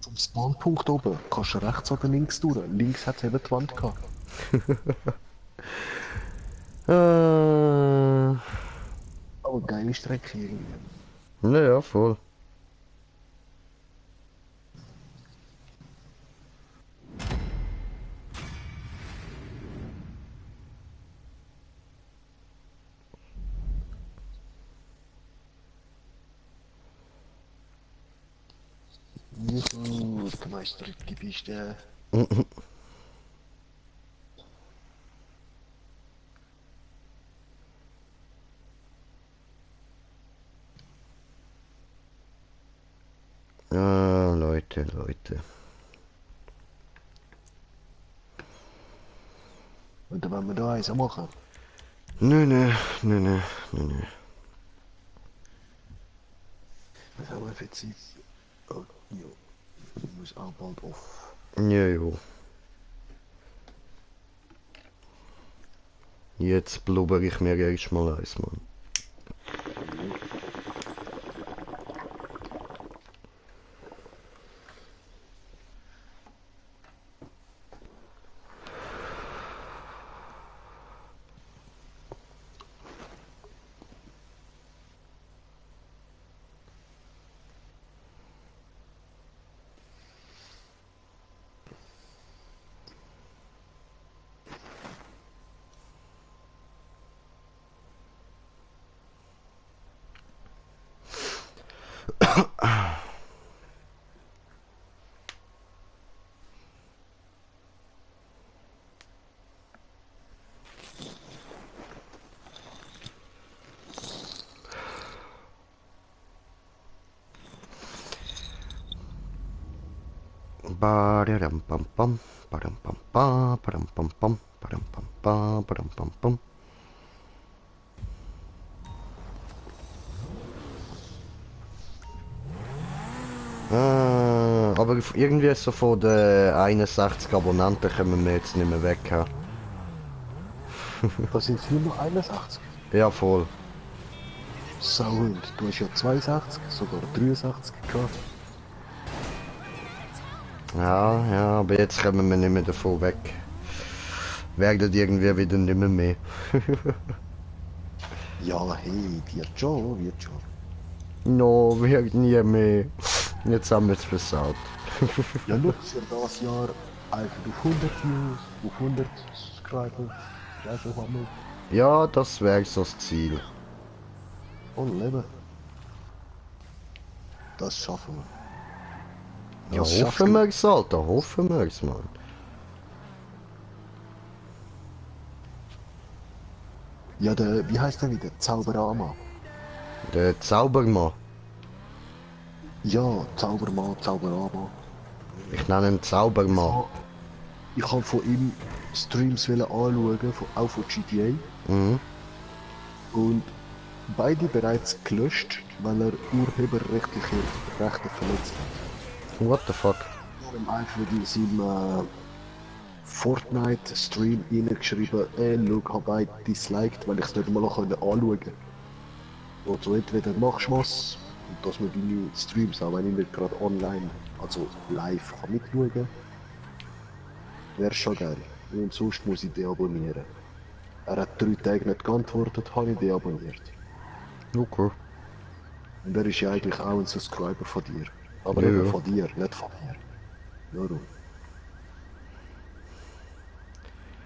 Vom Spawnpunkt oben kannst du rechts oder links durch. Links hat es eben die Wand gehabt. Aber geile Strecke irgendwie. Naja, voll. Der Meister Gebiste. Ah, Leute. Und dann wollen wir da eins machen. Nee. Was haben wir für Zeit? Oh, jo. Ich muss auch bald auf. Ja, jo. Jetzt blubber ich mir erstmal eins, Mann. Ba-da-dam-pam-pam, ba-dam-pam-pam, ba-dam-pam-pam, ba-dam-pam-pam, ba-dam-pam-pam. Aber irgendwie so von den 61 Abonnenten können wir jetzt nicht mehr weg. Was sind es nur 81? Ja, voll. Sauhund. Du hast ja 62, sogar 63 gehabt. Ja, aber jetzt kommen wir nicht mehr davon weg. Werden irgendwie wieder nicht mehr. Ja, hey, wird schon. No, wird nie mehr. Jetzt haben wir es versaut. Ja, schau, für das Jahr einfach auf 100 Views, auf 100 Subscriber. Ja, schon hammer. Ja, das wäre so das Ziel. Und Leben. Das schaffen wir. Ja, Das schaffst hoffen du. wir es, Alter. Hoffen wir es, Mann. Ja, der, wie heißt der wieder? Zauberama. Der Zaubermann. Ja, Zauberama. Ich nenne ihn Zaubermann. Ich habe von ihm Streams anschauen, auch von GTA. Mhm. Und beide bereits gelöscht, weil er urheberrechtliche Rechte verletzt hat. What the fuck? Ich habe einfach in seinem Fortnite-Stream reingeschrieben, schau, habe beide disliked, weil ich es nicht mal anschauen konnte. Und so entweder machst du was, und dass man deine Streams, auch wenn ich nicht gerade online, also live, kann mitschauen, wäre schon geil. Und sonst muss ich deabonnieren. Er hat 3 Tage nicht geantwortet, habe ich deabonniert. Okay. Und er ist ja eigentlich auch ein Subscriber von dir. Aber Ja, eben ja. von dir, nicht von mir. Warum?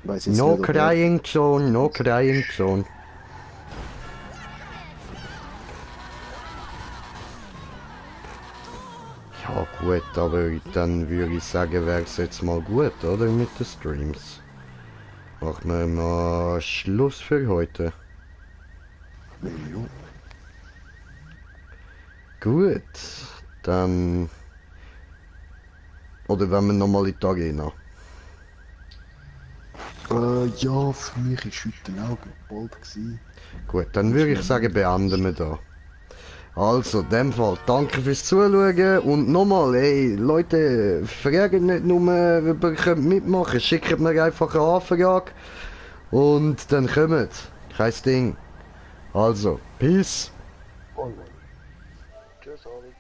Ich weiss jetzt No nicht, ob er- crying zone, no crying zone. Ja gut, aber dann würde ich sagen, wäre es jetzt mal gut, oder? Mit den Streams. Machen wir mal Schluss für heute. Ja. Gut, dann... Oder wenn wir nochmal in die Arena. Ja, für mich war heute ein Auge bald gewesen. Gut, dann würde ich sagen, beenden wir da. Also, in dem Fall, danke fürs Zuschauen und nochmal, ey, Leute, fragen nicht nur, ob ihr könnt mitmachen, schickt mir einfach eine Anfrage und dann kommt. Kein Ding. Also, Peace. Tschüss, Alex.